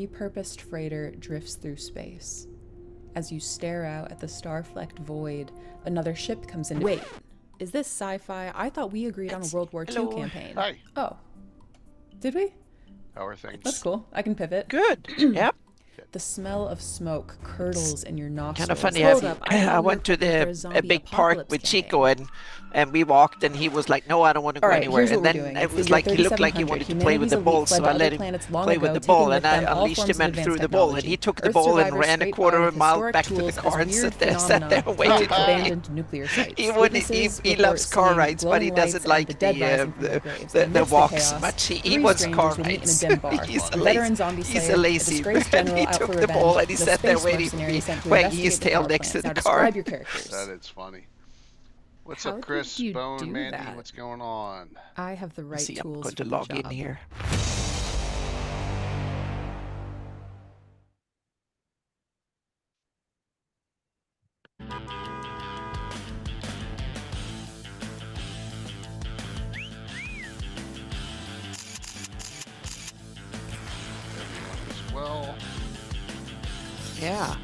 repurposed freighter drifts through space. As you stare out at the star-flecked void, another ship comes in. Wait, is this sci-fi? I thought we agreed on a World War II campaign. Hi. Oh. Did we? How are things? That's cool. I can pivot. Good. Yep. The smell of smoke curdles in your nostrils. Kind of funny. Hold up, I went to a big park with Chico and we walked and he was like, no, I don't want to go anywhere. And then it was like he looked like he wanted to play with the ball, so I let him play with the ball and I unleashed him and threw the ball and he took the ball and ran a quarter of a mile back to the car and sat there and waited for me. He loves car rides, but he doesn't like the walks much. He wants car rides. He's a lazy. He took the ball and he sat there waiting for me, wagging his tail next to the car. That is funny. What's up, Chris, Bone, Mandy? What's going on? I have the right tools. I'm going to log in here. Well, yeah.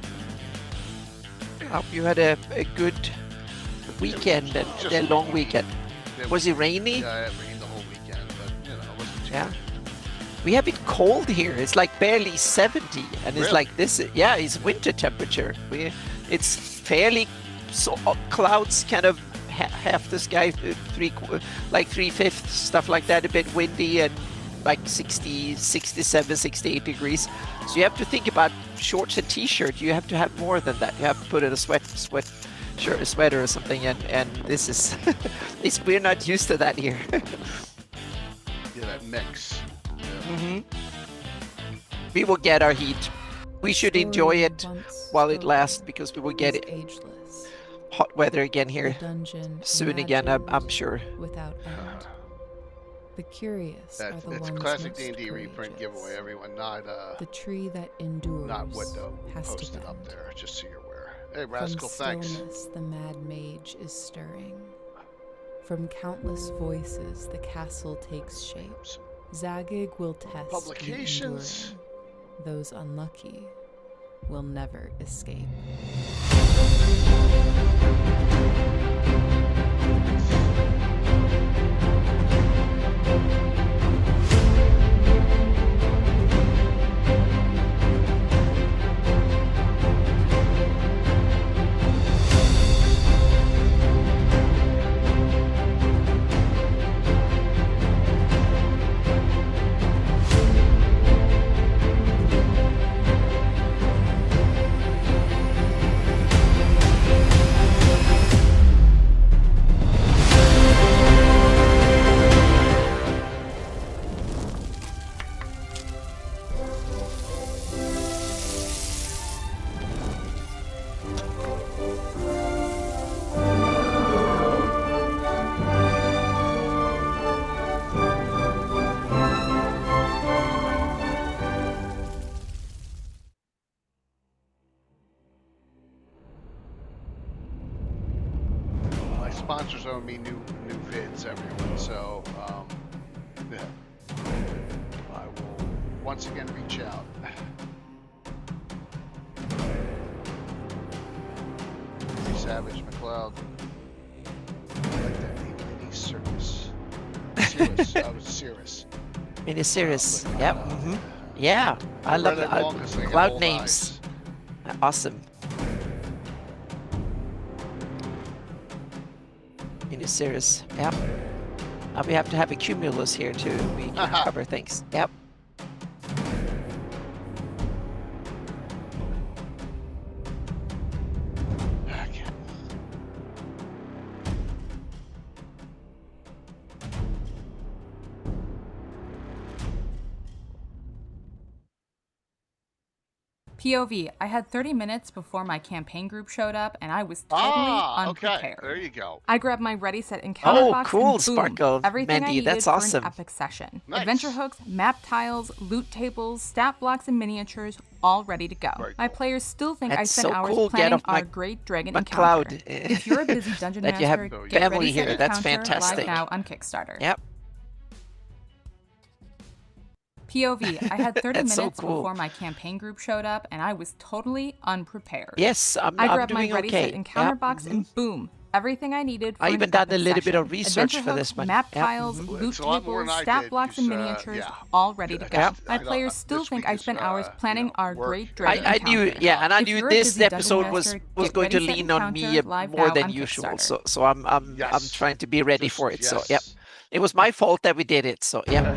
I hope you had a good weekend, a long weekend. Was it rainy? Yeah, it rained the whole weekend, but you know, it wasn't too bad. We have it cold here. It's like barely 70, and it's like this. Yeah, it's winter temperature. It's fairly clouds, kind of half the sky, like 3/5, stuff like that. A bit windy and like 60, 67, 68 degrees. So you have to think about shorts and t-shirt. You have to have more than that. You have to put in a sweater or something. And this is, we're not used to that here. Yeah, that mix. Yeah. Mm-hmm. We will get our heat. We should enjoy it while it lasts because we will get it. Hot weather again here soon again, I'm sure. Without end. The curious are the it's ones classic most D&D reprint giveaway, everyone. The tree that endures not what has to posted bend. up there, just so you're aware. Hey, Rascal, thanks. From stillness, the mad mage is stirring. From countless voices, the castle takes shape. Zagig will test Publications. the enduring. Those unlucky will never escape. Sponsors owe me new vids, everyone. So, yeah. I will once again reach out. Savage McLeod. I like that name, Mini Circus. Cirrus. I was Cirrus. Mini Cirrus. Yep. Mm-hmm. Yeah, I love the cloud names. Awesome. Mini Cirrus. Yep. We have to have a cumulus here too. We can cover things. Yep. POV, I had 30 minutes before my campaign group showed up, and I was totally unprepared. Okay. There you go. I grabbed my ready set encounter box cool, and boom, Sparkle. everything Mandy, I needed that's for awesome. an epic session. Nice. Adventure hooks, map tiles, loot tables, stat blocks, and miniatures, all ready to go. Very My cool. players still think That's I spent so hours cool. Get planning off our my- great dragon my encounter. cloud. If you're a busy dungeon That you master, have get family ready set here. That's encounter fantastic. live now on Kickstarter. Yep. POV, I had 30 That's so minutes cool. before my campaign group showed up, and I was totally unprepared. Yes, I'm grabbed doing my ready okay. set encounter box, and boom, everything I needed for I an even done a epic little bit session. of research Adventure for hooks, this one. map Yep. tiles, Well, loot it's a lot more tables, than I stat did, blocks, and 'cause, miniatures, yeah. all ready to go. Just- My I don't- players still this think week I is, spent hours planning our work, great dreaded I knew, encounter. yeah, and I If knew you're a this busy dungeon episode was master, was get going to ready, set lean on me encounter live more now than on usual. Kickstarter. So I'm Yes. trying to be ready Just- for it. yes. So yep, it was my fault that we did it. So yep.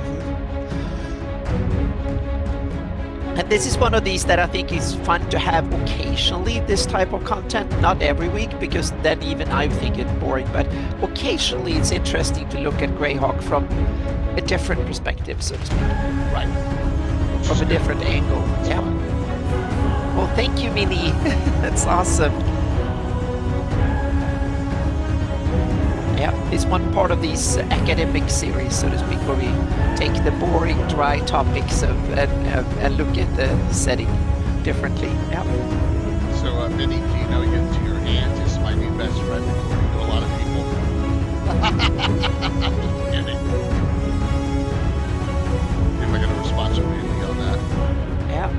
And this is one of these that I think is fun to have occasionally, this type of content, not every week, because then even I think it's boring, but occasionally it's interesting to look at Greyhawk from a different perspective, so to speak. Right. From a different angle. Yeah. Well, thank you, Minnie. That's awesome. Yeah, it's one part of these academic series, so to speak, where we take the boring, dry topics and look at the setting differently. Yeah. So, Minnie, do you know your aunt is my new best friend according to a lot of people? Just kidding. Am I going to respond to Minnie on that? Yeah.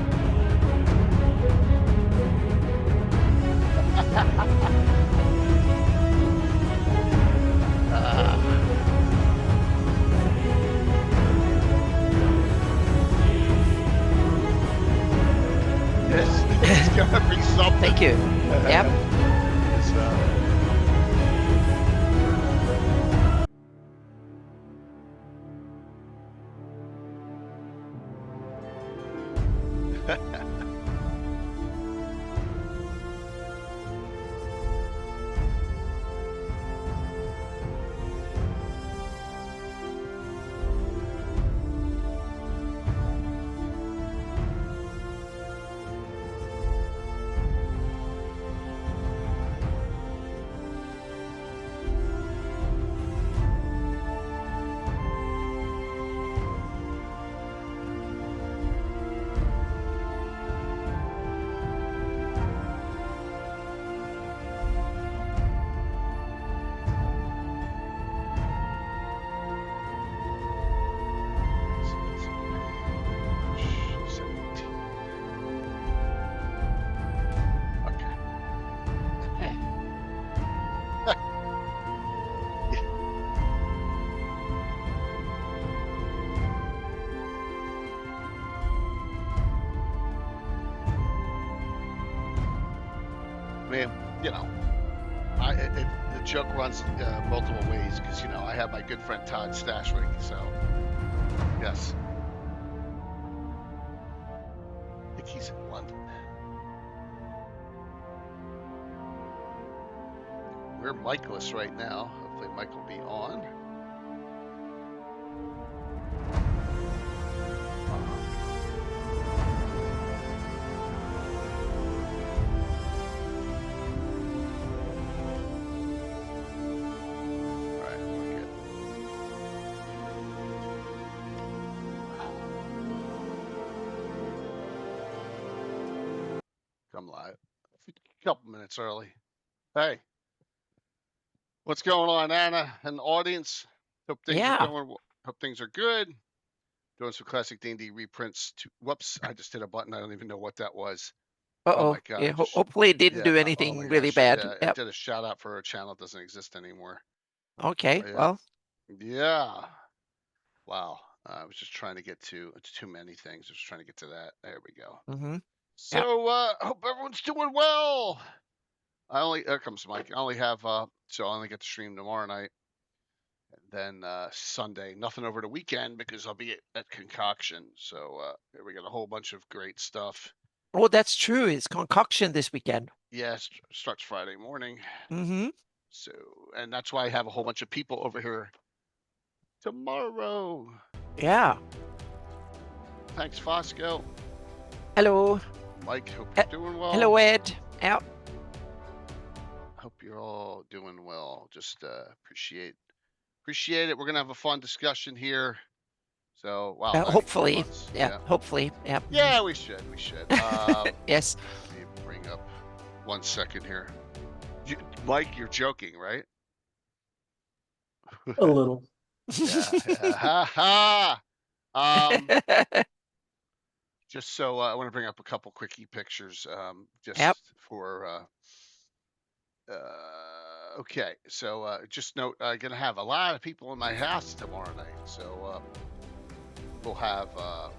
It's gonna be something. Thank you. Yep. It's, I mean, you know, the joke runs multiple ways because, you know, I have my good friend Todd Stashwick, so yes. I think he's in London. We're Michaelus right now. Hopefully Mike will be on. Come live a couple minutes early. Hey, what's going on, Anna and the audience? Hope things are going. Hope things are good. Doing some classic D&D reprints. Whoops! I just hit a button. I don't even know what that was. Oh my god! Yeah, hopefully it didn't do anything really bad. Yeah, yep. I did a shout out for a channel that doesn't exist anymore. Okay. Well. Yeah. Wow. I was just trying to get to. It's too many things. Just trying to get to that. There we go. Mm-hmm. So hope everyone's doing well. There comes Mike. I only have so I only get to stream tomorrow night. And then Sunday, nothing over the weekend because I'll be at Concoction. So we got a whole bunch of great stuff. Oh, that's true. It's Concoction this weekend. Yes, starts Friday morning. Mm-hmm. So, and that's why I have a whole bunch of people over here tomorrow. Yeah. Thanks, Fosco. Hello. Mike, hope you're doing well. Hello, Ed. Yep. Hope you're all doing well. Just appreciate it. We're gonna have a fun discussion here. So wow. Hopefully. Yeah. Hopefully. Yeah. Yeah, we should. Yes. Let me bring up 1 second here. Mike, you're joking, right? A little. Yeah. Ha ha. just so I want to bring up a couple quickie pictures, just for. Okay, so just note, I'm gonna have a lot of people in my house tomorrow night, so we'll have the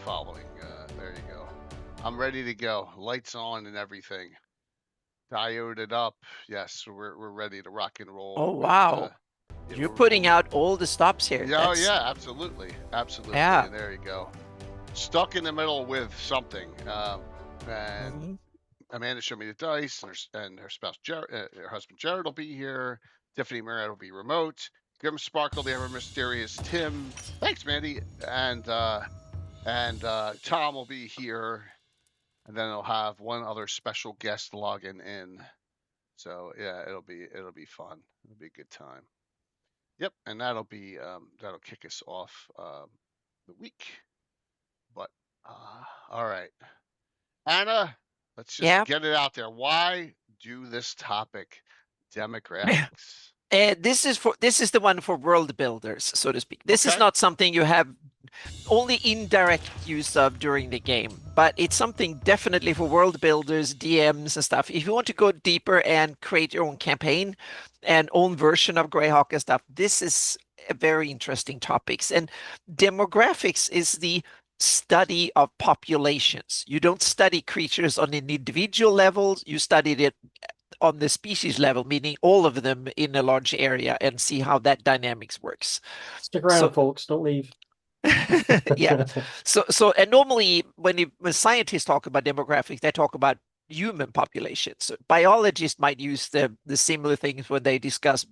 following. There you go. I'm ready to go. Lights on and everything. Dioded up. Yes, we're ready to rock and roll. Oh wow! You're putting out all the stops here. Yeah, yeah, absolutely. Yeah. And there you go. Stuck in the middle with something, and Amanda showed me the dice, and her spouse, her husband Jared will be here. Tiffany Murad will be remote. Grim Sparkle, the ever mysterious Tim. Thanks, Mandy. And Tom will be here, and then I'll have one other special guest logging in. So yeah, it'll be fun. It'll be a good time. Yep, and that'll kick us off the week. But all right, Anna, let's just get it out there. Why do this topic, demographics? This is the one for world builders, so to speak. This is not something you have only indirect use of during the game, but it's something definitely for world builders, DMs and stuff. If you want to go deeper and create your own campaign and own version of Greyhawk and stuff, this is a very interesting topics. And demographics is the study of populations. You don't study creatures on an individual level, you study it on the species level, meaning all of them in a large area, and see how that dynamics works. Stick around, folks. Don't leave. Yeah. So and normally when scientists talk about demographics, they talk about human populations. So biologists might use the similar things when they discuss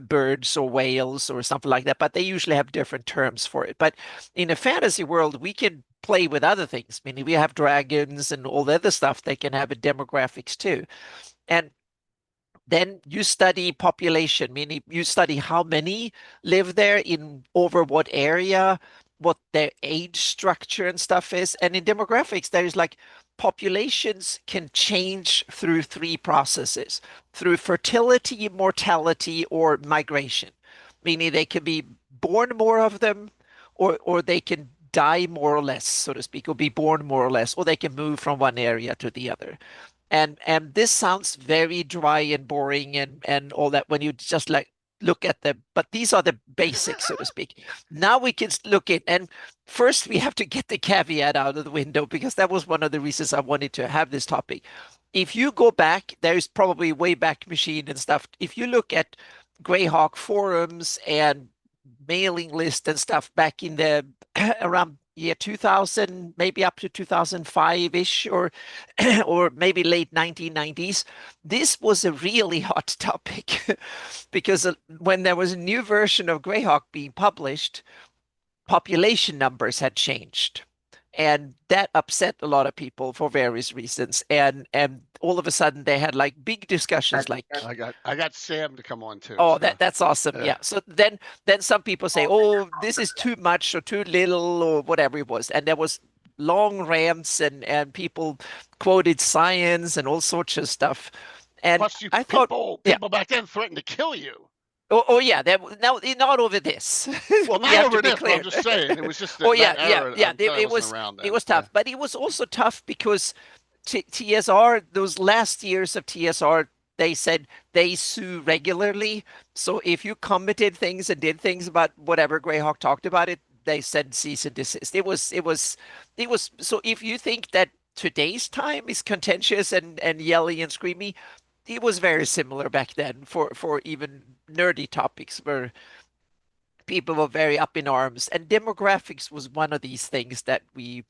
birds or whales or something like that, but they usually have different terms for it. But in a fantasy world, we can play with other things. Meaning we have dragons and all the other stuff. They can have a demographics too. And then you study population, meaning you study how many live there in over what area, what their age structure and stuff is. And in demographics, there's like populations can change through three processes: through fertility, mortality, or migration. Meaning they can be born more of them, or they can die more or less, so to speak, or be born more or less, or they can move from one area to the other. And this sounds very dry and boring and all that when you just like look at them, but these are the basics, so to speak. Now we can look at, and first we have to get the caveat out of the window, because that was one of the reasons I wanted to have this topic. If you go back, there's probably Wayback Machine and stuff. If you look at Greyhawk forums and mailing list and stuff back in the around year 2000, maybe up to 2005-ish, or maybe late 1990s, this was a really hot topic because when there was a new version of Greyhawk being published, population numbers had changed. And that upset a lot of people for various reasons. And all of a sudden they had like big discussions like I got Sam to come on too. Oh, so. That's awesome. Yeah. So then some people say, oh, this is too much or too little or whatever it was. And there was long rants and people quoted science and all sorts of stuff. And plus I thought people back then threatened to kill you. Oh yeah, now not over this. Well, not over this. I'm just saying it was just. It was tough, but it was also tough because TSR, those last years of TSR, they said they sue regularly. So if you commented things and did things about whatever Greyhawk talked about it, they said cease and desist. It was. So if you think that today's time is contentious and yelly and screamy, it was very similar back then for even nerdy topics where people were very up in arms, and demographics was one of these things that we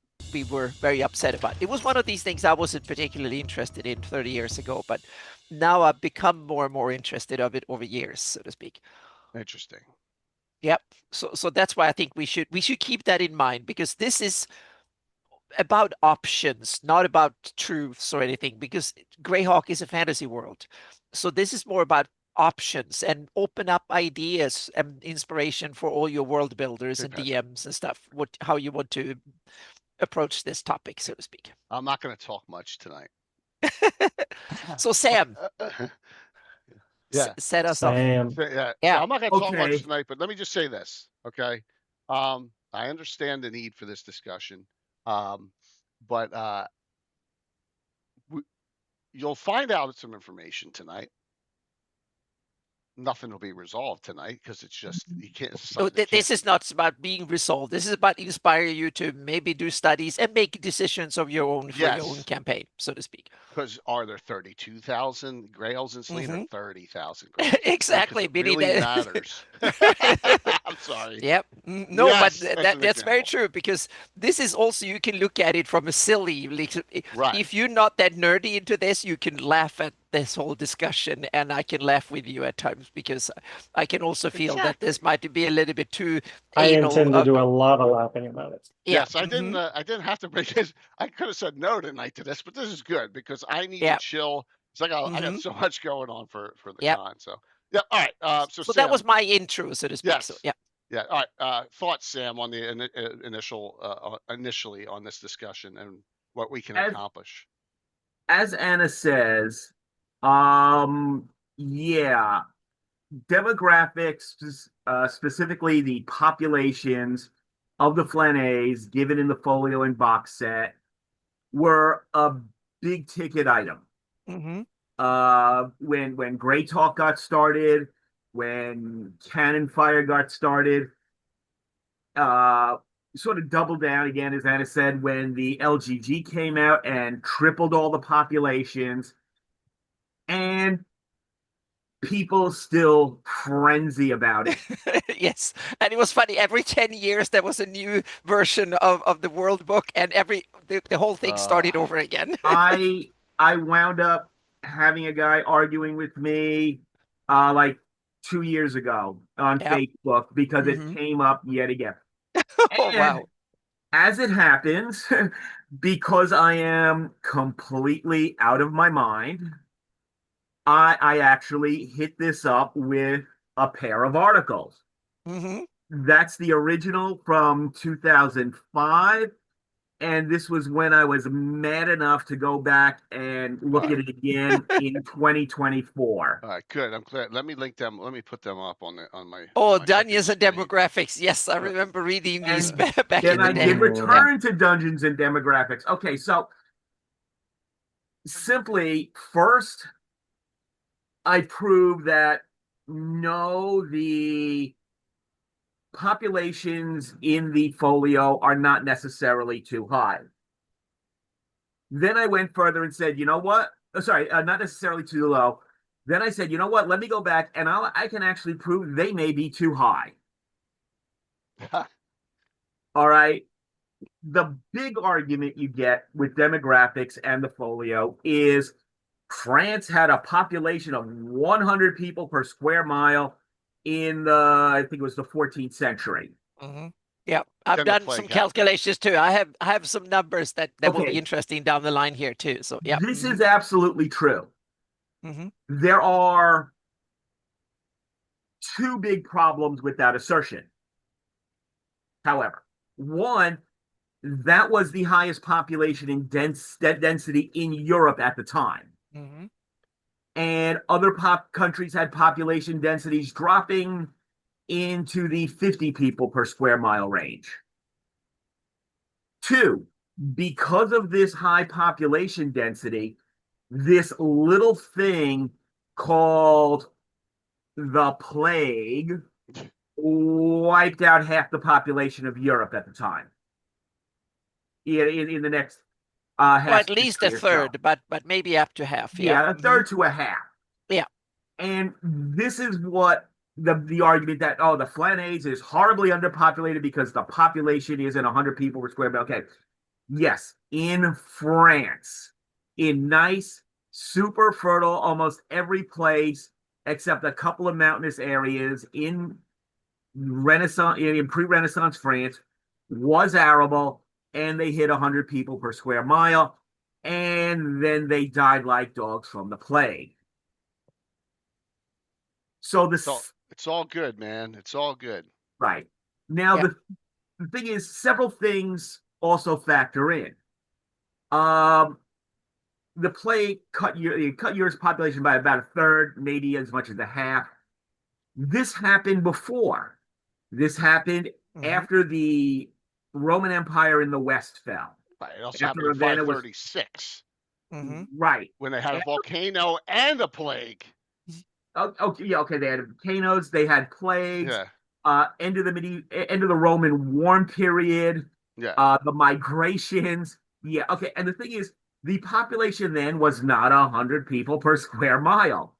were very upset about. It was one of these things I wasn't particularly interested in 30 years ago, but now I've become more and more interested of it over years, so to speak. Interesting. Yep. So that's why I think we should keep that in mind, because this is about options, not about truths or anything, because Greyhawk is a fantasy world. So this is more about options and open up ideas and inspiration for all your world builders and DMs and stuff, how you want to approach this topic, so to speak. I'm not going to talk much tonight. So Sam, set us off. Yeah, I'm not going to talk much tonight, but let me just say this, okay? I understand the need for this discussion, but you'll find out some information tonight. Nothing will be resolved tonight because it's just you can't. This is not about being resolved. This is about inspiring you to maybe do studies and make decisions of your own for your own campaign, so to speak. Because are there 32,000 Grails in Selene or 30,000 Grails? Exactly. It really matters. I'm sorry. Yep. No, yes, but that's very true, because this is also, you can look at it from a silly, right. If you're not that nerdy into this, you can laugh at this whole discussion, and I can laugh with you at times, because I can also feel that this might be a little bit too. I intend to do a lot of laughing about it. Yes, I didn't have to break it. I could have said no tonight to this, but this is good because I need to chill. So I got so much going on for the con. So yeah, all right. So Sam, that was my intro, so to speak. Yes. So, yeah. Yeah. All right. Thoughts, Sam, on the initially on this discussion and what we can accomplish. As Anna says, yeah, demographics, specifically the populations of the Flanaess given in the folio and box set, were a big ticket item. Mm-hmm. When Greyhawk got started, when Cannon Fire got started, sort of doubled down again, as Anna said, when the LGG came out and tripled all the populations, and people still frenzy about it. Yes, and it was funny. Every 10 years there was a new version of the World Book, and the whole thing started over again. I wound up having a guy arguing with me like 2 years ago on Facebook because it came up yet again. Oh, wow. As it happens, because I am completely out of my mind, I actually hit this up with a pair of articles. Mm-hmm. That's the original from 2005. And this was when I was mad enough to go back and look at it again in 2024. All right, good. I'm glad. Let me link them. Let me put them up on my. Oh, Dungeons and Demographics. Yes, I remember reading these back in the day. Then I did return to Dungeons and Demographics. Okay, so simply first, I proved that no, the populations in the folio are not necessarily too high. Then I went further and said, you know what? Not necessarily too low. Then I said, you know what? Let me go back and I can actually prove they may be too high. All right. The big argument you get with demographics and the folio is France had a population of 100 people per square mile in I think it was the 14th century. Mm-hmm. Yeah, I've done some calculations too. I have some numbers that will be interesting down the line here too. So yeah, this is absolutely true. Mm-hmm. There are two big problems with that assertion. However, one, that was the highest population in density in Europe at the time. Mm-hmm. And other countries had population densities dropping into the 50 people per square mile range. Two, because of this high population density, this little thing called the plague wiped out half the population of Europe at the time. In the next well, at least a third, but maybe up to half. Yeah, a third to a half. Yeah. And this is what the argument that, the Flanaess is horribly underpopulated because the population isn't 100 people per square mile. Okay. Yes, in France, in nice, super fertile, almost every place except a couple of mountainous areas in pre-Renaissance France was arable, and they hit 100 people per square mile, and then they died like dogs from the plague. So it's all good, man. It's all good. Right. Now, the thing is, several things also factor in. The plague cut Europe's population by about a third, maybe as much as a half. This happened before. This happened after the Roman Empire in the West fell. Right. It also happened in 536. Right. When they had a volcano and a plague. Okay. They had volcanoes. They had plagues. End of the Roman warm period. The migrations. Yeah. Okay. And the thing is, the population then was not 100 people per square mile.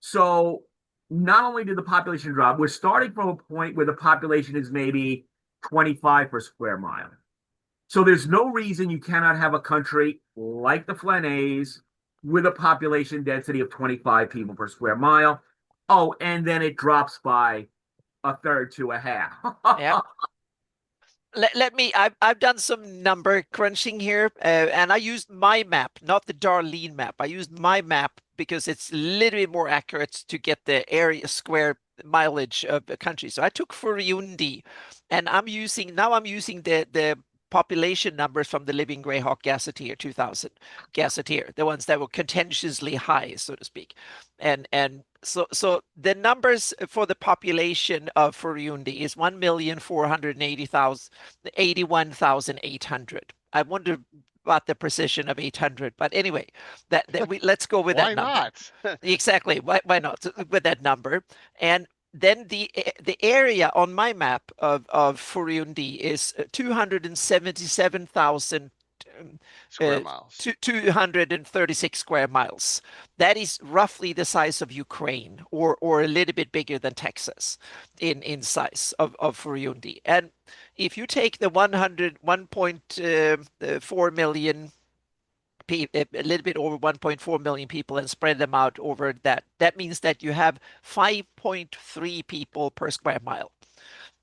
So not only did the population drop, we're starting from a point where the population is maybe 25 per square mile. So there's no reason you cannot have a country like the Flanaess with a population density of 25 people per square mile. Oh, and then it drops by a third to a half. Yeah. I've done some number crunching here, and I used my map, not the Darlene map. I used my map because it's a little bit more accurate to get the area square mileage of the country. So I took Furundi, and I'm using the population numbers from the Living Greyhawk Gazetteer 2000 Gazetteer, the ones that were contentiously high, so to speak. And so the numbers for the population of Furundi is 1,481,800. I wonder about the precision of 800, but anyway, let's go with that number. Why not? Exactly. Why not with that number? And then the area on my map of Furundi is 277,000 square miles. 236 square miles. That is roughly the size of Ukraine, or a little bit bigger than Texas in size of Furundi. And if you take the 1.4 million people, a little bit over 1.4 million people, and spread them out over that means that you have 5.3 people per square mile.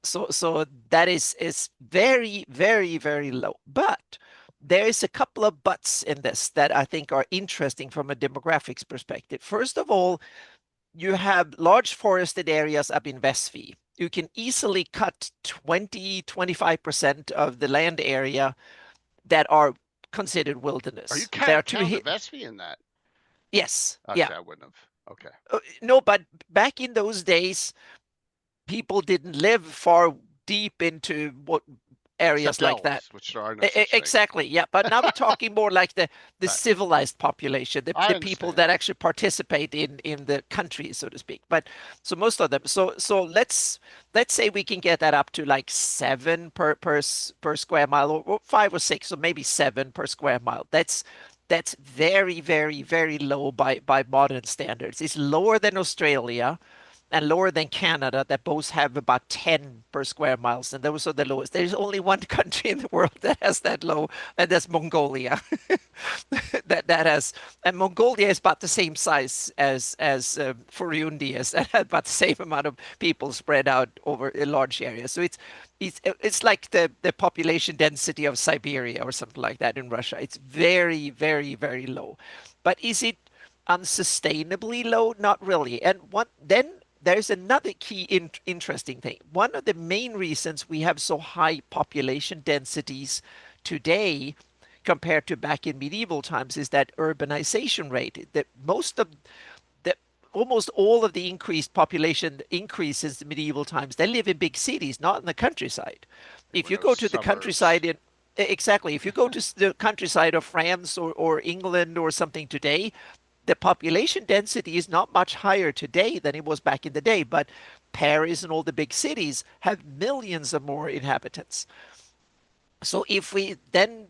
So that is very, very, very low. But there is a couple of buts in this that I think are interesting from a demographics perspective. First of all, you have large forested areas up in Väsby. You can easily cut 20-25% of the land area that are considered wilderness. Are you counting the Väsby in that? Yes. Okay, yeah. I wouldn't have. Okay. No, but back in those days, people didn't live far deep into what areas like that. Which are no exactly. Yeah. But now we're talking more like the civilized population, the people that actually participate in the country, so to speak. But so most of them. So let's say we can get that up to like 7 per square mile, or 5 or 6, or maybe 7 per square mile. That's very, very, very low by modern standards. It's lower than Australia and lower than Canada, that both have about 10 per square miles, and those are the lowest. There's only one country in the world that has that low, and that's Mongolia. that has, and Mongolia is about the same size as Furundi is, and about the same amount of people spread out over a large area. So it's like the population density of Siberia or something like that in Russia. It's very, very, very low. But is it unsustainably low? Not really. And then there's another key interesting thing. One of the main reasons we have so high population densities today compared to back in medieval times is that urbanization rate. That almost all of the increased population increases in medieval times, they live in big cities, not in the countryside. If you go to the countryside if you go to the countryside of France or England or something today, the population density is not much higher today than it was back in the day, but Paris and all the big cities have millions of more inhabitants. So if we then,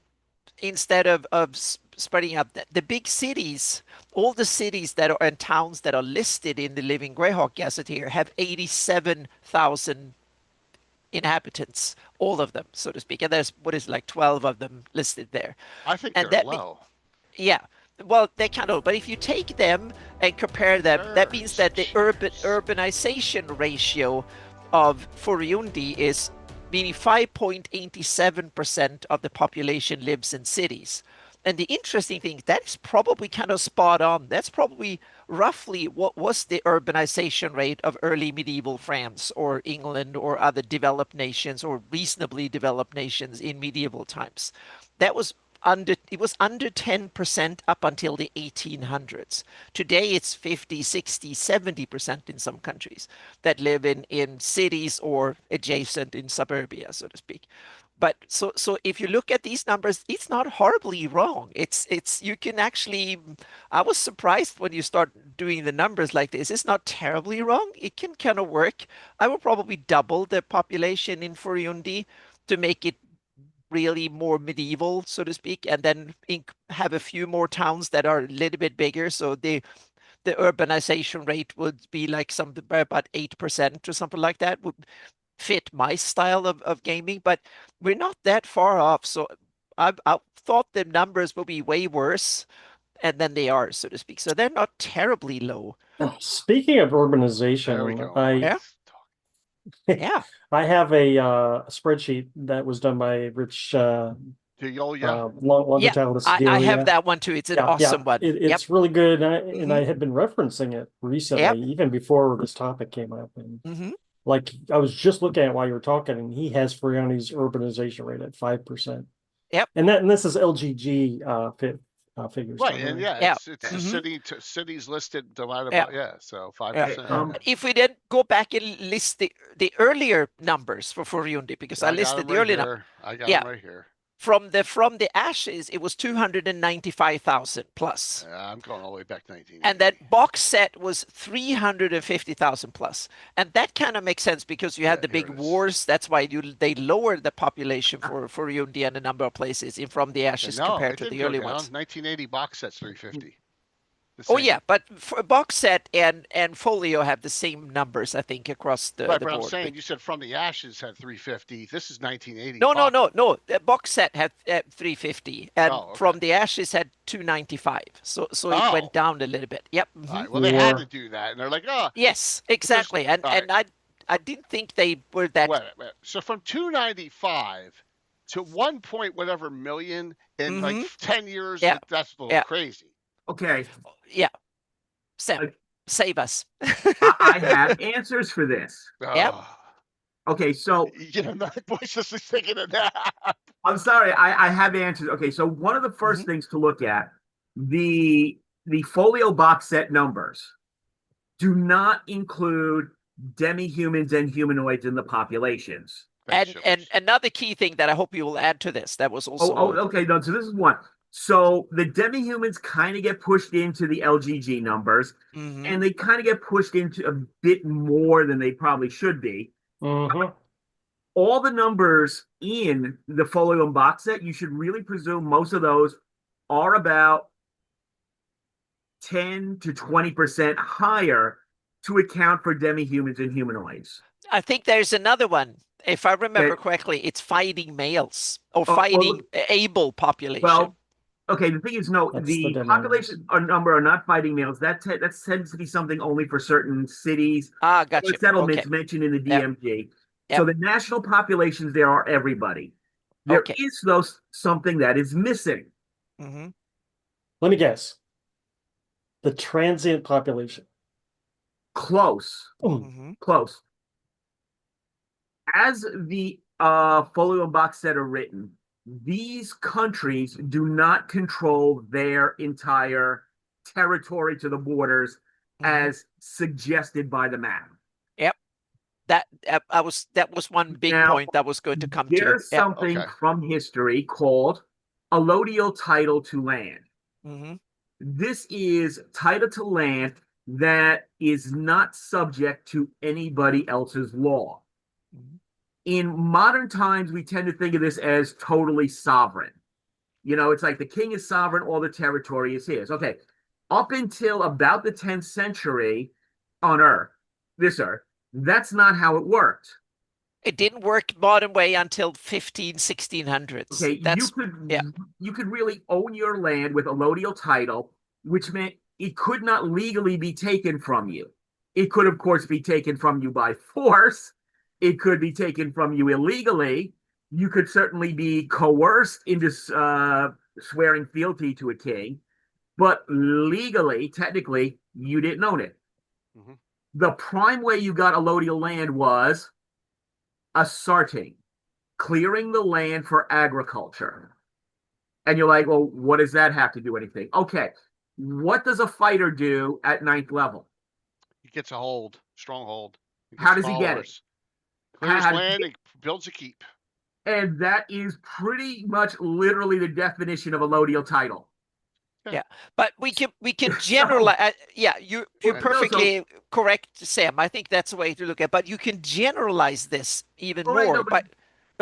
instead of spreading up the big cities, all the cities that are and towns that are listed in the Living Greyhawk Gazetteer have 87,000 inhabitants, all of them, so to speak. And there's 12 of them listed there. I think they're low. Yeah. Well, they kind of, but if you take them and compare them, that means that the urbanization ratio of Furundi is meaning 5.87% of the population lives in cities. And the interesting thing, that is probably kind of spot on. That's probably roughly what was the urbanization rate of early medieval France or England or other developed nations or reasonably developed nations in medieval times. That was under 10% up until the 1800s. Today it's 50, 60, 70% in some countries that live in cities or adjacent in suburbia, so to speak. But so if you look at these numbers, it's not horribly wrong. It's you can actually, I was surprised when you start doing the numbers like this. It's not terribly wrong. It can kind of work. I will probably double the population in Furundi to make it really more medieval, so to speak, and then have a few more towns that are a little bit bigger. So the urbanization rate would be like about 8% or something like that, would fit my style of gaming, but we're not that far off. So I thought the numbers will be way worse, and then they are, so to speak. So they're not terribly low. Speaking of urbanization, yeah, I have a spreadsheet that was done by Rich Longovitalis. I have that one too. It's an awesome one. It's really good, and I had been referencing it recently, even before this topic came up. And like I was just looking at while you were talking, and he has Frioni's urbanization rate at 5%. Yep, and this is LGG figures, right? And it's the cities listed divided by so 5%. If we then go back and list the earlier numbers for Furundi, because I listed the earlier numbers. I got them right here. From the ashes, it was 295,000 plus. Yeah, I'm going all the way back to 1980. And that box set was 350,000 plus. And that kind of makes sense because you had the big wars. That's why they lowered the population for Furundi and a number of places from the ashes compared to the early ones. 1980 box set's 350. Oh yeah, but for box set and folio have the same numbers, I think, across the board. But I'm saying you said from the ashes had 350. This is 1980. No. The box set had 350, and from the ashes had 295. So it went down a little bit. Yep. All right. Well, they had to do that, and they're like, oh. Yes, exactly. And I didn't think they were that. Wait. So from 295 to 1 point whatever million in like 10 years, that's a little crazy. Okay. Yeah. Sam, save us. I have answers for this. Yep. Okay, so my voice is thinking of that. I'm sorry, I have answers. Okay, so one of the first things to look at, the folio box set numbers do not include demi-humans and humanoids in the populations. And another key thing that I hope you will add to this, that was also okay, no, so this is one. So the demi-humans kind of get pushed into the LGG numbers, and they kind of get pushed into a bit more than they probably should be. All the numbers in the folio and box set, you should really presume most of those are about 10 to 20% higher to account for demi-humans and humanoids. I think there's another one. If I remember correctly, it's fighting males or fighting able population. Well, okay, the thing is, the population number are not fighting males. That tends to be something only for certain cities. Gotcha. Settlements mentioned in the DMG. Yep. So the national populations there are everybody. There is, though, something that is missing. Let me guess. The transient population. Close. Close. As the folio and box set are written, these countries do not control their entire territory to the borders as suggested by the map. Yep. That was one big point that was going to come to. There's something from history called allodial title to land. This is title to land that is not subject to anybody else's law. In modern times, we tend to think of this as totally sovereign. It's like the king is sovereign, all the territory is his. Okay, up until about the 10th century on this Earth, that's not how it worked. It didn't work modern way until 1600s. Okay, you could really own your land with allodial title, which meant it could not legally be taken from you. It could, of course, be taken from you by force. It could be taken from you illegally. You could certainly be coerced into swearing fealty to a king. But legally, technically, you didn't own it. The prime way you got allodial land was asserting, clearing the land for agriculture. And you're like, well, what does that have to do anything? Okay. What does a fighter do at 9th level? He gets a hold, strong hold. How does he get it? Clears land and builds a keep. And that is pretty much literally the definition of a lodial title. Yeah, but we can generalize. Yeah, you're perfectly correct, Sam. I think that's the way to look at it. But you can generalize this even more.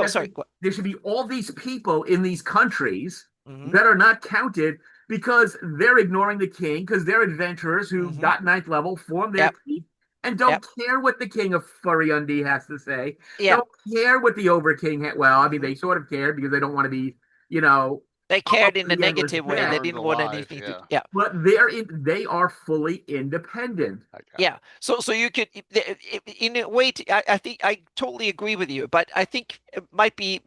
Sorry. There should be all these people in these countries that are not counted because they're ignoring the king, because they're adventurers who got 9th level, form their keep, and don't care what the king of Furiundi has to say. Don't care what the Overking had. Well, I mean, they sort of cared because they don't want to be, they cared in a negative way. They didn't want anything to. But they are fully independent. Yeah. So you could, in a way, I think I totally agree with you, but I think it might be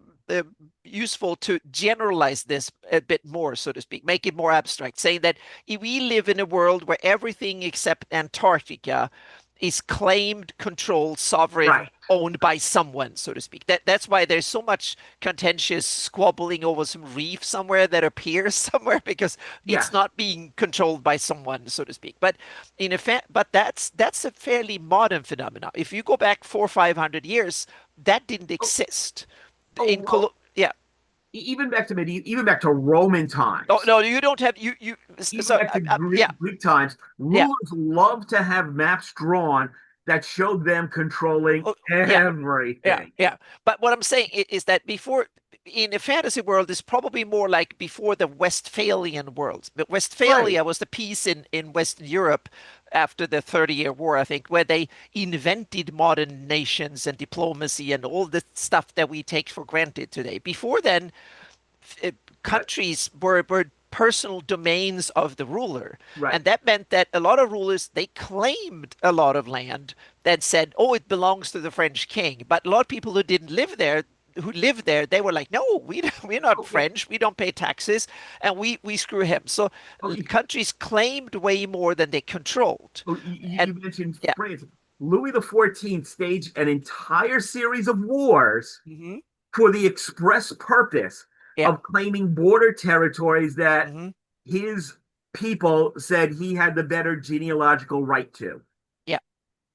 useful to generalize this a bit more, so to speak, make it more abstract, saying that if we live in a world where everything except Antarctica is claimed, controlled, sovereign, owned by someone, so to speak. That's why there's so much contentious squabbling over some reef somewhere that appears somewhere because it's not being controlled by someone, so to speak. But in effect, that's a fairly modern phenomenon. If you go back 400 or 500 years, that didn't exist. Even back to Roman times. Oh no, you don't have Greek times. Rulers love to have maps drawn that showed them controlling everything. Yeah. But what I'm saying is that before, in a fantasy world, is probably more like before the Westphalian world. But Westphalia was the peace in Western Europe after the 30-Year War, I think, where they invented modern nations and diplomacy and all the stuff that we take for granted today. Before then, countries were personal domains of the ruler. And that meant that a lot of rulers, they claimed a lot of land that said, oh, it belongs to the French king. But a lot of people who didn't live there, they were like, no, we're not French, we don't pay taxes, and we screw him. So countries claimed way more than they controlled. You mentioned France. Louis XIV staged an entire series of wars for the express purpose of claiming border territories that his people said he had the better genealogical right to.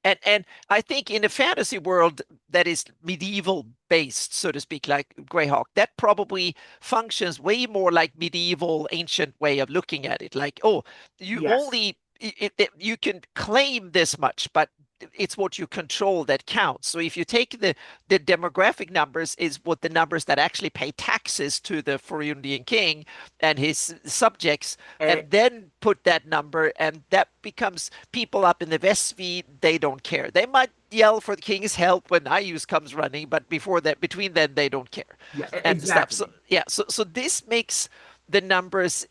And I think in a fantasy world that is medieval based, so to speak, like Greyhawk, that probably functions way more like medieval ancient way of looking at it. Like, oh, you you can claim this much, but it's what you control that counts. So if you take the demographic numbers is what the numbers that actually pay taxes to the Furiundian king and his subjects, and then put that number, and that becomes people up in the Vestvi, they don't care. They might yell for the king's help when Ius comes running, but before that, between then, they don't care. And stuff. So this makes the numbers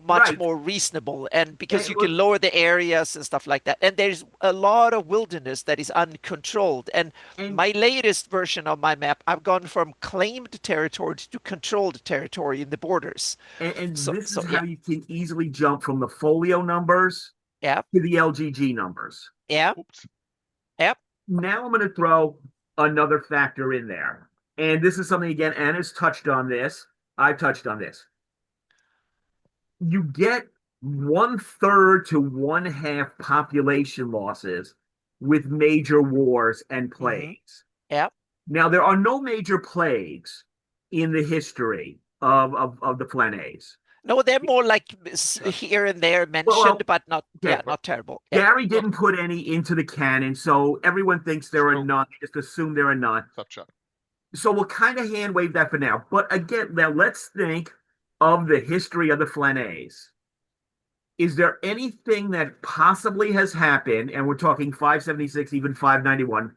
much more reasonable, and because you can lower the areas and stuff like that, and there's a lot of wilderness that is uncontrolled, and my latest version of my map, I've gone from claimed territory to controlled territory in the borders, and this is how you can easily jump from the folio numbers to the LGG numbers. Now I'm going to throw another factor in there, and this is something, again, Anna's touched on this, I've touched on this. You get 1/3 to 1/2 population losses with major wars and plagues. Now, there are no major plagues in the history of the Flanaess. No, they're more like here and there mentioned, but not not terrible. Gary didn't put any into the canon, so everyone thinks there are none. Just assume there are none. So we'll kind of hand wave that for now. But again, now let's think of the history of the Flanaess. Is there anything that possibly has happened, and we're talking 576, even 591,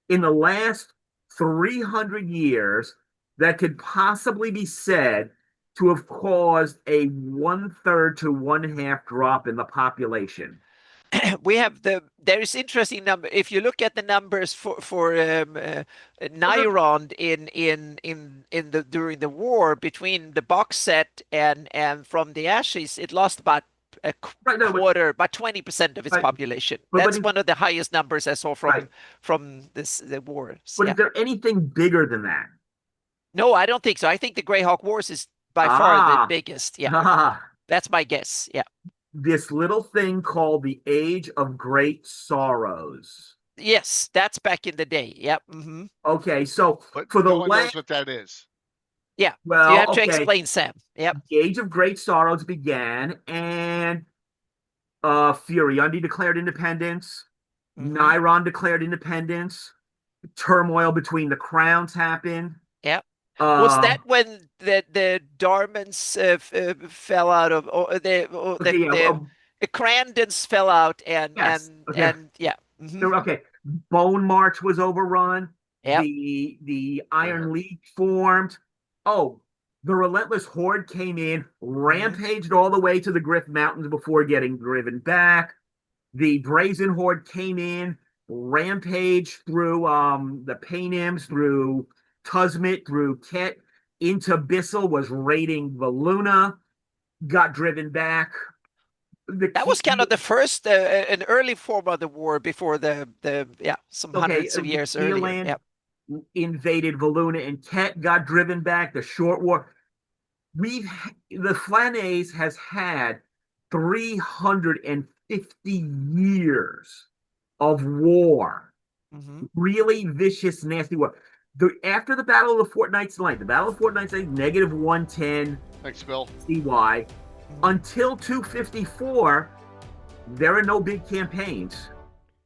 in the last 300 years that could possibly be said to have caused a 1/3 to 1/2 drop in the population? We have there is interesting number. If you look at the numbers for Nyrond in the during the war between the box set and from the Ashes, it lost about a quarter, about 20% of its population. That's one of the highest numbers I saw from the war. But is there anything bigger than that? No, I don't think so. I think the Greyhawk Wars is by far the biggest. Yeah, that's my guess. Yeah. This little thing called the Age of Great Sorrows. Yes, that's back in the day. Yep. Okay, so but for the no one knows what that is. Yeah. Well, you have to explain, Sam. Yep. The Age of Great Sorrows began, and Furiandi declared independence. Niron declared independence. Turmoil between the crowns happened. Yep. Was that when the Darmans fell out of, or the Crandons fell out, and yeah. Okay, Bone March was overrun. Yep. The Iron League formed. Oh, the Relentless Horde came in, rampaged all the way to the Griff Mountains before getting driven back. The Brazen Horde came in, rampaged through the Paynims, through Tuzmit, through Ket, into Bissell, was raiding Valuna, got driven back. That was kind of the first, an early form of the war before some hundreds of years earlier. Yep. Invaded Valuna and Ket, got driven back. The Short War. The Flanaess has had 350 years of war. Really vicious, nasty war. After the Battle of the Fortnight's Night, -110. Thanks, Bill. CY. Until 254, there are no big campaigns.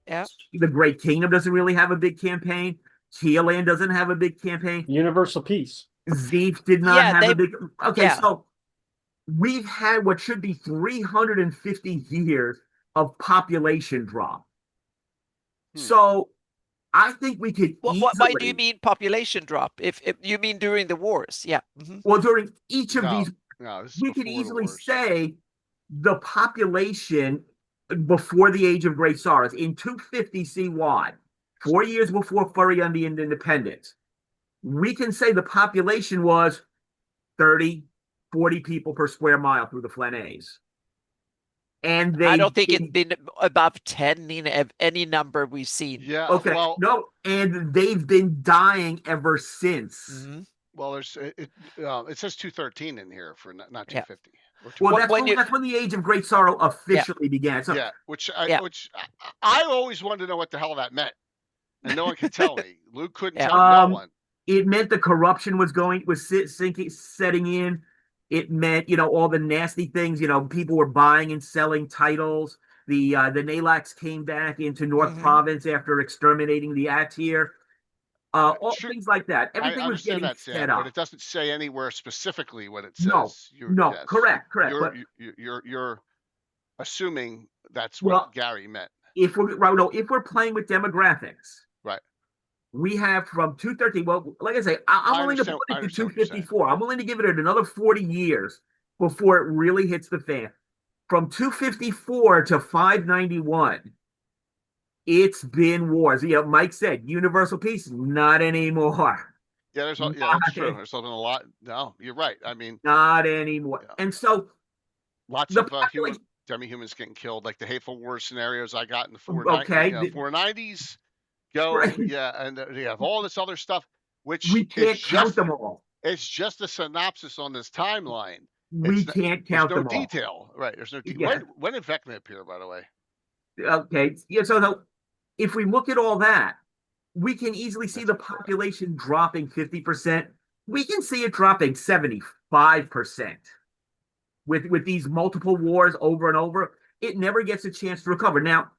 Yeah. The Great Kingdom doesn't really have a big campaign. Keelan doesn't have a big campaign. Universal Peace. Zeef did not have a big. Okay, so we've had what should be 350 years of population drop. So I think we could easily. Why do you mean population drop? If you mean during the wars, yeah. Well, during each of these, we could easily say the population before the Age of Great Sorrows in 250 CY, 4 years before Furiandi and Independence, we can say the population was 30, 40 people per square mile through the Flanaess. And I don't think it's been above 10 in any number we've seen. Yeah. Okay. Well, no, and they've been dying ever since. Well, it says 213 in here for not 250. Well, that's when the Age of Great Sorrow officially began. So, which I always wanted to know what the hell that meant, and no one could tell me. Luke couldn't tell no one. It meant the corruption was setting in. It meant, all the nasty things, people were buying and selling titles. The Nalax came back into North Province after exterminating the Atir. All things like that. Everything was getting set up. But it doesn't say anywhere specifically what it says. No, correct. You're assuming that's what Gary meant. If we're playing with demographics, right? We have from 213. Well, like I say, I'm willing to put it to 254. I'm willing to give it another 40 years before it really hits the fan. From 254 to 591, it's been wars. Mike said Universal Peace, not anymore. Yeah, that's true. There's something a lot. No, you're right. I mean, not anymore. Yeah. And so, lots of demi-humans getting killed, like the Hateful War scenarios I got in the 490s. And you have all this other stuff, which we can't count them all. It's just a synopsis on this timeline. We can't count them all. There's no detail, right? There's no detail. When did Vecna appear, by the way? Okay, so if we look at all that, we can easily see the population dropping 50%. We can see it dropping 75% with these multiple wars over and over. It never gets a chance to recover. Now,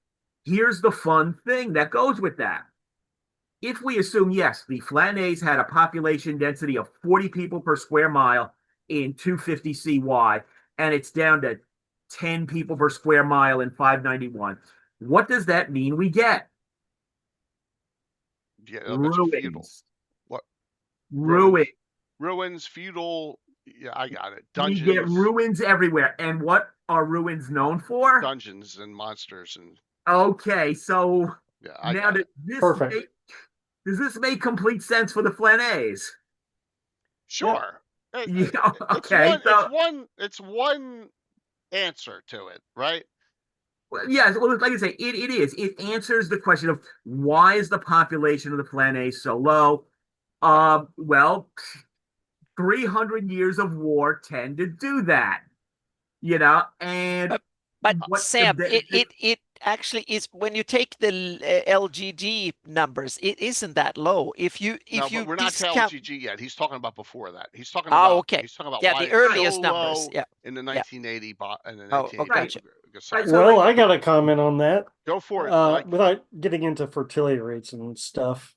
here's the fun thing that goes with that. If we assume, yes, the Flanaess had a population density of 40 people per square mile in 250 CY, and it's down to 10 people per square mile in 591, what does that mean we get? Ruins. What? Ruins, feudal. Yeah, I got it. Dungeons. We get ruins everywhere. And what are ruins known for? Dungeons and monsters and. Okay, so now does this make complete sense for the Flanaess? Sure. Okay. It's one answer to it, right? Well, yeah, well, like I say, it is. It answers the question of why is the population of the Flanaess so low? Well, 300 years of war tend to do that, and but Sam, it actually is, when you take the LGG numbers, it isn't that low. If you but we're not to LGG yet. He's talking about before that. He's talking about He's talking about why the earliest numbers. In the 1980 and the 1980. Gotcha. Well, I got a comment on that. Go for it. Without getting into fertility rates and stuff.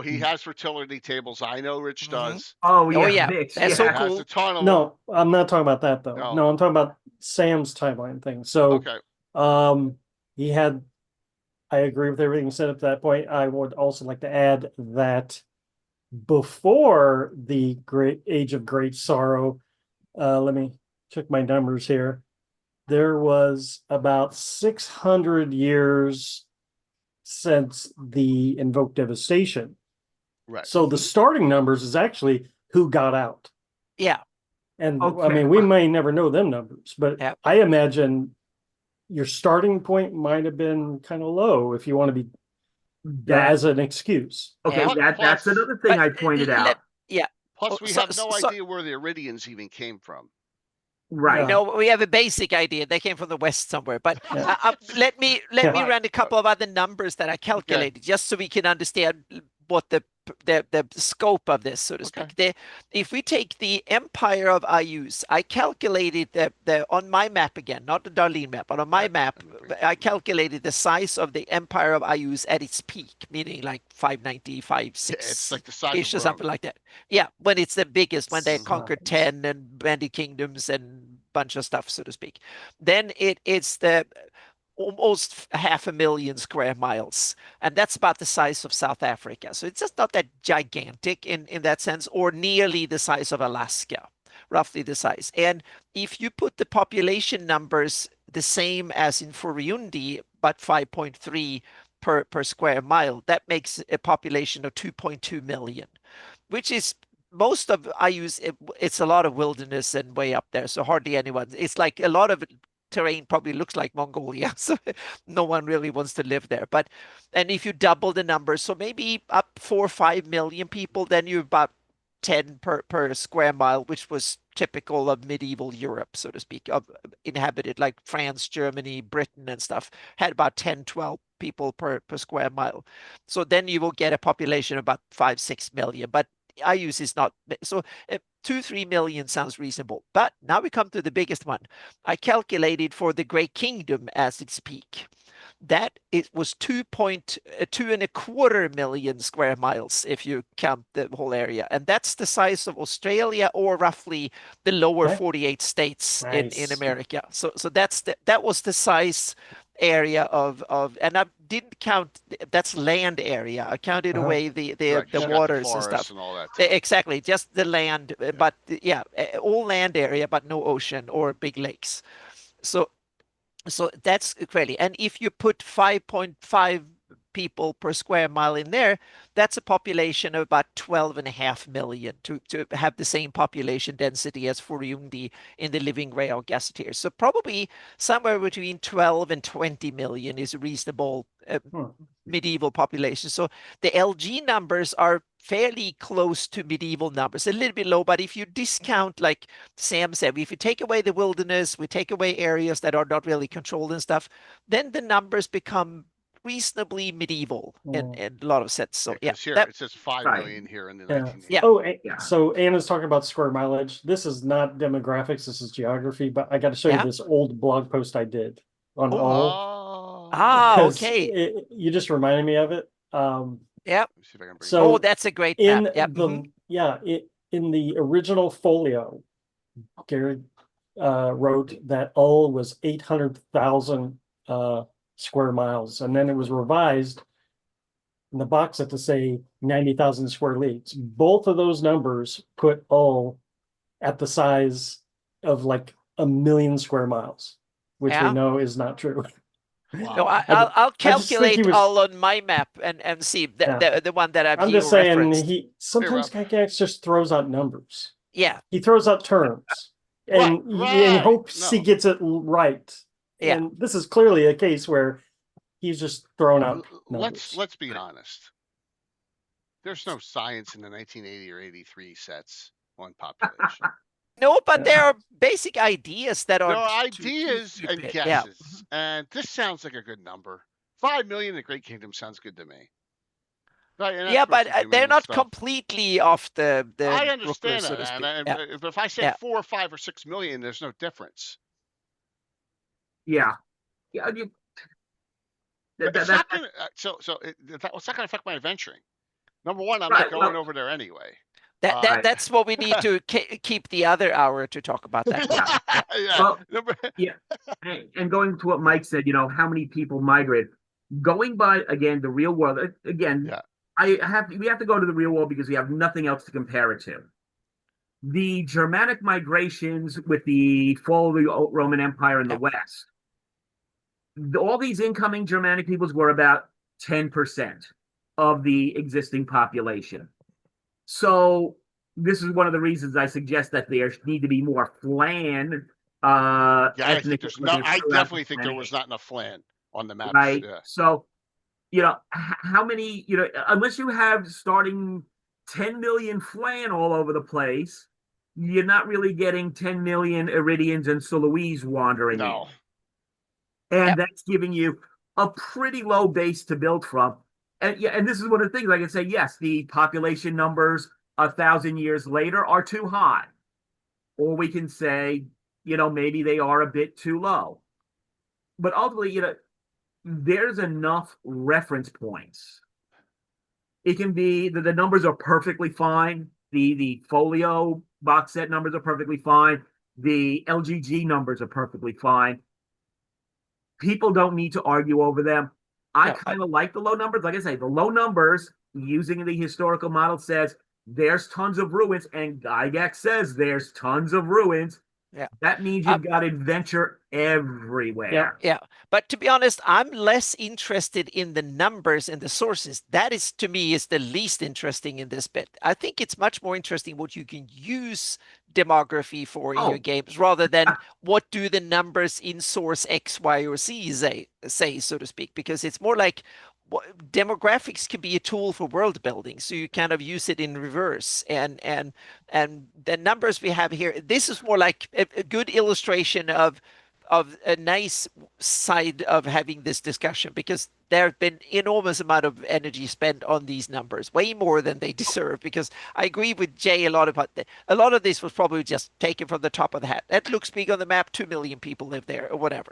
He has fertility tables. I know Rich does. Oh yeah, Rich, that's so cool. A ton of no, I'm not talking about that though. No, I'm talking about Sam's timeline thing. So, he had. I agree with everything said up to that point. I would also like to add that before the Great Age of Great Sorrow, let me check my numbers here. There was about 600 years since the Invoked Devastation. Right. So the starting numbers is actually who got out. Yeah. And I mean, we may never know them numbers, but I imagine your starting point might have been kind of low if you want to be as an excuse. Okay, that's another thing I pointed out. Plus, we have no idea where the Iridians even came from. Right. No, we have a basic idea. They came from the West somewhere. But let me run a couple of other numbers that I calculated just so we can understand what the scope of this, so to speak. If we take the empire of Ayus, I calculated the on my map again, not the Darlene map, but on my map, I calculated the size of the empire of Ayus at its peak, meaning like 590, 560. It's like the size of something like that. Yeah, when it's the biggest, when they conquered 10 and many kingdoms and bunch of stuff, so to speak. Then it's the almost 500,000 square miles, and that's about the size of South Africa. So it's just not that gigantic in that sense, or nearly the size of Alaska, roughly the size. And if you put the population numbers the same as in Furundi, but 5.3 per square mile, that makes a population of 2.2 million, which is most of Ayus. It's a lot of wilderness and way up there, so hardly anyone. It's like a lot of terrain probably looks like Mongolia, so no one really wants to live there. And if you double the numbers, so maybe up 4 or 5 million people, then you're about 10 per square mile, which was typical of medieval Europe, so to speak, of inhabited, like France, Germany, Britain and stuff, had about 10, 12 people per square mile. So then you will get a population of about 5, 6 million. But Ayus is not, so 2, 3 million sounds reasonable. But now we come to the biggest one. I calculated for the Great Kingdom as its peak. That it was 2.25 million square miles if you count the whole area, and that's the size of Australia, or roughly the lower 48 states in America. So that was the size area of, and I didn't count, that's land area. I counted away the waters and stuff. And all that exactly, just the land, but all land area, but no ocean or big lakes. So that's crazy. And if you put 5.5 people per square mile in there, that's a population of about 12.5 million to have the same population density as Furundi in the living Greyhawk gazetteers. So probably somewhere between 12 and 20 million is a reasonable medieval population. So the LG numbers are fairly close to medieval numbers, a little bit low, but if you discount, like Sam said, if you take away the wilderness, we take away areas that are not really controlled and stuff, then the numbers become reasonably medieval in a lot of sense. So here it says 5 million here in the 1980s. So Anna's talking about square mileage. This is not demographics, this is geography, but I got to show you this old blog post I did on okay. You just reminded me of it. So that's a great map. In the original folio, Gary wrote that Ulm was 800,000 square miles, and then it was revised in the box to say 90,000 square leagues. Both of those numbers put Ulm at the size of like 1 million square miles, which we know is not true. Wow. No, I'll calculate all on my map and see the one that I'm just saying referenced. He sometimes Gygax just throws out numbers. Yeah, he throws out terms, and he hopes he gets it right. Yeah, and this is clearly a case where he's just throwing out numbers. Let's be honest. There's no science in the 1980 or 83 sets. on population. No, but there are basic ideas that are. There are ideas and guesses, and this sounds like a good number. 5 million in the Great Kingdom sounds good to me. Right, yeah, but they're not completely off the. I understand that, but if I said 4 or 5 or 6 million, there's no difference. Yeah. It's not gonna, it's not going to affect my adventuring. Number one, I'm not going over there anyway. That's what we need to keep the other hour to talk about that. And going to what Mike said, how many people migrate? Going by again the real world again. Yeah. We have to go to the real world because we have nothing else to compare it to. The Germanic migrations with the fall of the Roman Empire in the West, all these incoming Germanic peoples were about 10% of the existing population. So this is one of the reasons I suggest that there need to be more Flan. I definitely think there was not enough Flan on the map. Right. Yeah. So, how many, unless you have starting 10 million Flan all over the place, you're not really getting 10 million Iridians and Suluese wandering in. And that's giving you a pretty low base to build from. And this is one of the things I can say, yes, the population numbers 1,000 years later are too high. Or we can say, maybe they are a bit too low. But ultimately, there's enough reference points. It can be that the numbers are perfectly fine. The folio box set numbers are perfectly fine. The LGG numbers are perfectly fine. People don't need to argue over them. I kind of like the low numbers. Like I say, the low numbers using the historical model says there's tons of ruins, and Gygax says there's tons of ruins. Yeah. That means you've got adventure everywhere. Yeah. But to be honest, I'm less interested in the numbers and the sources. That is, to me, is the least interesting in this bit. I think it's much more interesting what you can use demography for in your games, rather than what do the numbers in source X, Y, or Z say, so to speak, because it's more like demographics can be a tool for world building, so you kind of use it in reverse. And the numbers we have here, this is more like a good illustration of a nice side of having this discussion, because there have been enormous amount of energy spent on these numbers, way more than they deserve. Because I agree with Jay a lot about that. A lot of this was probably just taken from the top of the hat. That looks big on the map. 2 million people live there, or whatever.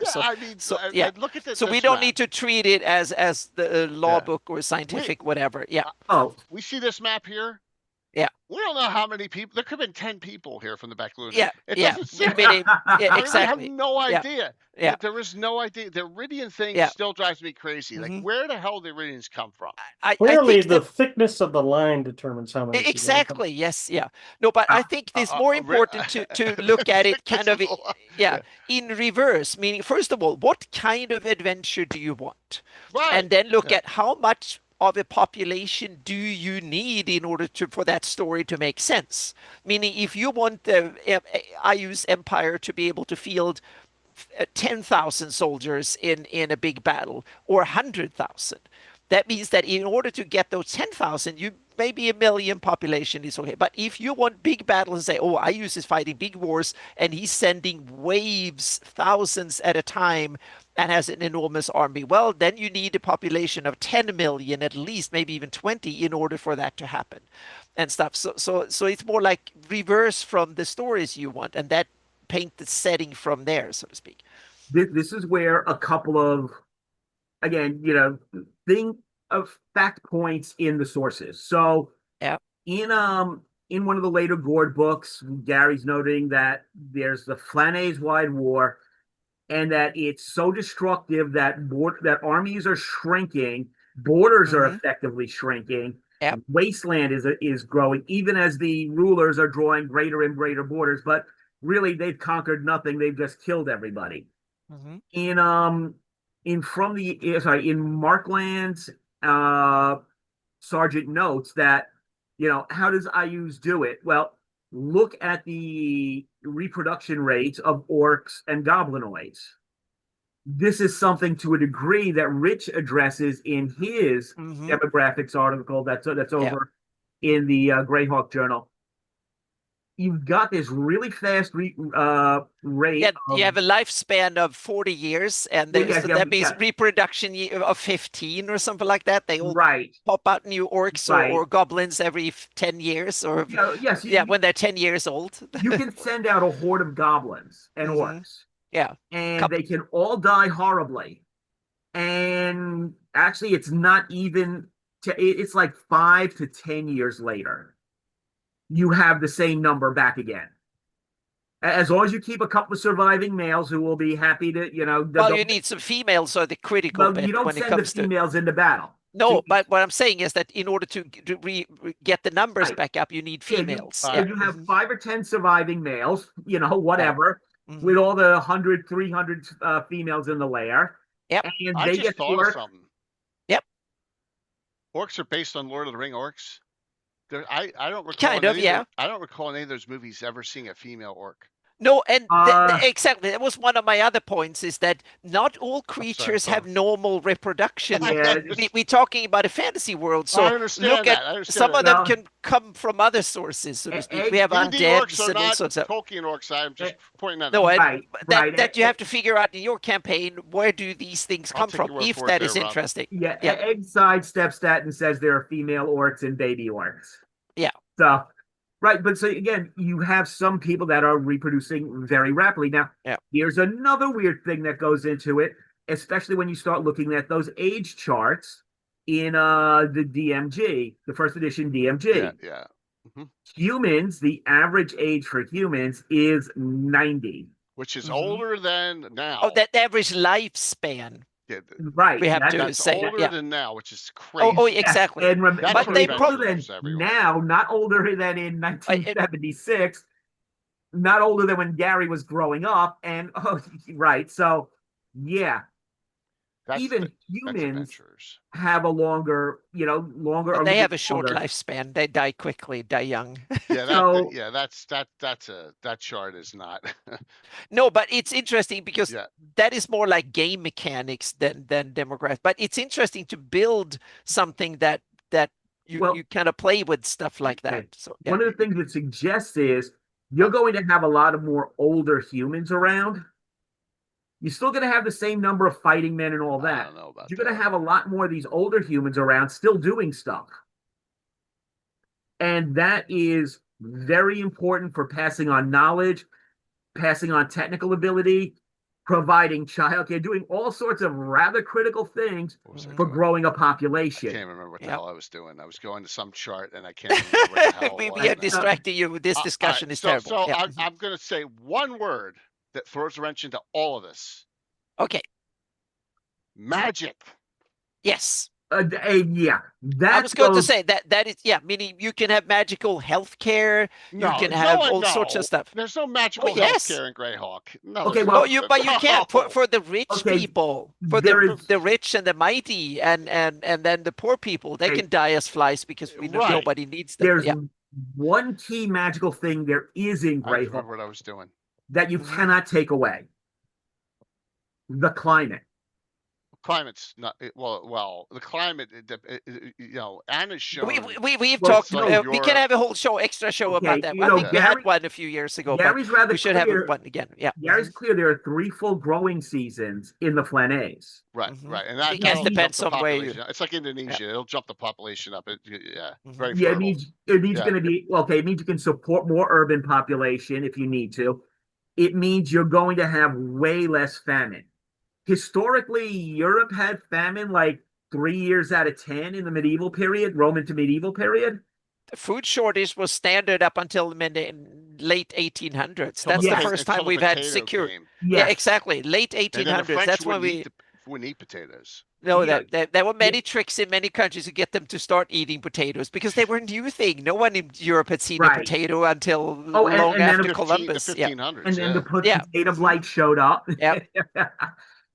Yeah, look at this. So we don't need to treat it as the law book or scientific whatever. Yeah. We see this map here. Yeah. We don't know how many people. There could have been 10 people here from the back lunar. Yeah. It doesn't seem exactly. I have no idea. Yeah. There is no idea. The Iridian thing still drives me crazy. Like, where the hell did Iridians come from? Clearly, the thickness of the line determines how many. Exactly. Yes. Yeah. No, but I think it's more important to look at it kind of in reverse. Meaning, first of all, what kind of adventure do you want? Right. And then look at how much of a population do you need in order for that story to make sense? Meaning, if you want the Ayu's empire to be able to field 10,000 soldiers in a big battle, or 100,000, that means that in order to get those 10,000, you maybe 1 million population is okay. But if you want big battles and say, Ayus is fighting big wars and he's sending waves, thousands at a time, and has an enormous army, well, then you need a population of 10 million at least, maybe even 20, in order for that to happen and stuff. So it's more like reverse from the stories you want, and that paint the setting from there, so to speak. This is where a couple of, again, fact points in the sources. So in one of the later Gord books, Gary's noting that there's the Flanaess Wide War, and that it's so destructive that armies are shrinking, borders are effectively shrinking, wasteland is growing, even as the rulers are drawing greater and greater borders. But really, they've conquered nothing; they've just killed everybody. In Markland's Sergeant notes that, how does Ayus do it? Well, look at the reproduction rates of orcs and goblinoids. This is something to a degree that Rich addresses in his demographics article that's over in the Greyhawk Journal. you've got this really fast rate. Yeah, you have a lifespan of 40 years, and so that means reproduction of 15 or something like that. They all pop out new orcs or goblins every 10 years, or when they're 10 years old. You can send out a horde of goblins and orcs. Yeah, and they can all die horribly. And actually, it's not even. It's like 5 to 10 years later, you have the same number back again. As long as you keep a couple of surviving males who will be happy to, well, you need some females, so the critical bit you don't when send it comes the females into battle. No, but what I'm saying is that in order to get the numbers back up, you need females. You have 5 or 10 surviving males, whatever, with all the 100, 300 females in the lair. Yep. And I just thought of something. Yep. Orcs are based on Lord of the Ring orcs. I don't recall. Kind of, yeah. I don't recall any of those movies ever seeing a female orc. No, and exactly. That was one of my other points, is that not all creatures have normal reproduction. We're talking about a fantasy world, so I understand some of them can come from other sources, so to speak. We have undeads and all sorts of Tolkien orcs. I'm just pointing that out. That you have to figure out in your campaign, where do these things come from, if that is interesting. Yeah, Egg sidesteps that and says there are female orcs and baby orcs. Yeah. So... Right, but so again, you have some people that are reproducing very rapidly. Now, here's another weird thing that goes into it, especially when you start looking at those age charts in the DMG, the first edition DMG. Yeah. Humans, the average age for humans is 90. Which is older than now. Oh, that average lifespan. Right, we have to that's say older than now, which is crazy. Oh, exactly. And but they probably now, not older than in 1976, not older than when Gary was growing up, and so even humans have a longer, And they have a short lifespan. They die quickly, die young. That chart is not. No, but it's interesting because that is more like game mechanics than demographics. But it's interesting to build something that you kind of play with stuff like that. So one of the things it suggests is you're going to have a lot of more older humans around. You're still going to have the same number of fighting men and all that. I don't know about You're going to have a lot more of these older humans around still doing stuff. And that is very important for passing on knowledge, passing on technical ability, providing childcare, doing all sorts of rather critical things for growing a population. I can't remember what the hell I was doing. I was going to some chart and I can't remember what the hell it was. We are distracting you. This discussion is terrible. So I'm going to say one word that throws a wrench into all of this. Okay. Magic. Yes. I was going to say that is meaning you can have magical healthcare. You can have all sorts of stuff. There's no magical healthcare in Greyhawk. No. Okay, but you can for the rich people, for the rich and the mighty, and then the poor people, they can die as flies because nobody needs them. There's one key magical thing there is in Greyhawk. I remember what I was doing. That you cannot take away. The climate. Climate's not the climate. Anna's show. We've talked. We can have a whole extra show about that. I think we had one a few years ago. Gary's but we should have one again. Yeah. Gary's clear. There are 3 full growing seasons in the Flanaess. Right, and that depends on where you. It's like Indonesia. It'll jump the population up. Very it means going to be It means you can support more urban population if you need to. It means you're going to have way less famine. Historically, Europe had famine like 3 years out of 10 in the medieval period, Roman to medieval period. The food shortage was standard up until the late 1800s. That's the first time we've had secure. Yeah, exactly. Late 1800s. That's when we wouldn't eat potatoes. No, there were many tricks in many countries to get them to start eating potatoes because they were a new thing. No one in Europe had seen a potato until long after Columbus. The 1500s, and then the potato blight showed up. Yep.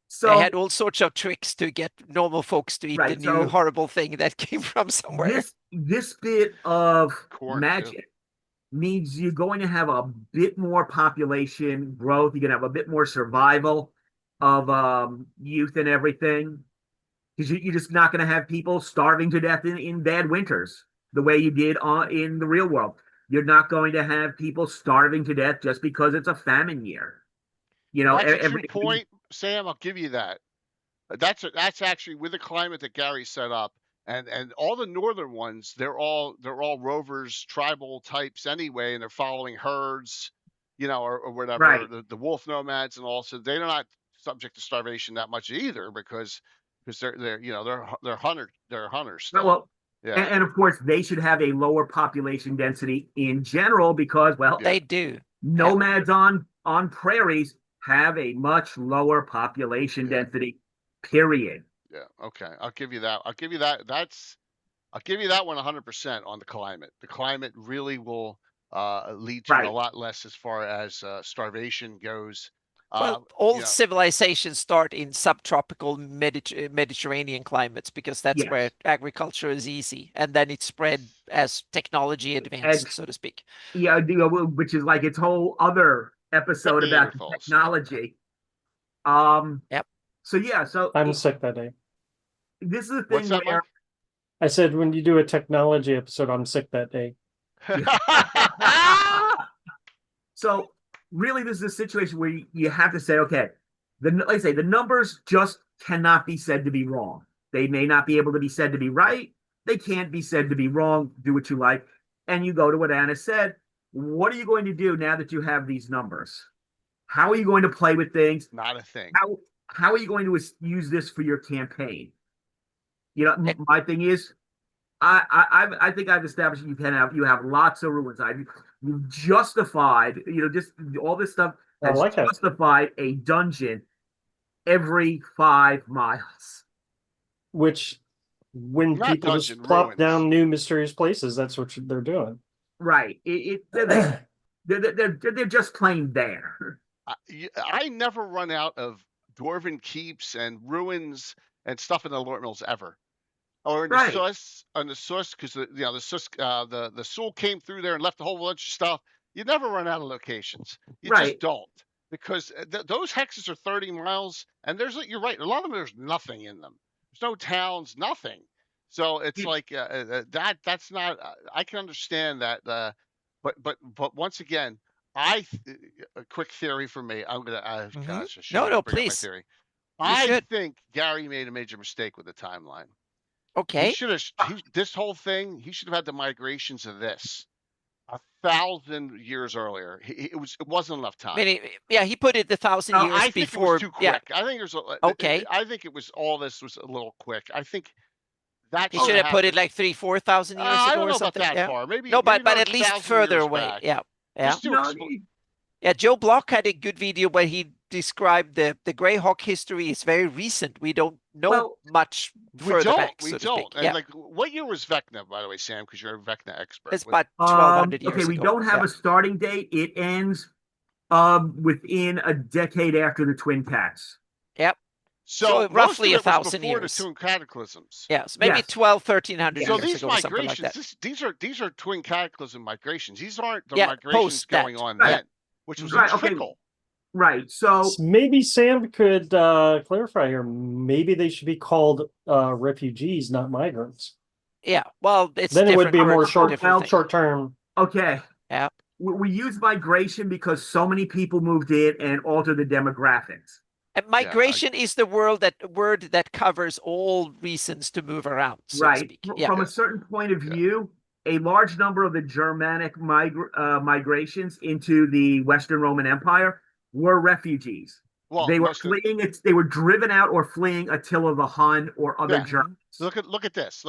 So they had all sorts of tricks to get normal folks to eat the new horrible thing that came from somewhere. This bit of magic means you're going to have a bit more population growth. You're going to have a bit more survival of youth and everything. Because you're just not going to have people starving to death in bad winters the way you did in the real world. You're not going to have people starving to death just because it's a famine year. You know, that's a true point, Sam. I'll give you that. That's actually with the climate that Gary set up, and all the northern ones. They're all rovers, tribal types anyway, and they're following herds, or whatever. Right. The wolf nomads, and also they're not subject to starvation that much either because they're hunters still. Well, yeah. And of course they should have a lower population density in general because they do. Nomads on prairies have a much lower population density. Period. Yeah. Okay. I'll give you that. I'll give you that. I'll give you that one 100% on the climate. The climate really will lead to a lot less as far as starvation goes. Well, all civilizations start in subtropical Mediterranean climates because that's where agriculture is easy, and then it spread as technology advanced, so to speak. Yeah, which is like its whole other episode about technology. Yep. So I'm sick that day. This is the thing where I said when you do a technology episode, I'm sick that day. So really, this is a situation where you have to say, okay, like I say, the numbers just cannot be said to be wrong. They may not be able to be said to be right. They can't be said to be wrong. Do what you like. And you go to what Anna said. What are you going to do now that you have these numbers? How are you going to play with things? Not a thing. How are you going to use this for your campaign? My thing is, I think I've established you have lots of ruins. You've justified, just all this stuff has justified a dungeon every 5 miles. Which, when people just plop down new mysterious places, that's what they're doing. Right. They're just plain there. I never run out of dwarven keeps and ruins and stuff in the Lord Mills ever. Or in the source, because the Soul came through there and left a whole bunch of stuff. You never run out of locations. You just don't, because those hexes are 30 miles, and you're right. A lot of them, there's nothing in them. There's no towns, nothing. So it's like that's not. I can understand that, but once again, a quick theory for me. I'm gonna. Gosh, no, please. My theory. I think Gary made a major mistake with the timeline. Okay. He should have this whole thing. He should have had the migrations of this 1,000 years earlier. It wasn't enough time. He put it 1,000 years I think before. It was too quick. I think there's I think it was all this was a little quick. I think that he should have put it like 3,000-4,000 years ago. I don't know or something. about that far. Maybe but at least further away. Back. Yeah. Joe Block had a good video where he described the Greyhawk history is very recent. We don't know much further back. We don't. And like, what year was Vecna, by the way, Sam? Because you're a Vecna expert. It's about 1,200 years ago. Okay, we don't have a starting date. It ends within a decade after the Twin Cats. Yep. So roughly 1,000 years. Years. The Twin Cataclysms. Yes, maybe 1,300 years ago. So these migrations, these are Twin Cataclysm migrations. These aren't the migrations going on then, which was a trickle. Right. So maybe Sam could clarify here. Maybe they should be called refugees, not migrants. Yeah. Well, then it would be a more short term. Okay. Yeah. We use migration because so many people moved in and altered the demographics. And migration is the word that covers all reasons to move around. So to speak. From a certain point of view, a large number of the Germanic migrations into the Western Roman Empire were refugees. Well, they were fleeing it. They were driven out or fleeing Attila the Hun or other Germans. Look at this.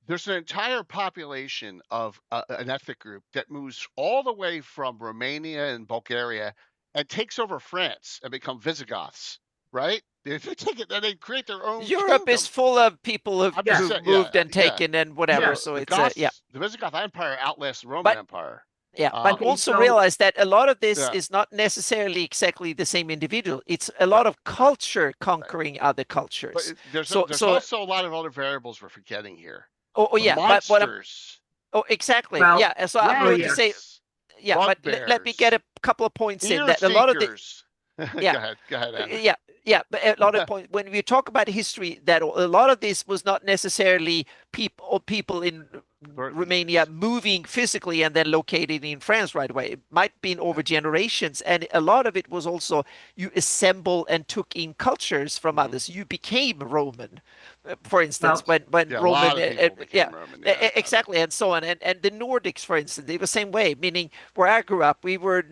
There's an entire population of an ethnic group that moves all the way from Romania and Bulgaria and takes over France and become Visigoths, right? They take it and they create their own. Europe is full of people who've moved and taken and whatever. Yeah. So the Visigoth Empire outlasts the Roman Empire. Yeah, but also realize that a lot of this is not necessarily exactly the same individual. It's a lot of culture conquering other cultures. But there's also a lot of other variables we're forgetting here. Monsters. Exactly. So I'm going to say, but let me get a couple of points in that a lot of the Go ahead, Anna. But a lot of points when we talk about history, that a lot of this was not necessarily people in Romania moving physically and then located in France right away. It might be over generations, and a lot of it was also you assemble and took in cultures from others. You became Roman, for instance, when Roman, Roman, exactly, and so on, and the Nordics, for instance, they were the same way. Meaning, where I grew up, we were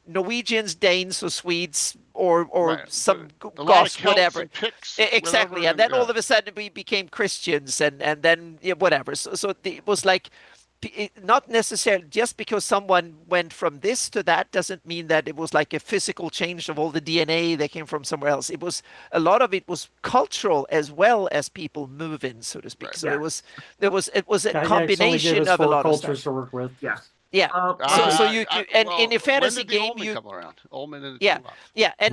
Norwegians, Danes, or Swedes, or some Goths, whatever. Exactly, and then all of a sudden we became Christians, and then whatever. So it was like, not necessarily just because someone went from this to that doesn't mean that it was like a physical change of all the DNA that came from somewhere else. It was a lot of it was cultural as well as people moving, so to speak. So it was a combination of a lot of stuff to work with. Yes. Yeah. So you and in a fantasy game you come around. And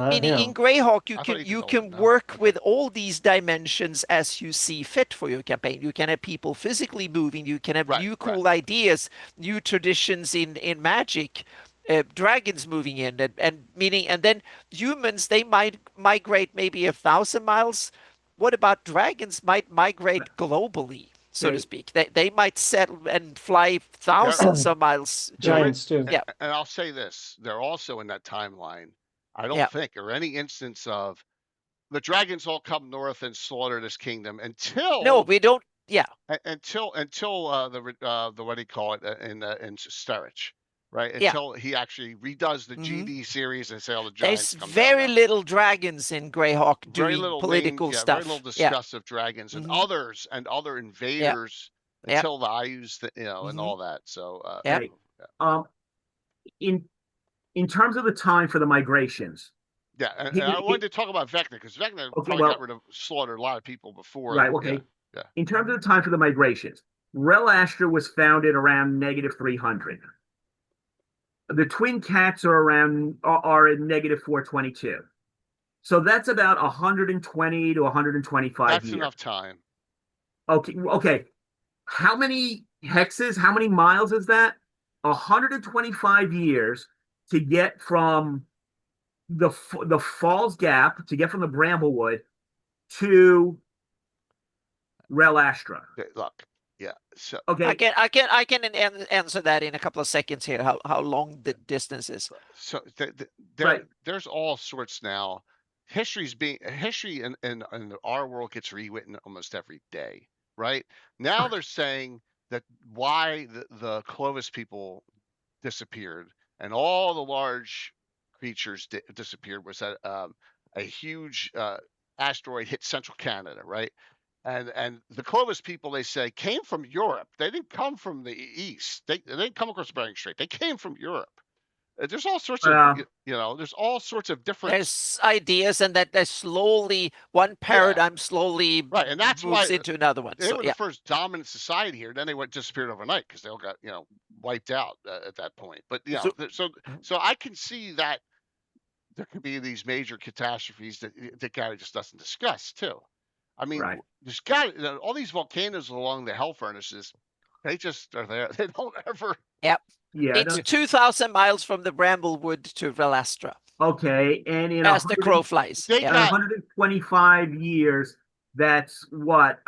meaning in Greyhawk you can work with all these dimensions as you see fit for your campaign. You can have people physically moving. You can have new cool ideas, new traditions in magic. Dragons moving in and meaning, and then humans, they might migrate maybe 1,000 miles. What about dragons might migrate globally? So to speak, they might settle and fly thousands of miles. Giants too. Yeah, and I'll say this: they're also in that timeline. I don't think, or any instance of the dragons all come north and slaughter this kingdom until we don't. Yeah, until the what do you call it in Sturridge, right? Until he actually redoes the GD series and say all the giants. There's very little dragons in Greyhawk doing political stuff. Very little discuss of dragons and others and other invaders until the Ayus, and all that. So in terms of the time for the migrations. Yeah, and I wanted to talk about Vecna because Vecna probably slaughtered a lot of people before. Right. Okay. Yeah. In terms of the time for the migrations, Relastra was founded around -300. The Twin Cats are at -422. So that's about 120 to 125 years. That's enough time. Okay. How many hexes, how many miles is that? 125 years to get from the Falls Gap, to get from the Bramblewood to Relastra. Look. Yeah. So okay, I can answer that in a couple of seconds here. How long the distance is? So there's all sorts now. History in our world gets rewritten almost every day, right? Now they're saying that why the Clovis people disappeared and all the large creatures disappeared was that a huge asteroid hit central Canada, right? And the Clovis people, they say, came from Europe. They didn't come from the East. They didn't come across Bering Strait. They came from Europe. There's all sorts of, there's all sorts of different. There's ideas, and that there's slowly one paradigm slowly and that's moves into another one. They were the first dominant society here. Then they disappeared overnight because they all got wiped out at that point. But so I can see that there could be these major catastrophes that Gary just doesn't discuss too. I mean, there's all these volcanoes along the hell furnaces. They just are there. They don't ever. Yep. Yeah. It's 2,000 miles from the Bramblewood to Relastra. Okay, and as the crow flies, in 125 years, that's what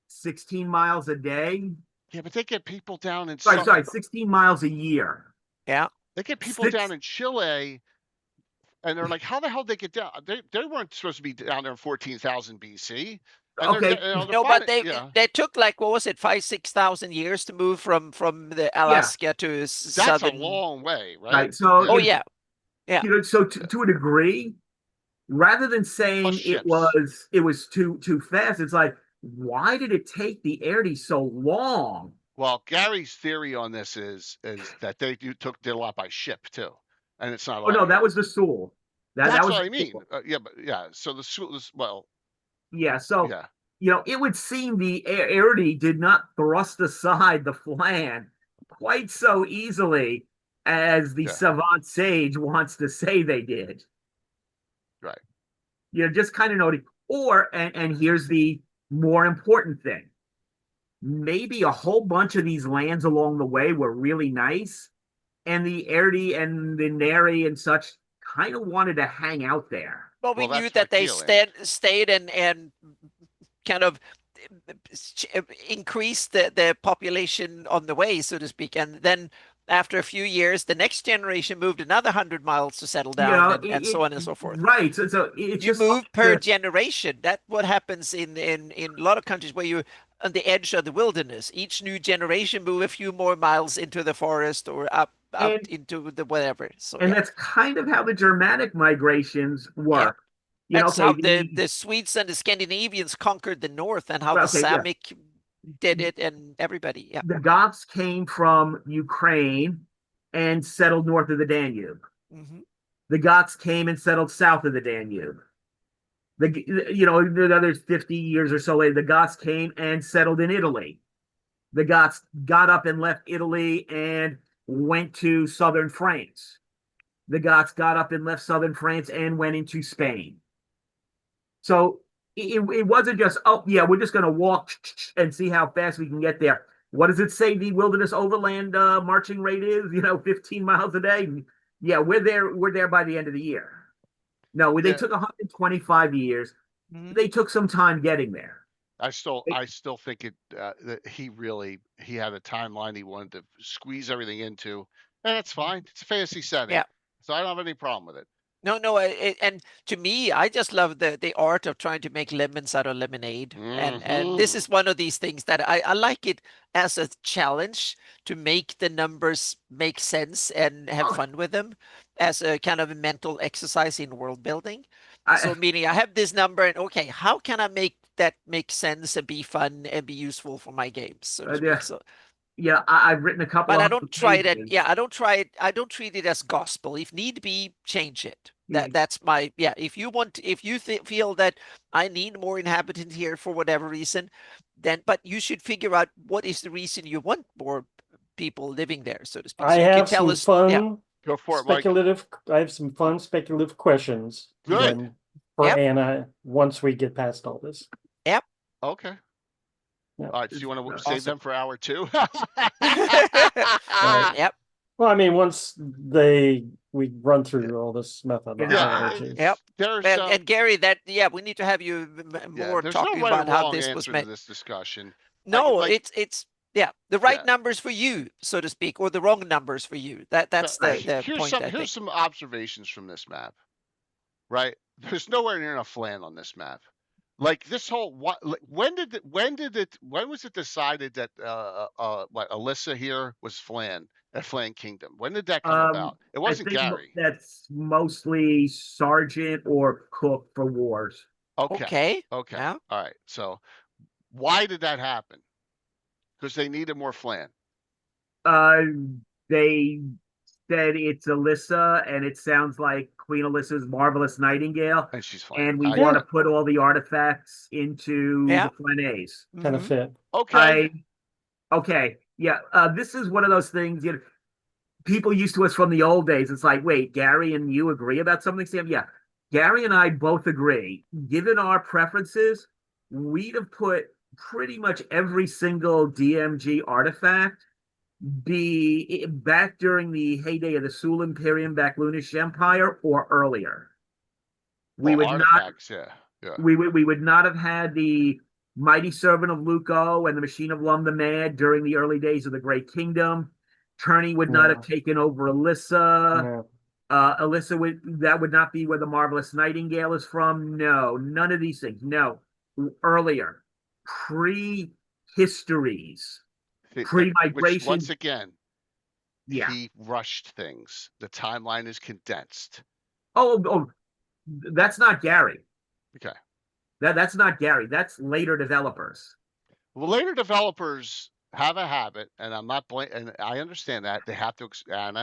16 miles a day. Yeah, but they get people down in 16 miles a year. Yeah, they get people down in Chile. And they're like, how the hell did they get down? They weren't supposed to be down there in 14,000 BC. Okay. But they took like, what was it, 5,000-6,000 years to move from the Alaska to southern. That's a long way, right? So yeah. So to a degree, rather than saying it was too fast, it's like, why did it take the Airties so long? Well, Gary's theory on this is that they did a lot by ship too. And it's not. Oh no, that was the Sewell. That's was what I mean. So the Sewell is it would seem the Airtie did not thrust aside the Flan quite so easily as the savant sage wants to say they did. Right. Just kind of noting. And here's the more important thing. Maybe a whole bunch of these lands along the way were really nice. and the Erdi and the Neri and such kind of wanted to hang out there. Well, we knew that they stayed and kind of increased the population on the way, so to speak, and then after a few years, the next generation moved another 100 miles to settle down, and so on and so forth. Right. So it's you move per generation. That's what happens in a lot of countries where you're on the edge of the wilderness. Each new generation move a few more miles into the forest or up into the whatever. So, that's kind of how the Germanic migrations work. That's how the Swedes and the Scandinavians conquered the north, and how the Samic did it, and everybody. Yeah. The Goths came from Ukraine and settled north of the Danube. Mm-hmm. The Goths came and settled south of the Danube. Another 50 years or so later, the Goths came and settled in Italy. The Goths got up and left Italy and went to southern France. The Goths got up and left southern France and went into Spain. So it wasn't just, we're just going to walk and see how fast we can get there. What does it say the wilderness overland marching rate is? 15 miles a day? Yeah, we're there by the end of the year. No, they took 125 years. Mm-hmm. They took some time getting there. I still think that he had a timeline he wanted to squeeze everything into, and that's fine. It's a fantasy setting. Yeah. So I don't have any problem with it. No, and to me, I just love the art of trying to make lemons out of lemonade, and this is one of these things that I like it as a challenge to make the numbers make sense and have fun with them, as a kind of a mental exercise in world building. So meaning I have this number, and okay, how can I make that make sense and be fun and be useful for my games? So to speak. So, yeah, I've written a couple. But I don't try it. I don't try it. I don't treat it as gospel. If need be, change it. That's my If you feel that I need more inhabitants here for whatever reason, but you should figure out what is the reason you want more people living there, so to speak. I have some fun. Go for speculative. Mike. I have some fun speculative questions. Good. For Anna, once we get past all this. Yep. Okay. Yep. All right, so you want to save them for hour 2? Yep. Well, I mean, once we run through all this methodology. Yep. And Gary, we need to have you more talking about how this was made. This discussion. No, it's the right numbers for you, so to speak, or the wrong numbers for you. That's the point. Here's some observations from this map. Right, there's nowhere near enough Flan on this map. Like this whole when was it decided that Alyssa here was Flan at Flan Kingdom? When did that come about? It wasn't Gary. That's mostly Sergeant or Cook for Wars. Okay. Yeah. All right. So why did that happen? Because they needed more Flan. They said it's Alyssa, and it sounds like Queen Alyssa's Marvelous Nightingale, and she's fine. And we want to put all the artifacts into the Flanaess. Kind of fit. Okay. This is one of those things. People used to us from the old days. It's like, wait, Gary and you agree about something, Sam? Yeah, Gary and I both agree. Given our preferences, we'd have put pretty much every single DMG artifact be back during the heyday of the Sul Imperium, back Lunish Empire, or earlier. We would not. We would not have had the Mighty Servant of Luco and the Machine of Lum the Mad during the early days of the Great Kingdom. Turney would not have taken over Alyssa. Alyssa would not be where the Marvelous Nightingale is from. No, none of these things. No, earlier, pre-histories. Pre-migration. Once again, he rushed things. The timeline is condensed. Oh, that's not Gary. Okay. That's not Gary. That's later developers. Well, later developers have a habit, and I'm not and I understand that they have to explain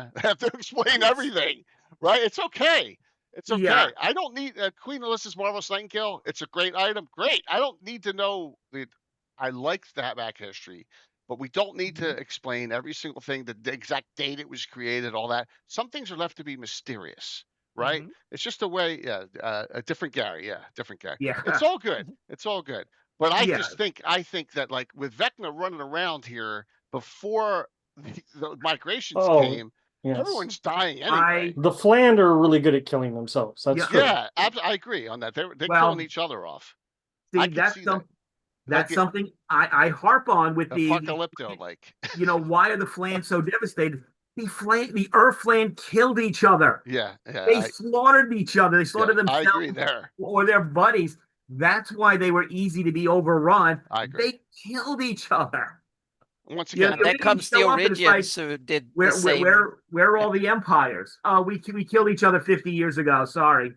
everything, right? It's okay. It's okay. Yeah. I don't need Queen Alyssa's Marvelous Nightingale. It's a great item. Great. I don't need to know I like that back history. But we don't need to explain every single thing, the exact date it was created, all that. Some things are left to be mysterious, right? Mm-hmm. It's just a way, a different Gary, different Gary. Yeah. It's all good. It's all good. But I think that like with Vecna running around here before the migrations came, Yes. Everyone's dying anyway. The Flan are really good at killing themselves. That's true. Yeah, I agree on that. They're killing each other off. See, that's something I harp on with the apocalypto, like. Why are the Flans so devastated? The Earth Flan killed each other. Yeah. They slaughtered each other. They slaughtered themselves. I agree there. Or their buddies. That's why they were easy to be overrun. I agree. They killed each other. Once again, and then comes the Origins who did the same. Where are all the empires? Oh, we killed each other 50 years ago. Sorry.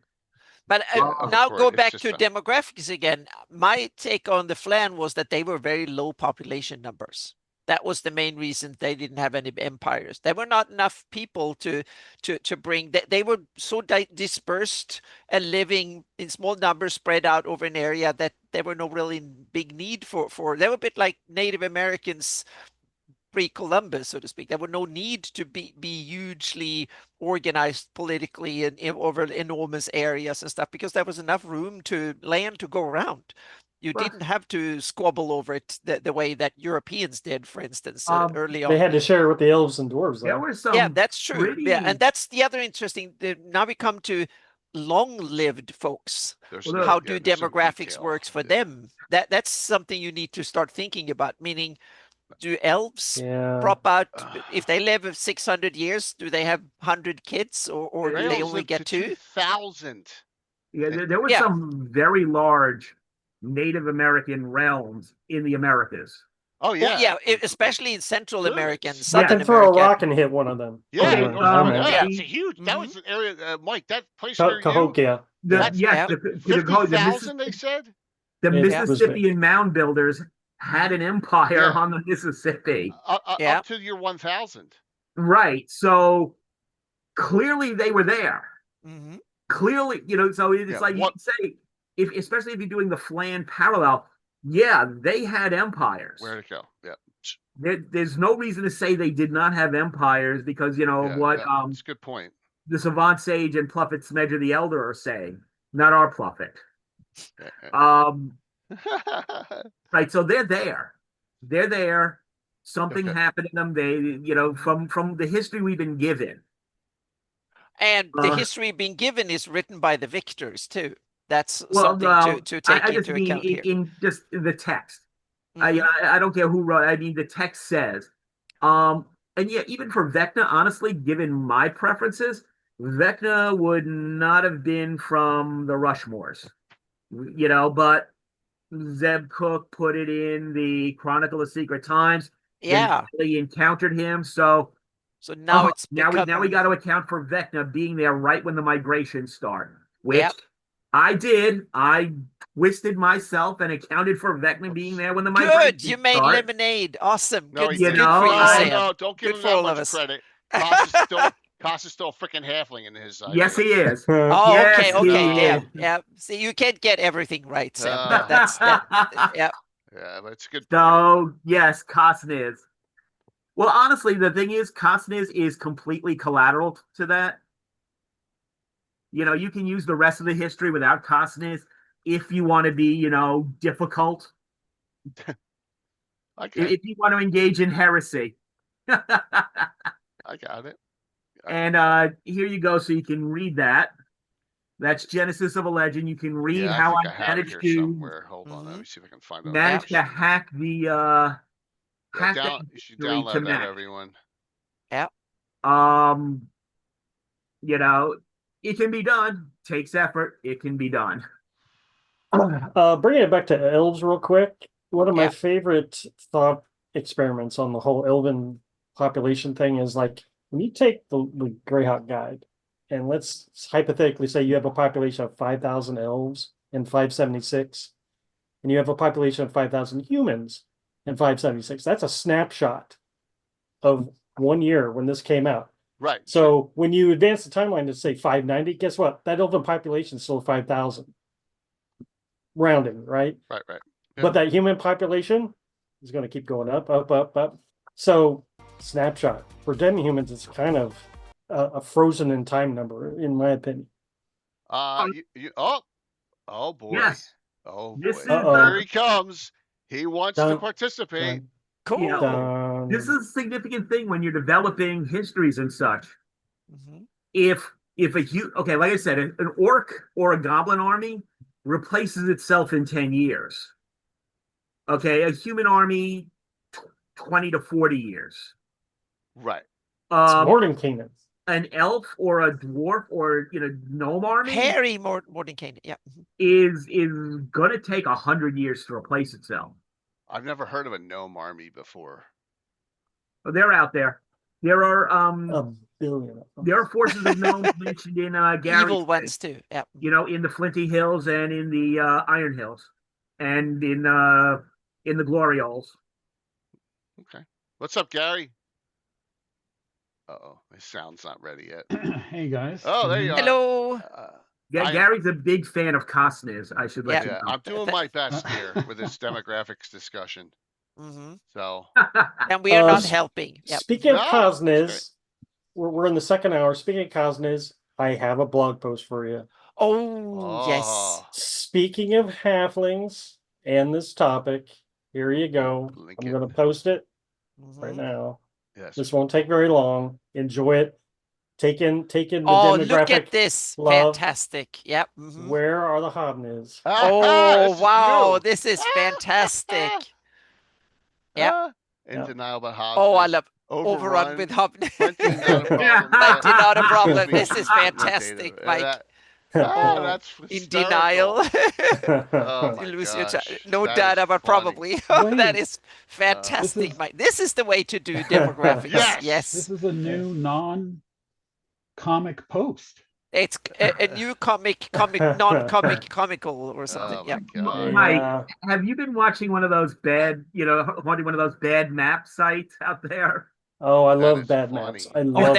But now go back to demographics again. My take on the Flan was that they were very low population numbers. That was the main reason they didn't have any empires. There were not enough people to bring. They were so dispersed and living in small numbers spread out over an area that there were no really big need for. They were a bit like Native Americans pre-Columbus, so to speak. There were no need to be hugely organized politically over enormous areas and stuff, because there was enough land to go around. You didn't have to squabble over it the way that Europeans did, for instance, early on. They had to share it with the elves and dwarves. There were some that's true. Yeah, and that's the other interesting. Now we come to long-lived folks. How do demographics works for them? That's something you need to start thinking about. Meaning, do elves prop out if they live 600 years? Do they have 100 kids, or do they only get 2,000? Yeah, there were some very large Native American realms in the Americas. Oh yeah, well, yeah, especially in Central America and Southern America. Throw a rock and hit one of them. Yeah, it's a huge. That was an area, Mike. That place near Cahokia. you. 50,000. They said the Mississippian mound builders had an empire on the Mississippi. Up to year 1000. Right. So clearly they were there. Mm-hmm. Clearly, so it's like you say. Especially if you're doing the Flan parallel, they had empires. Where'd it go? Yeah. There's no reason to say they did not have empires, because that's a good point. The Savant Sage and Pluffet Smedger the Elder are saying, not our Pluffet. Right, so they're there. They're there. Something happened to them. They, from the history we've been given. And the history being given is written by the victors too. That's something to take into account here. In just the text. Mm-hmm. I don't care who wrote it. I mean, the text says. And even for Vecna, honestly, given my preferences, Vecna would not have been from the Rushmores. But Zeb Cook put it in the Chronicle of Secret Times. Yeah. They encountered him, so now it's now we got to account for Vecna being there right when the migration started. Which I did. I twisted myself and accounted for Vecna being there when the migration Good. You made lemonade. Awesome. No, good for you, Sam. Don't give him that much credit. Cost is still a freaking halfling in his eyes. Yes, he is. Okay. Yeah. See, you can't get everything right, Sam. Yeah, but it's good. So, yes, Costnez. Well, honestly, the thing is, Costnez is completely collateral to that. You can use the rest of the history without Costnez if you want to be, difficult. If you want to engage in heresy. I got it. And here you go, so you can read that. That's Genesis of a Legend. You can read how I managed to somewhere. Hold on, let me see if I can find it. Manage to hack the you should download that, everyone. Yeah. It can be done. Takes effort. It can be done. Bringing it back to elves real quick. One of my favorite thought experiments on the whole elven population thing is like, when you take the Greyhawk guide, and let's hypothetically say you have a population of 5,000 elves in 576, and you have a population of 5,000 humans in 576. That's a snapshot of 1 year when this came out. Right. So when you advance the timeline to say 590, guess what? That elven population is still 5,000. Rounding, right? Right. Yeah. But that human population is going to keep going up. So snapshot for demi-humans is kind of a frozen in time number, in my opinion. Oh boy. Yes. Oh boy. This is Here he comes. He wants to participate. Cool. You know, this is a significant thing when you're developing histories and such. If like I said, an orc or a goblin army replaces itself in 10 years. Okay, a human army, 20 to 40 years. Right. More than Canaan. An elf or a dwarf or gnome army, Harry more than Canaan, is gonna take 100 years to replace itself. I've never heard of a gnome army before. Well, they're out there. There are a billion. There are forces of gnomes mentioned in Gary's evil ones too. Yeah. In the Flinty Hills and in the Iron Hills, and in the Glorioles. Okay. What's up, Gary? Uh-oh, my sound's not ready yet. Hey, guys. Oh, there you are. Hello. Gary's a big fan of Costner's. I should let you know. I'm doing my best here with this demographics discussion. So, and we are not helping. Speaking of Costner's, we're in the second hour. Speaking of Costner's, I have a blog post for you. Oh, yes. Speaking of halflings and this topic, here you go. I'm going to post it right now. Yes. This won't take very long. Enjoy it. Take in the demographic. Look at this. Love. Fantastic. Yep. Where are the hobnobs? Oh, wow. This is fantastic. Yeah. In denial about hobnobs. Oh, I love overrun with hobnobs. Plenty not a problem. This is fantastic, Mike. That's in denial. Oh you lose your no data, but probably. That is fantastic, Mike. This is the way to do demographics. Yes. This is a new non-comic post. It's a new non-comical or something. Mike, have you been watching one of those bad, one of those bad map sites out there? Oh, I love bad maps. I love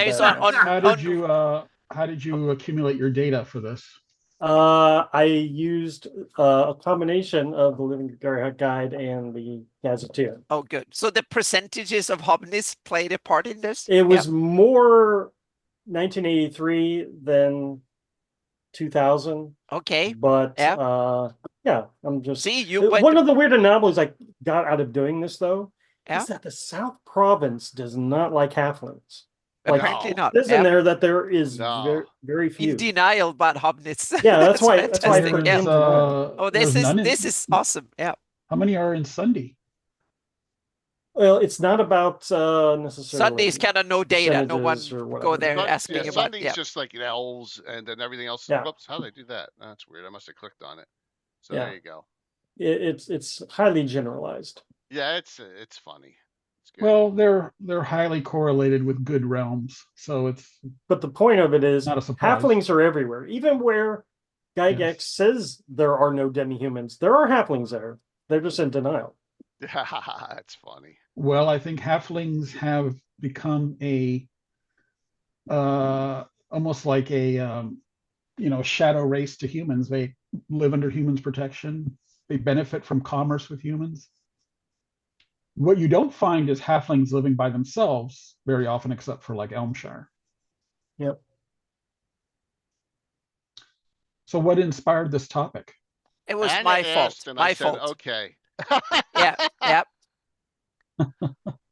How did you accumulate your data for this? I used a combination of the Living Greyhawk Guide and the Gazetteer. Oh, good. So the percentages of hobnies played a part in this? It was more 1983 than 2000. Okay. But I'm just... See, one of the weird anomalies I got out of doing this, though, is that the South Province does not like halflings. Apparently not. There's in there that there is very few. In denial about hobnits. Yeah, that's why. That's why. This is awesome. Yeah. How many are in Sunday? Well, it's not about necessarily. Sunday's kind of no data. No one go there asking about. Sunday's just like elves, and then everything else. Yeah. Whoops, how do they do that? That's weird. I must have clicked on it. So there you go. It's highly generalized. Yeah, it's funny. Well, they're highly correlated with good realms, so it's. But the point of it is, not a surprise. Halflings are everywhere. Even where Gygax says there are no demi-humans, there are halflings there. They're just in denial. That's funny. Well, I think halflings have become almost like a shadow race to humans. They live under humans' protection. They benefit from commerce with humans. What you don't find is halflings living by themselves very often, except for like Elmshire. Yep. So what inspired this topic? It was my fault. My fault. Okay.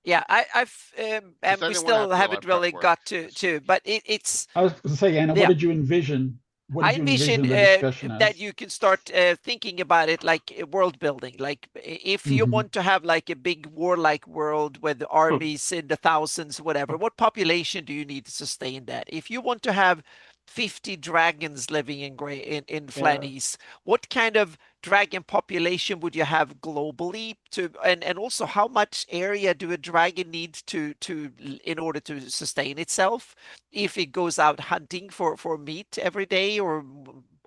Yeah. I've and we still haven't really got to, but it's. I was going to say, Anna, what did you envision? I envision that you can start thinking about it like world building. Like if you want to have like a big warlike world with armies in the thousands, whatever, what population do you need to sustain that? If you want to have 50 dragons living in Flanaess, what kind of dragon population would you have globally and also how much area do a dragon need to in order to sustain itself if it goes out hunting for meat every day or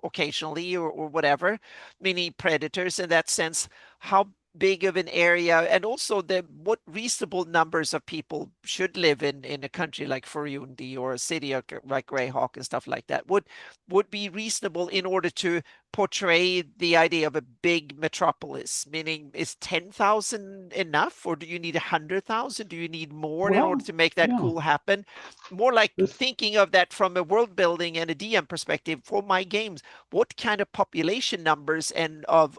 occasionally or whatever, meaning predators in that sense? How big of an area, and also what reasonable numbers of people should live in a country like Furundi or a city like Greyhawk and stuff like that would be reasonable in order to portray the idea of a big metropolis, meaning is 10,000 enough, or do you need 100,000? Do you need more in order to make that cool happen? More like thinking of that from a world building and a DM perspective for my games. What kind of population numbers and of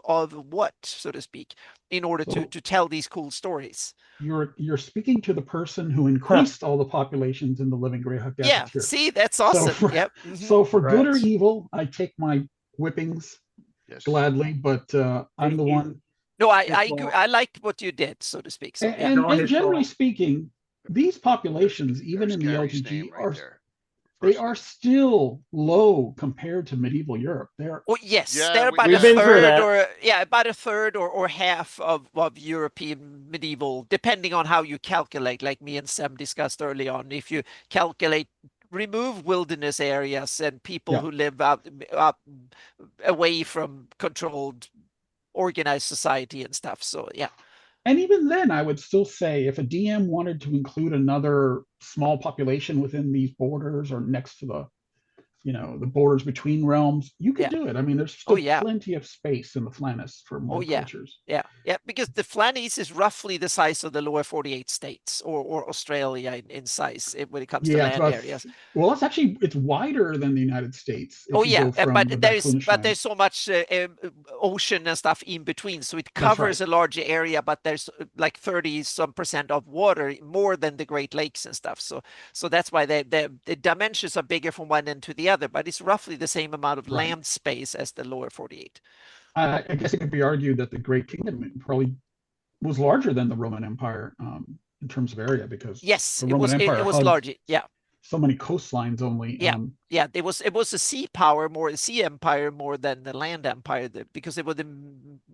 what, so to speak, in order to tell these cool stories? You're speaking to the person who increased all the populations in the Living Greyhawk Gazetteer. Yeah, see, that's awesome. So for good or evil, I take my whippings gladly, but I'm the one. No, I agree. I like what you did, so to speak. So, and generally speaking, these populations, even in the LGG, are still low compared to medieval Europe. They're they're about a third, about a third or half of European medieval, depending on how you calculate. Like me and Sam discussed early on, if you calculate, remove wilderness areas and people who live out away from controlled, organized society and stuff. So And even then, I would still say if a DM wanted to include another small population within these borders or next to the, the borders between realms, you could do it. I mean, there's still plenty of space in the Flanaess for more cultures. Yeah, because the Flanaess is roughly the size of the lower 48 states or Australia in size when it comes to land areas. Well, it's wider than the United States. But there's so much ocean and stuff in between, so it covers a larger area. But there's like 30% of water, more than the Great Lakes and stuff. So that's why the dimensions are bigger from one end to the other. But it's roughly the same amount of land space as the lower 48. I guess it could be argued that the Great Kingdom probably was larger than the Roman Empire in terms of area, because the Roman Empire it was larger. Yeah, so many coastlines only. It was a sea power more, a sea empire more than the land empire, because it was the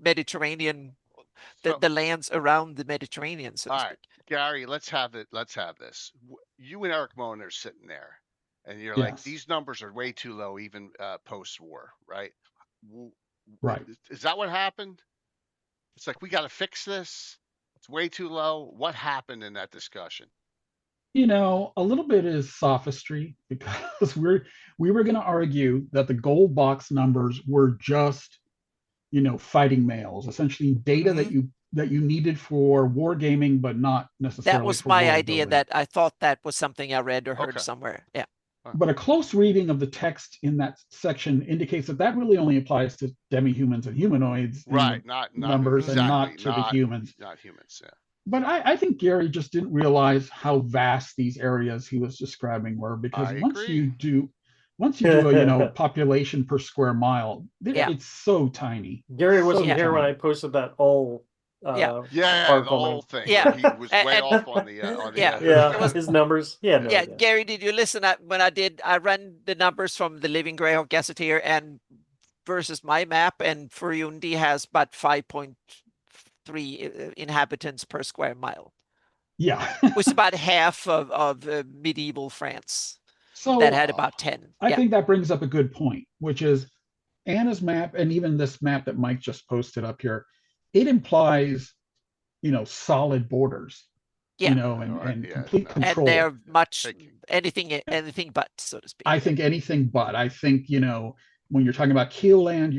Mediterranean, the lands around the Mediterranean. So all right, Gary, let's have this. You and Eric Moen are sitting there, and you're like, these numbers are way too low, even post-war, right? Right. Is that what happened? It's like, we got to fix this. It's way too low. What happened in that discussion? A little bit is sophistry, because we were going to argue that the gold box numbers were just, fighting males, essentially data that you needed for wargaming, but not necessarily. That was my idea. That I thought that was something I read or heard somewhere. Yeah. But a close reading of the text in that section indicates that really only applies to demi-humans and humanoids, right? Not numbers, exactly, and not to the humans. Not humans, yeah. But I think Gary just didn't realize how vast these areas he was describing were, because once you do a population per square mile, it's so tiny. Gary wasn't here when I posted that whole the whole thing. Yeah, he was way off on the his numbers. Gary, did you listen when I ran the numbers from the Living Greyhawk Gazetteer and versus my map, and Furundi has about 5.3 inhabitants per square mile. Yeah. Which is about half of medieval France. So that had about 10. I think that brings up a good point, which is Anna's map, and even this map that Mike just posted up here, it implies, solid borders, and complete control. And they're much anything but, so to speak. I think anything but. I think, when you're talking about Keel land,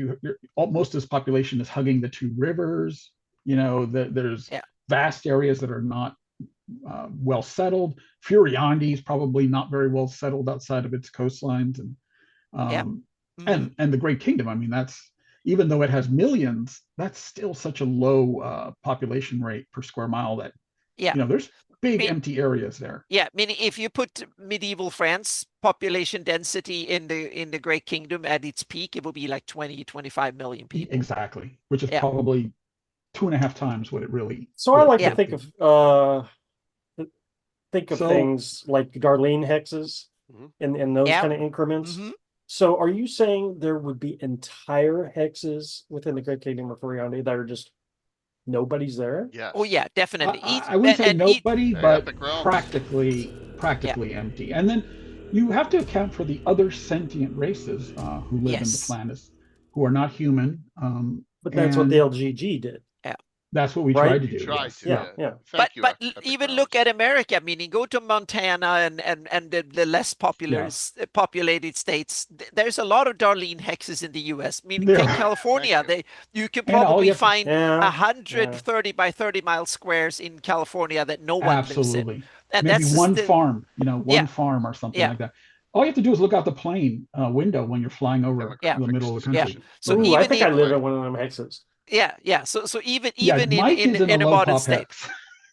most of this population is hugging the two rivers. There's vast areas that are not well settled. Furundi is probably not very well settled outside of its coastlines, and the Great Kingdom. I mean, that's, even though it has millions, that's still such a low population rate per square mile that there's big empty areas there. Yeah, meaning if you put medieval France population density in the Great Kingdom at its peak, it will be like 20-25 million people. Exactly, which is probably 2.5 times what it really. So I like to think of things like Darlene hexes in those kind of increments. Mm-hmm. So are you saying there would be entire hexes within the Great Kingdom of Furundi that are just nobody's there? Yeah. Oh yeah, definitely. I wouldn't say nobody, but practically empty. And then you have to account for the other sentient races who live in the Flanaess, who are not human. But that's what the LGG did. Yeah. That's what we tried to do. Tried to, yeah. Thank you, but even look at America. Meaning, go to Montana and the less populated states. There's a lot of Darlene hexes in the U.S. Meaning, take California. You can probably find 130 by 30 mile squares in California that no one lives in. And maybe one farm, one farm or something like that. All you have to do is look out the plane window when you're flying over the middle of the country. So I think I live in one of them hexes. Yeah. So even in a modern state.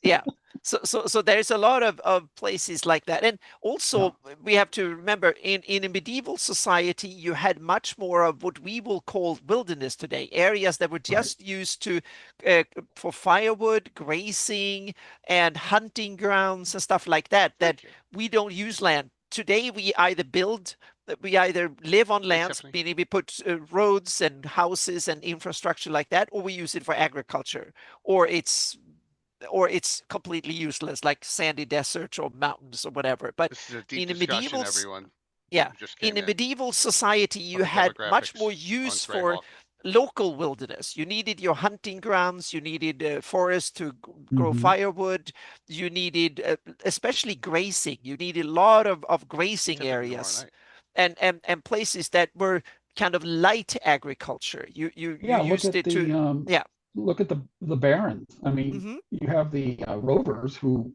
Yeah. So there's a lot of places like that. And also we have to remember in a medieval society, you had much more of what we will call wilderness today, areas that were just used to for firewood, grazing, and hunting grounds and stuff like that, we don't use land. Today, we either live on lands, meaning we put roads and houses and infrastructure like that, or we use it for agriculture, or it's completely useless, like sandy deserts or mountains or whatever. But in a medieval, in a medieval society, you had much more use for local wilderness. You needed your hunting grounds, you needed forests to grow firewood, you needed especially grazing, you needed a lot of grazing areas and places that were kind of light agriculture. You used it to look at the barrens. I mean, you have the rovers who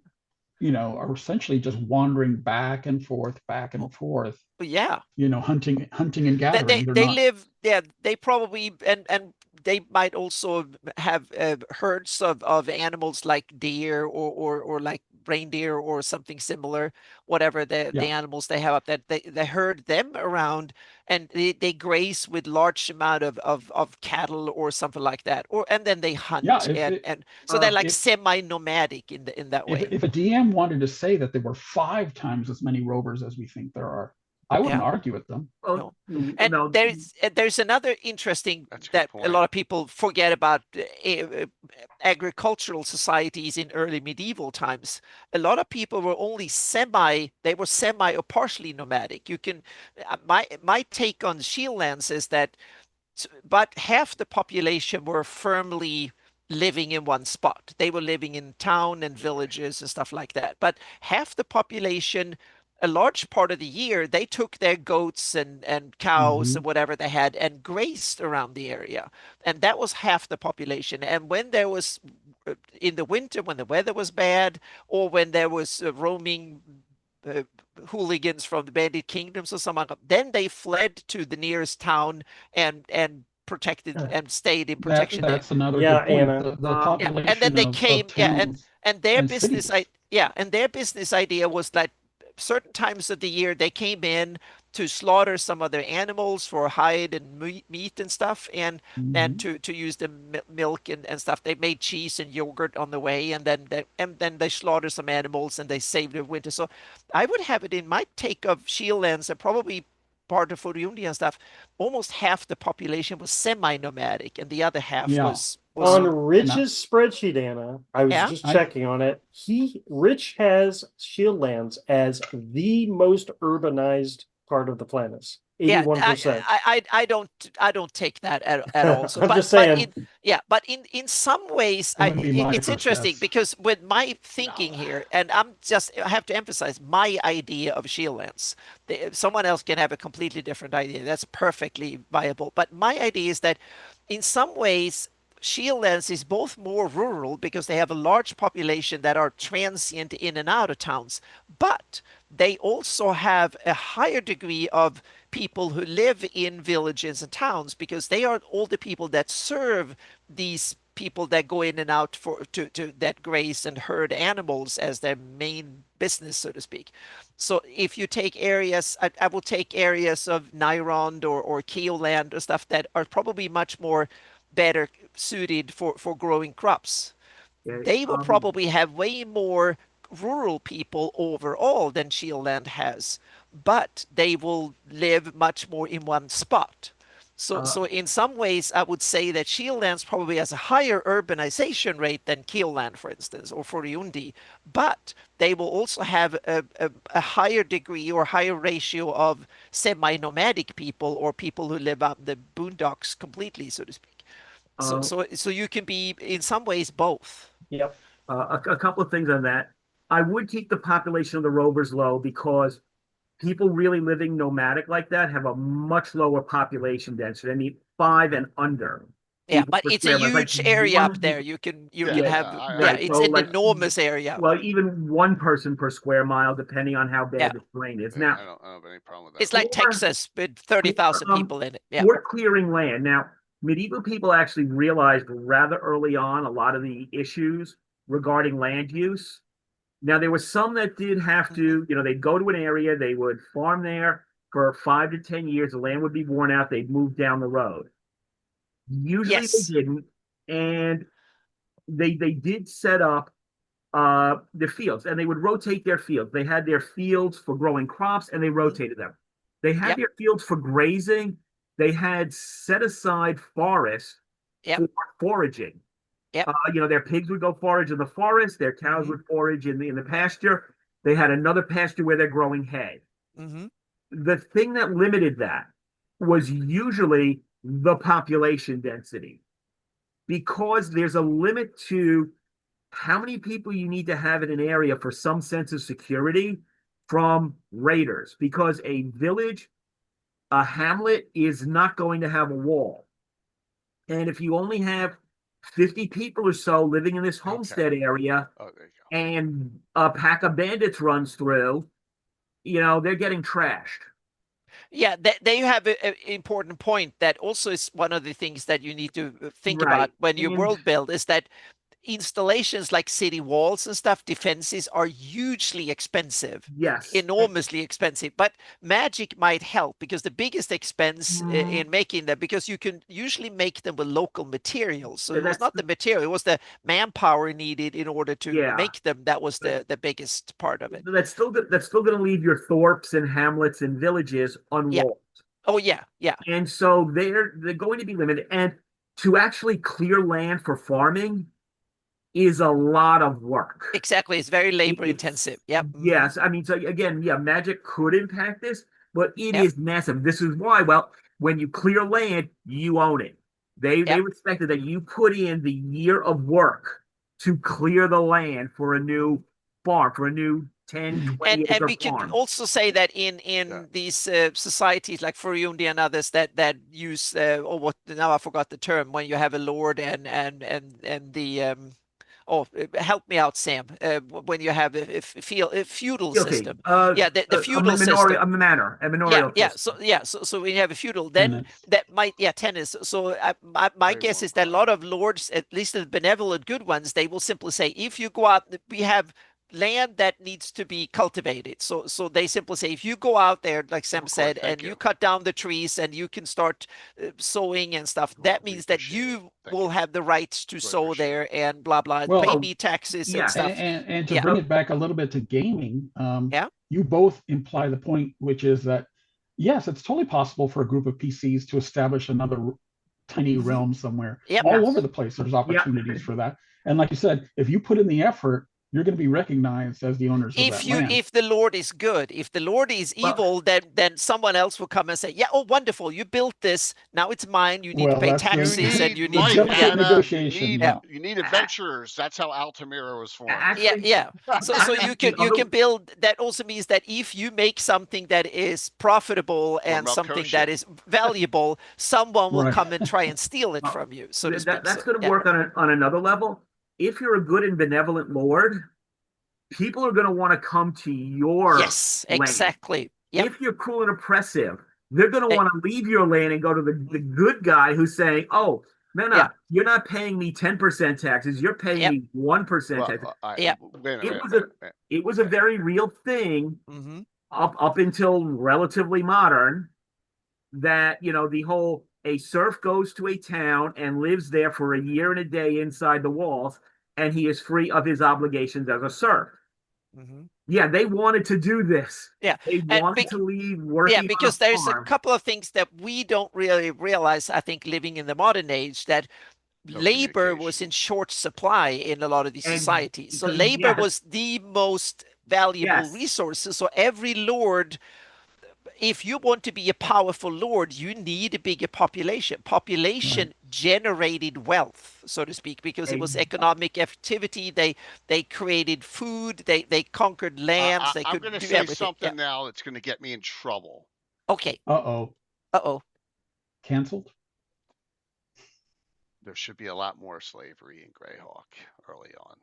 are essentially just wandering back and forth. Yeah. Hunting and gathering. They live, they probably, and they might also have herds of animals like deer or like reindeer or something similar, whatever the animals they have up there. They herd them around and they graze with large amount of cattle or something like that. And then they hunt. And so they're like semi-nomadic in that way. If a DM wanted to say that there were 5 times as many rovers as we think there are, I wouldn't argue with them. And there's another interesting that a lot of people forget about agricultural societies in early medieval times. A lot of people were only semi or partially nomadic. You can my take on Shieldlands is that but half the population were firmly living in one spot. They were living in town and villages and stuff like that. But half the population, a large part of the year, they took their goats and cows and whatever they had and grazed around the area. And that was half the population. And when there was, in the winter, when the weather was bad, or when there was roaming hooligans from the bandit kingdoms or something, then they fled to the nearest town and protected and stayed in protection. That's another good point. Anna. The population and then they came, and their business, cities. And their business idea was that certain times of the year they came in to slaughter some of their animals for hide and meat and stuff, and to use the milk and stuff. They made cheese and yogurt on the way, and then they slaughter some animals and they save the winter. So I would have it in my take of Shieldlands and probably part of Furiundi and stuff. Almost half the population was semi-nomadic, and the other half was on Rich's spreadsheet, Anna. I was just checking on it. Rich has Shieldlands as the most urbanized part of the Flanaess. 81%. I don't take that at all. So, I'm just saying. But in some ways, it's interesting because with my thinking here, and I have to emphasize my idea of Shieldlands. Someone else can have a completely different idea. That's perfectly viable. But my idea is that in some ways, Shieldlands is both more rural because they have a large population that are transient in and out of towns, but they also have a higher degree of people who live in villages and towns because they are all the people that serve these people that go in and out to that graze and herd animals as their main business, so to speak. So if you take areas, I will take areas of Nyrond or Keoland or stuff that are probably much more better suited for growing crops. They will probably have way more rural people overall than Shieldland has, but they will live much more in one spot. So in some ways, I would say that Shieldlands probably has a higher urbanization rate than Keoland, for instance, or Furiundi, but they will also have a higher degree or higher ratio of semi-nomadic people or people who live out in the boondocks completely, so to speak. So you can be in some ways both. Yep. A couple of things on that. I would keep the population of the rovers low because people really living nomadic like that have a much lower population density. I mean, 5 and under. Yeah, but it's a huge area up there. You can have it's an enormous area. Well, even 1 person per square mile, depending on how bad the terrain is. Now, I don't have any problem with that. It's like Texas with 30,000 people in it. Yeah. We're clearing land. Now, medieval people actually realized rather early on a lot of the issues regarding land use. Now, there were some that did have to, they'd go to an area, they would farm there for 5 to 10 years, the land would be worn out, they'd move down the road. Usually they didn't, and they did set up their fields, and they would rotate their fields. They had their fields for growing crops, and they rotated them. They had their fields for grazing. They had set aside forests for foraging. Their pigs would go forage in the forest. Their cows would forage in the pasture. They had another pasture where they're growing hay. The thing that limited that was usually the population density, because there's a limit to how many people you need to have in an area for some sense of security from raiders, because a village, a hamlet is not going to have a wall. And if you only have 50 people or so living in this homestead area, and a pack of bandits runs through, they're getting trashed. Yeah, they have an important point that also is one of the things that you need to think about when you world build, is that installations like city walls and stuff, defenses, are hugely expensive. Yes. Enormously expensive. But magic might help, because the biggest expense in making them, because you can usually make them with local materials. So it was not the material, it was the manpower needed in order to make them. That was the biggest part of it. That's still going to leave your thorps and hamlets and villages unwalled. Oh, yeah. And so they're going to be limited. And to actually clear land for farming is a lot of work. Exactly. It's very labor intensive. Yep. Yes. I mean, so again, magic could impact this, but it is massive. This is why, when you clear land, you own it. They respected that you put in the year of work to clear the land for a new farm, for a new 10, 20 acre and we can also say that in these societies like Furundi and others that use now I forgot the term, when you have a lord and the help me out, Sam. When you have a feudal system, the feudal system, a manorial system. So when you have a feudal, then that might tenants. So my guess is that a lot of lords, at least the benevolent good ones, they will simply say, if you go out, we have land that needs to be cultivated. So they simply say, if you go out there, like Sam said, and you cut down the trees and you can start sowing and stuff, that means that you will have the rights to sow there and blah, blah, pay me taxes and stuff. And to bring it back a little bit to gaming, you both imply the point, which is that, yes, it's totally possible for a group of PCs to establish another tiny realm somewhere. All over the place, there's opportunities for that. And like you said, if you put in the effort, you're going to be recognized as the owners of that land. If the Lord is good. If the Lord is evil, then someone else will come and say, wonderful, you built this, now it's mine, you need to pay taxes, and you need to negotiation. You need adventurers. That's how Altamira was formed. So you can build. That also means that if you make something that is profitable and something that is valuable, someone will come and try and steal it from you. So that's going to work on another level. If you're a good and benevolent lord, people are going to want to come to your land. Exactly. Yep. If you're cruel and oppressive, they're going to want to leave your land and go to the good guy who's saying, "Oh, no, you're not paying me 10% taxes. You're paying me 1% taxes." It was a very real thing up until relatively modern. That the whole. A serf goes to a town and lives there for a year and a day inside the walls, and he is free of his obligations as a serf. They wanted to do this. They wanted to leave working. Because there's a couple of things that we don't really realize, I think, living in the modern age, that labor was in short supply in a lot of these societies. So labor was the most valuable resource. So every lord if you want to be a powerful lord, you need a bigger population. Population generated wealth, so to speak, because it was economic activity. They created food. They conquered lands. They I'm could going to do say everything. something now that's going to get me in trouble. Okay. Uh-oh. Canceled? There should be a lot more slavery in Greyhawk early on,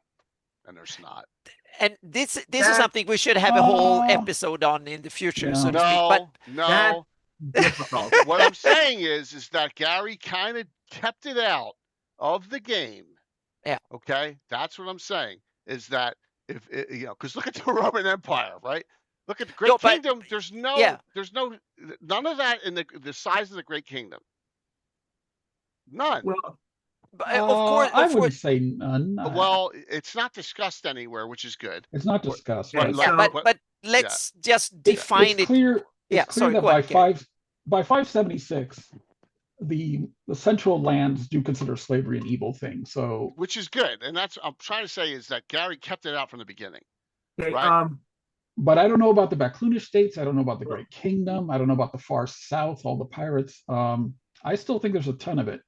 and there's not. And this is something we should have a whole episode on in the future, so to speak. But no, difficult. What I'm saying is that Gary kind of kept it out of the game. Yeah. Okay, that's what I'm saying. Is that if because look at the Roman Empire, right? Look at the Great Kingdom. There's none of that in the size of the Great Kingdom. None. Well, of course, I wouldn't say none. Well, it's not discussed anywhere, which is good. It's not discussed. But let's just define it. It's clear that by 576, the central lands do consider slavery an evil thing. So, which is good, and that's I'm trying to say is that Gary kept it out from the beginning. Okay, right? But I don't know about the Baclunish states. I don't know about the Great Kingdom. I don't know about the far south, all the pirates. I still think there's a ton of it.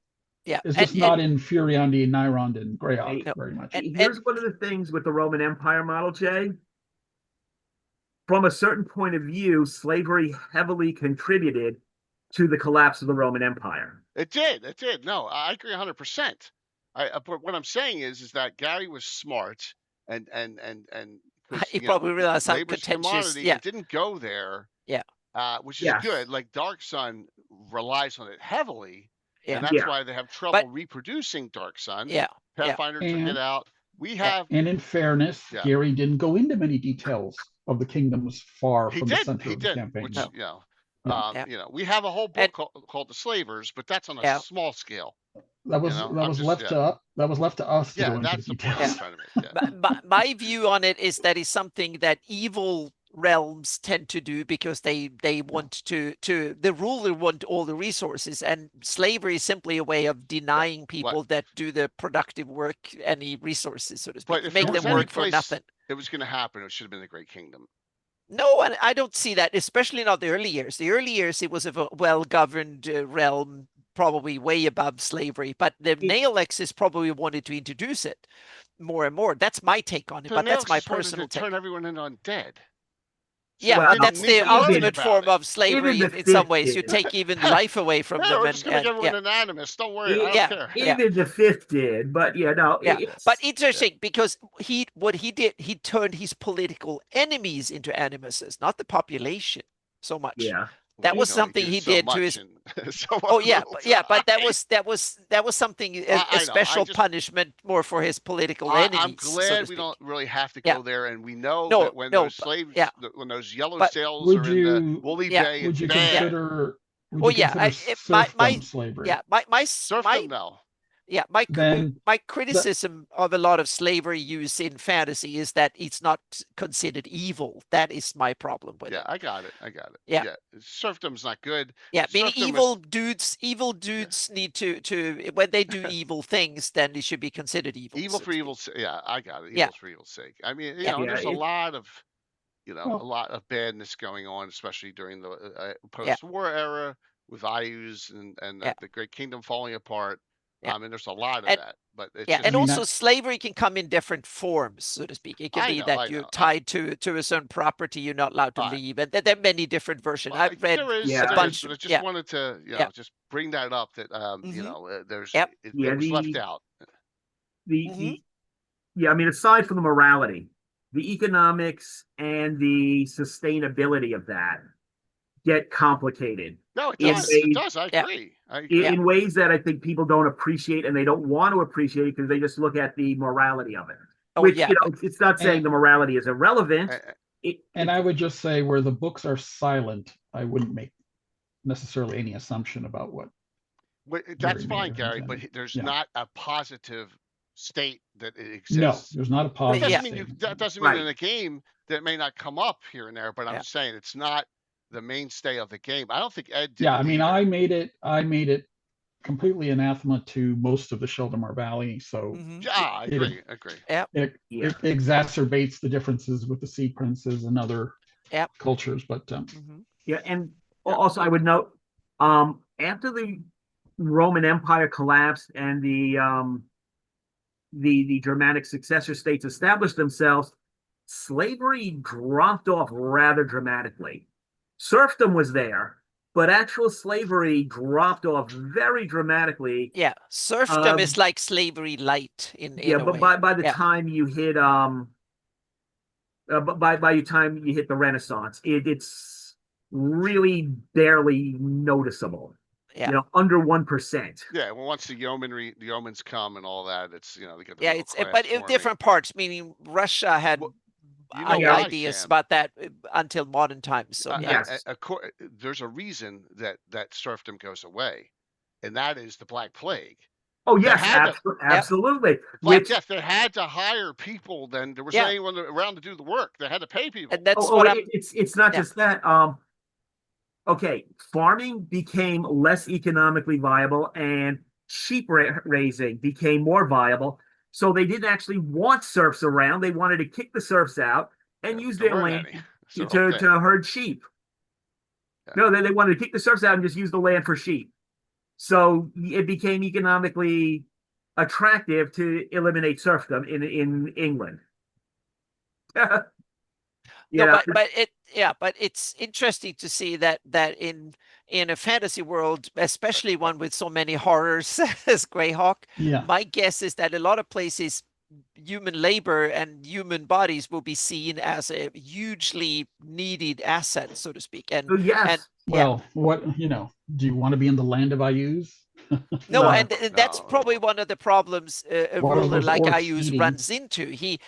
Yeah, it's just not in Furiandi, Nyrond, and Greyhawk very much. Here's one of the things with the Roman Empire model, Jay. From a certain point of view, slavery heavily contributed to the collapse of the Roman Empire. It did. No, I agree 100%. But what I'm saying is that Gary was smart and he probably realized how contentious. It didn't go there. Yeah. Which is good. Like Dark Sun relies on it heavily. Yeah. And that's why they have trouble reproducing Dark Sun. Yeah. Pathfinder took it out. We have. And in fairness, Gary didn't go into many details of the kingdoms far from the center of the campaign. Which, we have a whole book called The Slavers, but that's on a small scale. That was left to us. Yeah, that's the point I'm trying to make. My view on it is that it's something that evil realms tend to do because they want to the ruler want all the resources, and slavery is simply a way of denying people that do the productive work any resources, so to speak. But make them work for nothing. It was going to happen. It should have been the Great Kingdom. No, and I don't see that, especially not the early years. The early years, it was a well-governed realm, probably way above slavery. But the Naelexes probably wanted to introduce it more and more. That's my take on it, but that's my personal take. Turn everyone into undead. Yeah, that's the ultimate form of slavery in some ways. You take even life away from them. We're just going to get everyone anonymous. Don't worry, I don't care. Even the fifth did, but but interesting because what he did, he turned his political enemies into animuses, not the population so much. Yeah. That was something he did to his. But that was something a special punishment more for his political enemies. I'm glad we don't really have to go there, and we know that when those slaves, when those yellow sails are in the Woolly Bay, would you consider? Slavery? Yeah, my serfdom now. Yeah, my criticism of a lot of slavery use in fantasy is that it's not considered evil. That is my problem with it. Yeah, I got it. Yeah. Serfdom's not good. Yeah, meaning evil dudes need to when they do evil things, then it should be considered evil. Evil for evil's sake. Yeah, I got it. Evil for evil's sake. I mean, there's a lot of a lot of badness going on, especially during the post-war era with Ayus and the Great Kingdom falling apart. I mean, there's a lot of that, but it's also slavery can come in different forms, so to speak. It can be that you're tied to a certain property, you're not allowed to leave, and there are many different versions. I've read a bunch. But I just wanted to, just bring that up that there's it was left out. I mean, aside from the morality, the economics and the sustainability of that get complicated. No, it does. I agree. In ways that I think people don't appreciate, and they don't want to appreciate because they just look at the morality of it. It's not saying the morality is irrelevant. I would just say where the books are silent, I wouldn't make necessarily any assumption about what. That's fine, Gary, but there's not a positive state that it exists. No, there's not a positive. That doesn't mean in a game that it may not come up here and there, but I'm just saying it's not the mainstay of the game. I don't think Ed did. Yeah, I mean, I made it completely anathema to most of the Sheldamar Valley. So I agree. It exacerbates the differences with the Sea Princes and other cultures. But and Also, I would note, after the Roman Empire collapsed and the Germanic successor states established themselves, slavery dropped off rather dramatically. Serfdom was there, but actual slavery dropped off very dramatically. Yeah, serfdom is like slavery light in a way. By the time you hit by the time you hit the Renaissance, it's really barely noticeable. Yeah. Under 1%. Yeah, well, once the yeoman's come and all that, it's they get the it's but in different parts. Meaning Russia had ideas about that until modern times. So yes, there's a reason that serfdom goes away, and that is the Black Plague. Oh yes, absolutely. Black Death. They had to hire people. Then there wasn't anyone around to do the work. They had to pay people. And that's it's not just that. Okay, farming became less economically viable, and sheep raising became more viable. So they didn't actually want serfs around. They wanted to kick the serfs out and use their land to herd sheep. Yeah. No, they wanted to kick the serfs out and just use the land for sheep. So it became economically attractive to eliminate serfdom in England. But it's interesting to see that in a fantasy world, especially one with so many horrors as Greyhawk, my guess is that a lot of places human labor and human bodies will be seen as a hugely needed asset, so to speak. And what do you want to be in the land of Ayus? No, and that's probably one of the problems a ruler like Ayus runs into. He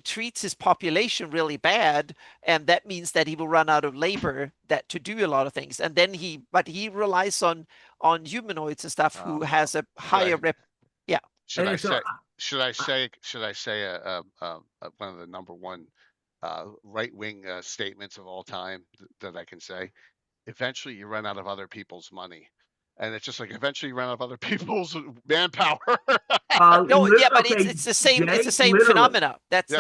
treats his population really bad, and that means that he will run out of labor to do a lot of things. And then he relies on humanoids and stuff who has a higher Should I say one of the number one right-wing statements of all time that I can say? Eventually, you run out of other people's money. And it's just like eventually you run out of other people's manpower. But it's the same. It's the same phenomena. That's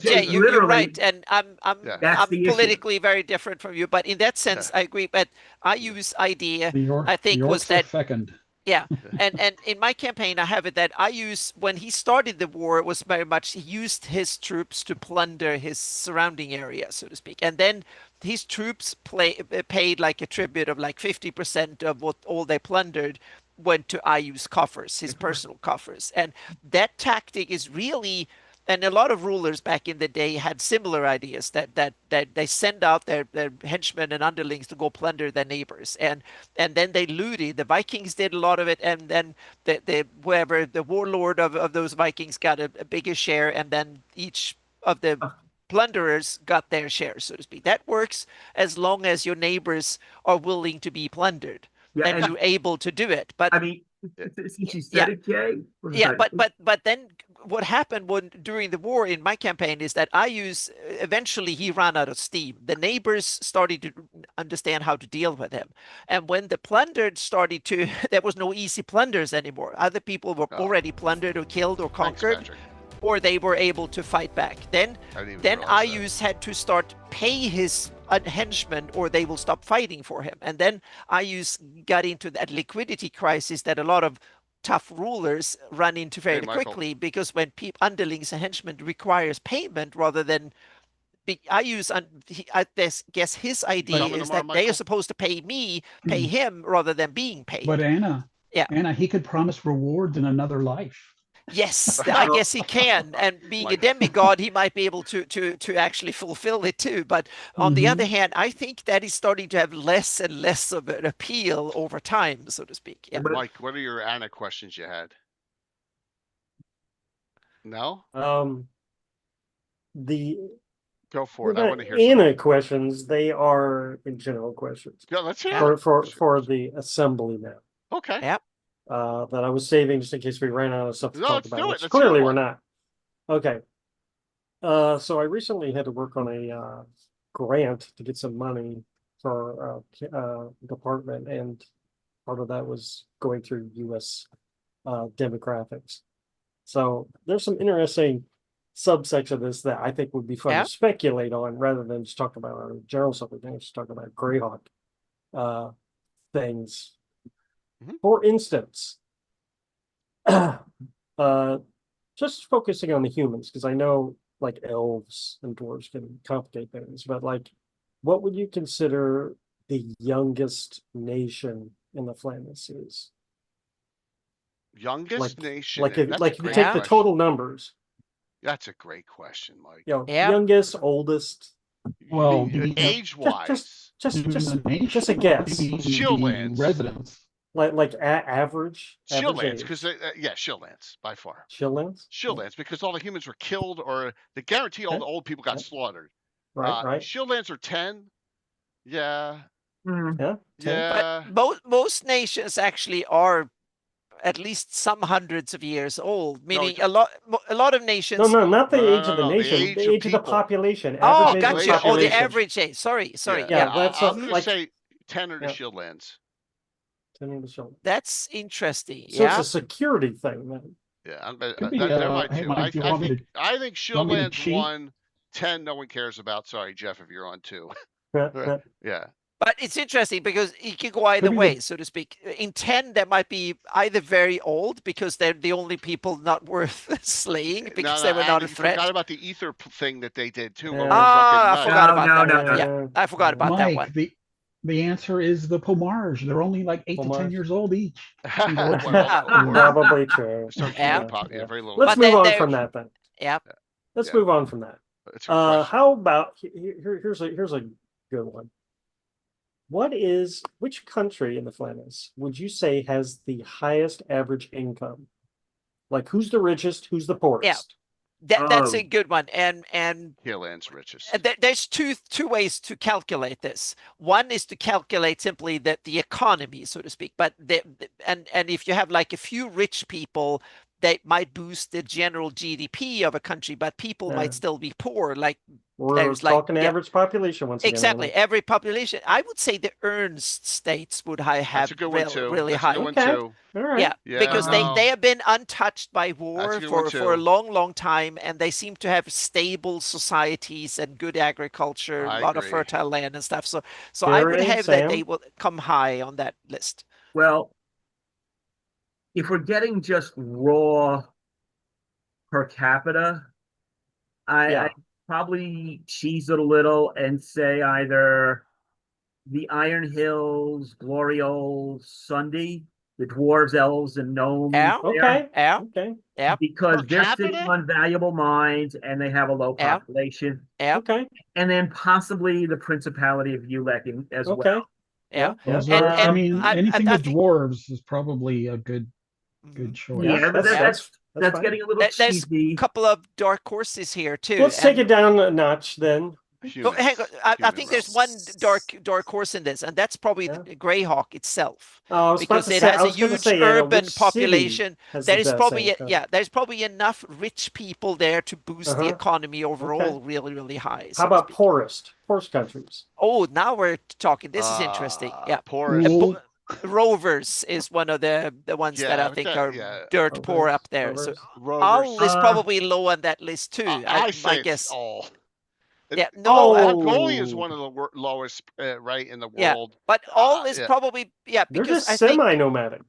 Jay. You're right, and I'm politically very different from you. But in that sense, I agree. But Ayu's idea, I think, was that second. Yeah, and in my campaign, I have it that Ayus, when he started the war, it was very much he used his troops to plunder his surrounding area, so to speak, and then his troops paid like a tribute of like 50% of what all they plundered went to Ayu's coffers, his personal coffers, and that tactic is really. And a lot of rulers back in the day had similar ideas that they send out their henchmen and underlings to go plunder their neighbors, and then they looted. The Vikings did a lot of it, and then the warlord of those Vikings got a bigger share, and then each of the plunderers got their share, so to speak. That works as long as your neighbors are willing to be plundered and you're able to do it. But I mean, since you said it, Jay. But then what happened during the war in my campaign is that eventually he ran out of steam. The neighbors started to understand how to deal with him. And when the plundered started to, there was no easy plunders anymore. Other people were already plundered or killed or conquered, or they were able to fight back. Then Ayus had to start pay his henchmen or they will stop fighting for him. And then Ayus got into that liquidity crisis that a lot of tough rulers run into very quickly, because when underlings and henchmen requires payment rather than I guess his idea is that they are supposed to pay him rather than being paid. But Anna, he could promise rewards in another life. Yes, I guess he can. And being a demigod, he might be able to actually fulfill it too. But on the other hand, I think that is starting to have less and less of an appeal over time, so to speak. Yeah. Mike, what are your Anna questions you had? No? Go for it. I want to hear Anna questions. They are in general questions. Yeah, let's hear for the assembly now. Okay. Yep. That I was saving just in case we ran out of stuff to talk about. Let's clearly we're not. Okay. So I recently had to work on a grant to get some money for department, and part of that was going through U.S. demographics. So there's some interesting subsects of this that I think would be fun to speculate on rather than just talk about our general stuff. We can just talk about Greyhawk. things. Mhm. For instance, just focusing on the humans, because I know like elves and dwarves can complicate things, but like, what would you consider the youngest nation in the Flanaess is? Youngest nation. Like if That's a you great take the question. total numbers. That's a great question, Mike. You know, youngest, oldest. Well, age-wise, just a guess. Shieldlands. Residents. Like average Shieldlands, age. because Shieldlands by far. Shieldlands. Shieldlands, because all the humans were killed, or they guarantee all the old people got slaughtered. Right. Shieldlands are 10. Yeah. Yeah. 10. Yeah. But most nations actually are at least some hundreds of years old, meaning a lot of nations. No, not the age of the nation, the age of the population. Oh, gotcha. Oh, the average age. Sorry. Yeah, I'm going to say 10 are the Shieldlands. 10 are the Shieldlands. That's interesting. So it's a security thing, then. Yeah, they're my two. I think Shieldlands 1, 10 no one cares about. Sorry, Jeff, if you're on 2. Yeah. But it's interesting because it can go either way, so to speak. In 10, they might be either very old because they're the only people not worth slaying because they were not a threat. I forgot about the ether thing that they did too. Yeah. I forgot about that one. Yeah, I forgot about that one. The answer is the Pomarge. They're only like 8 to 10 years old each. Probably true. Very little. Let's move on from that then. Yeah. Let's move on from that. How about here's a good one. Which country in the Flanaess would you say has the highest average income? Like, who's the richest? Who's the poorest? That's a good one. And Shieldlands richest. There's two ways to calculate this. One is to calculate simply the economy, so to speak. But and if you have like a few rich people, they might boost the general GDP of a country, but people might still be poor. Like we're talking average population once again. Exactly, every population. I would say the Ernst states would have really high. All right. Yeah, because they have been untouched by war for a long time, and they seem to have stable societies and good agriculture, a lot of fertile land and stuff. So I would have that they will come high on that list. Well, if we're getting just raw per capita, I probably cheese it a little and say either the Iron Hills, Gloriole, Sunday, the dwarves, elves, and gnomes. Okay. Because they're sitting on valuable mines and they have a low population. Okay. And then possibly the Principality of Ulek as well. Yeah. I mean, anything with dwarves is probably a good choice. Yeah, but that's getting a little cheesy. There's a couple of dark horses here too. Let's take it down a notch then. Hang on. I think there's one dark horse in this, and that's probably the Greyhawk itself, because it has a huge urban population. There's probably enough rich people there to boost the economy overall really high. How about poorest countries? Oh, now we're talking. This is interesting. Yeah, poorest. Rovers is one of the ones that I think are dirt poor up there. Rovers. So Owl is probably low on that list too. I guess. All. Mongolia is one of the lowest, right, in the world. Yeah, but all is probably because they're just semi-nomadic.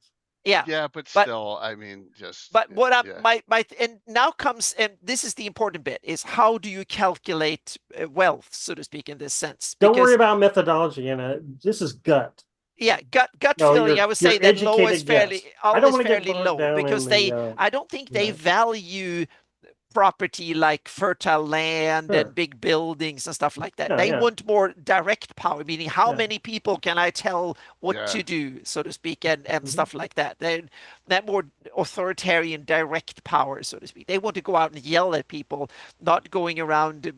Yeah, but still, I mean, just. But what and now comes, and this is the important bit, is how do you calculate wealth, so to speak, in this sense? Don't worry about methodology, Anna. This is gut. Yeah, gut feeling. I would say that low is fairly low because I don't think they value property like fertile land and big buildings and stuff like that. They want more direct power, meaning how many people can I tell what to do, so to speak, and stuff like that. That more authoritarian direct power, so to speak. They want to go out and yell at people, not going around.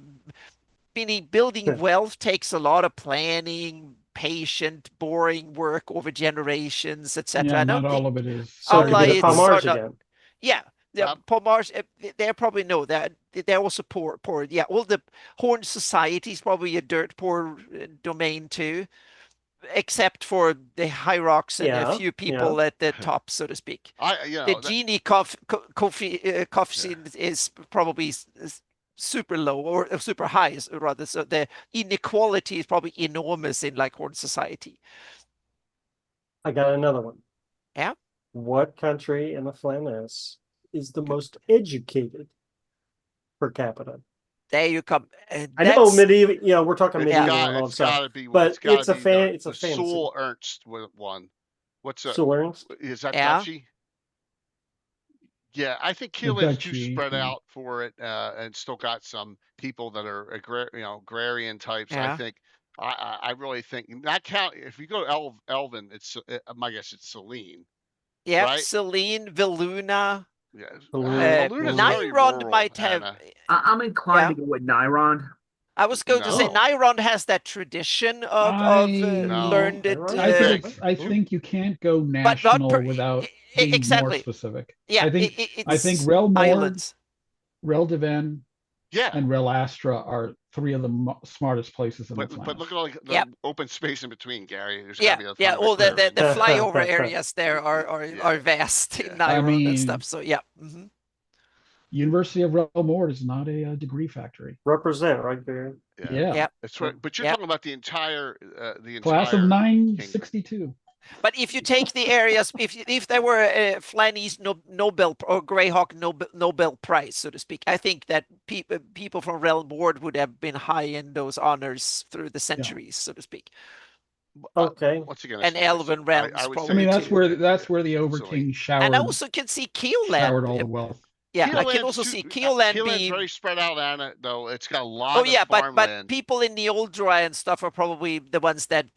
Meaning building wealth takes a lot of planning, patient, boring work over generations, etc. Yeah, not all of it is. So the Pomarge again. Yeah. The Pomarge, they probably know that they're also poor. Yeah, all the Horned Society is probably a dirt poor domain too, except for the High Rocks and a few people at the top, so to speak. The Genie coefficient is probably super low or super high, rather. So the inequality is probably enormous in like Horned Society. I got another one. Yeah. What country in the Flanaess is the most educated per capita? There you come. I know medieval. You know, we're talking medieval and all it's stuff. Gotta be, but it's a fan. It's a the fantasy. Soul Ernst one. What's that? Soul Ernst? Is that Dutchy? Yeah, I think Keelan's too spread out for it, and still got some people that are agrarian types. I think. I really think not count. If you go to Elven, it's my guess it's Celine. Yeah, right? Celine, Viluna. Yeah, Niron might have. I'm inclined to go with Niron. I was going to say Niron has that tradition of learned it. I think you can't go national without being more specific. Yeah, I think Rel Mord, Rel Deven, and Rel Astra are three of the smartest places in the planet. But look at the open space in between, Gary. There's gotta be a all the flyover areas there are vast in Niron and stuff. So University of Rel Mord is not a degree factory. Represent right there. Yeah. That's right. But you're talking about the entire class of 962. But if you take the areas, if there were a Flanaess Nobel or Greyhawk Nobel Prize, so to speak, I think that people from Realm Board would have been high in those honors through the centuries, so to speak. Okay. Once again, and Elven realms. I mean, that's where the Overking showered. And I also can see Keelland showered all the wealth. Yeah, I can also see Keelland being very spread out on it, though. It's got a lot of farmland. but people in the old dry and stuff are probably the ones that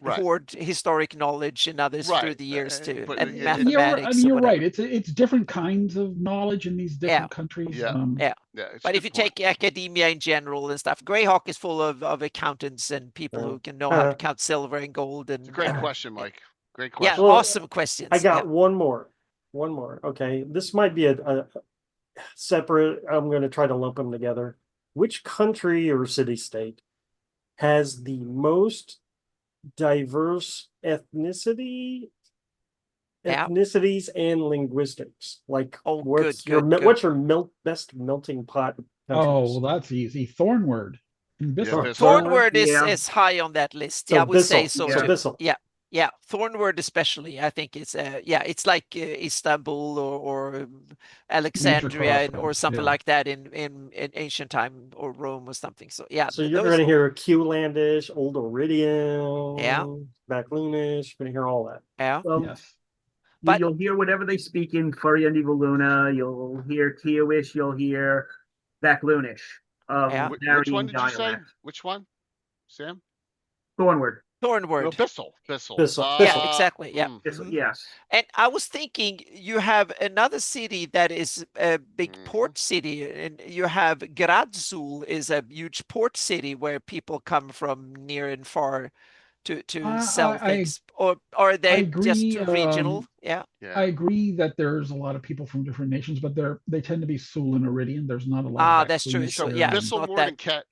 hoard historic knowledge and others through the years too, and mathematics. You're right. It's different kinds of knowledge in these different countries. But if you take academia in general and stuff, Greyhawk is full of accountants and people who can know how to count silver and gold. And it's a great question, Mike. Great question. Yeah, awesome questions. I got one more. Okay, this might be a separate. I'm going to try to lump them together. Which country or city-state has the most diverse ethnicities and linguistics? Like, what's your best melting pot? Oh, well, that's easy. Thornword. Thornword is high on that list. I would say so. Bissell. Yeah, Thornword especially. I think it's it's like Istanbul or Alexandria or something like that in ancient time, or Rome or something. So So you're going to hear Qlandish, Old Iridian, Backlunish. You're going to hear all that. Yes. But you'll hear whatever they speak in Furiandi Voluna. You'll hear Kiowish. You'll hear Backlunish. Which one did you say? Which one, Sam? Thornword. Thornword. No, Bissell. Yeah, exactly. Yeah. Yes. And I was thinking, you have another city that is a big port city, and you have Gradzul is a huge port city where people come from near and far to sell things. Or are they just regional? I agree that there's a lot of people from different nations, but they tend to be Sul and Iridian. There's not a lot of that's true. So Bissell,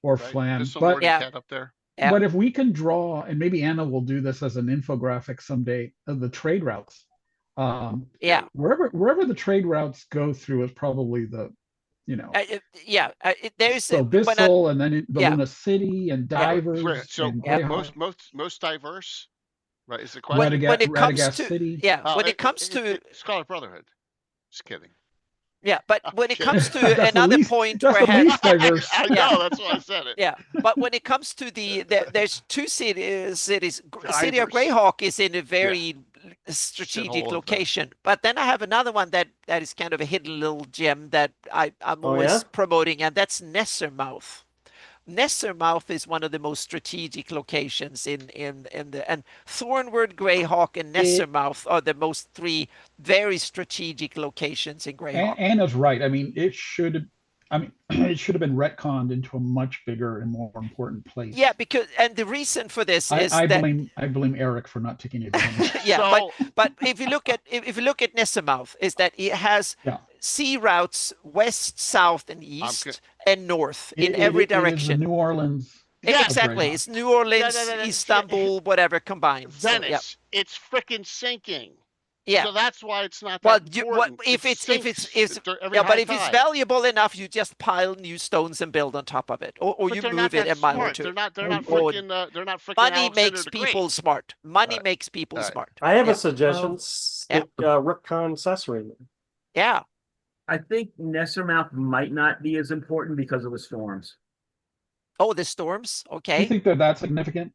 or Flan. But up there. But if we can draw, and maybe Anna will do this as an infographic someday, of the trade routes. Wherever the trade routes go through is probably the, there's so Bissell and then Voluna City and Divers. So most diverse, right? Is the question when it comes to City? When it comes to Scarlet Brotherhood. Just kidding. Yeah, but when it comes to another point where least diverse. I know, that's why I said it. Yeah, but when it comes to there's two cities. City of Greyhawk is in a very strategic location, but then I have another one that is kind of a hidden little gem that I'm always promoting, and that's Nessermouth. Nessermouth is one of the most strategic locations in the, and Thornword, Greyhawk, and Nessermouth are the most three very strategic locations in Greyhawk. Anna's right. I mean, it should have been retconned into a much bigger and more important place. Yeah, and the reason for this is I blame Eric for not taking it. but if you look at Nessermouth, is that it has sea routes west, south, and east and north in every direction. New Orleans. Exactly, it's New Orleans, Istanbul, whatever combined. Venice, it's freaking sinking. Yeah. So that's why it's not that important. If it's valuable enough, you just pile new stones and build on top of it, or you move it a mile or two. They're not freaking. Money makes people smart. Money makes people smart. I have a suggestion. Stick Ripcon accessory. Yeah. I think Nessermouth might not be as important because of the storms. Oh, the storms. Okay. You think that's significant?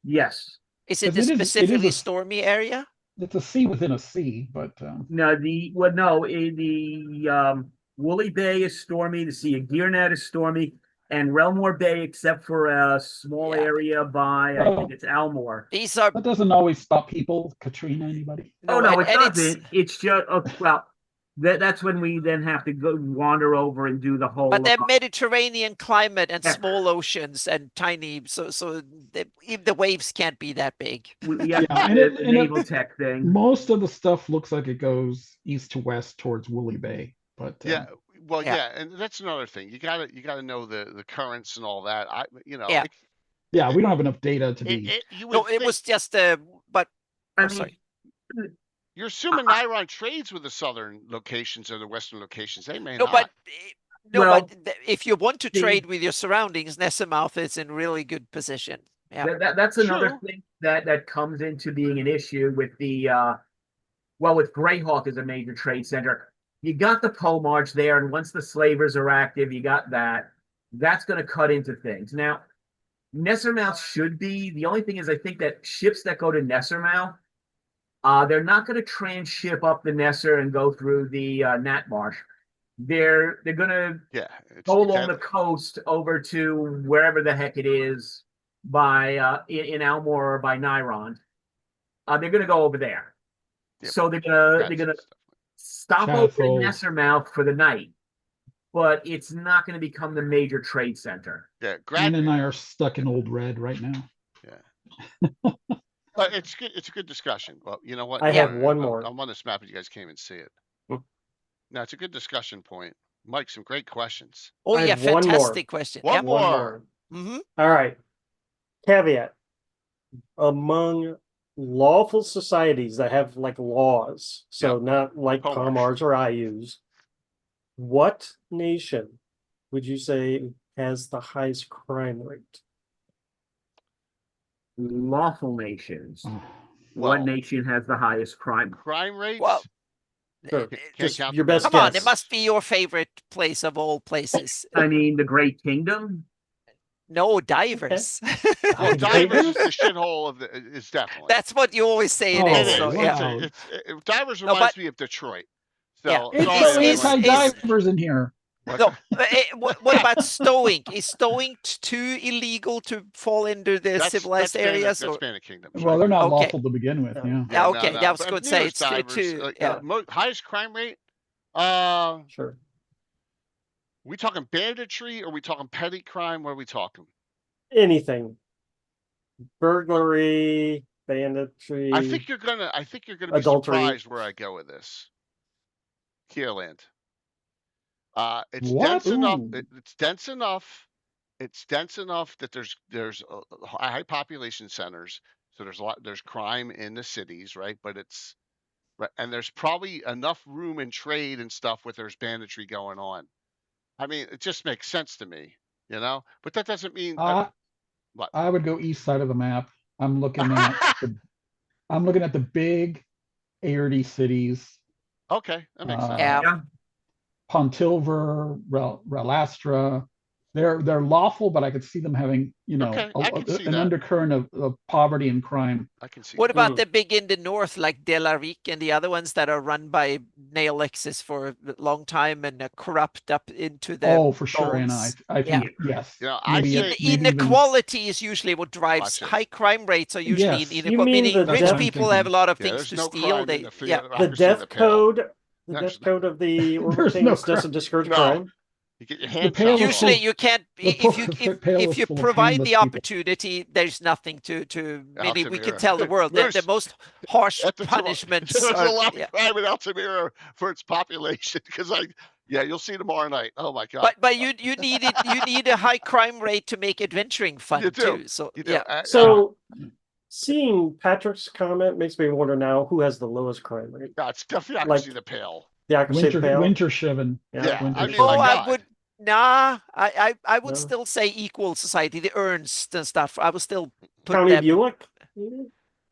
Yes. Is it a specifically stormy area? It's a sea within a sea, but no. The Woolly Bay is stormy. The Sea of Gearnet is stormy, and Relmore Bay, except for a small area by I think it's Almore. That doesn't always stop people. Katrina, anybody? No, it doesn't. It's just well. That's when we then have to go wander over and do the whole. But they're Mediterranean climate and small oceans and tiny, so the waves can't be that big. The naval tech thing. Most of the stuff looks like it goes east to west towards Woolly Bay, but and that's another thing. You gotta know the currents and all that. We don't have enough data to be. It was just but sorry. You're assuming Niron trades with the southern locations or the western locations. They may not. But if you want to trade with your surroundings, Nessermouth is in really good position. Yeah, that's another thing that comes into being an issue with the with Greyhawk as a major trade center. You got the Pomarch there, and once the slavers are active, you got that. That's going to cut into things. Now, Nessermouth should be. The only thing is, I think that ships that go to Nessermouth, they're not going to transship up the Nesser and go through the Natmarsh. They're going to go along the coast over to wherever the heck it is by in Almore or by Niron. They're going to go over there. Yep. So they're gonna stop over in Nessermouth for the night, but it's not going to become the major trade center. Yeah, Grant and I are stuck in Old Red right now. Yeah. It's good. It's a good discussion. Well, you know what? I have one more. I'm on this map, and you guys came and see it. Now it's a good discussion point. Mike, some great questions. Oh yeah, fantastic question. One more. Mm-hmm. All right. Caveat: among lawful societies that have like laws, so not like Pomarch or IUs, what nation would you say has the highest crime rate? Lawful nations. What nation has the highest crime rate? Well, just your best guess. Come on, it must be your favorite place of all places. I mean, the Great Kingdom. No, Divers. Well, Divers is the shithole is definitely. That's what you always say it is. So, Divers reminds me of Detroit. So it's anti-divers in here. No, what about stowing? Is stowing too illegal to fall into the civilized areas? That's Bandit Kingdom. Well, they're not lawful to begin with. Yeah. Okay. I was going to say it's too. Highest crime rate. Sure. We talking banditry or are we talking petty crime? What are we talking? Anything. Burglary, banditry. I think you're gonna be surprised where I go with this. Keeland. It's dense enough. It's dense enough. It's dense enough that there's high population centers, so there's crime in the cities, right? But it's and there's probably enough room and trade and stuff where there's banditry going on. I mean, it just makes sense to me, you know. But that doesn't mean. I would go east side of the map. I'm looking at the big Airdy cities. Okay, that makes sense. Yeah. Pontilver, Relastra, they're lawful, but I could see them having, an undercurrent of poverty and crime. I can see. What about the big in the north, like Delaric and the other ones that are run by Neolexis for a long time and corrupt up into the for sure, and I think yes. Inequality is usually what drives high crime rates. Are usually meaning rich people have a lot of things to steal. The death code. The death code of the things doesn't discourage crime. You get your hands usually you can't if you provide the opportunity, there's nothing to maybe we can tell the world that the most harsh punishments there's a lot of crime in Altamira for its population because you'll see tomorrow night. Oh my god. But you need a high crime rate to make adventuring fun too. So So Seeing Patrick's comment makes me wonder now who has the lowest crime rate. No, it's definitely Accuracy the Pale. The Accuracy the Pale? Winter Shiven. Yeah. Winter I mean, Oh, my I God. would. Nah, I would still say Equal Society, the Ernst and stuff. I would still put County them. Bulick?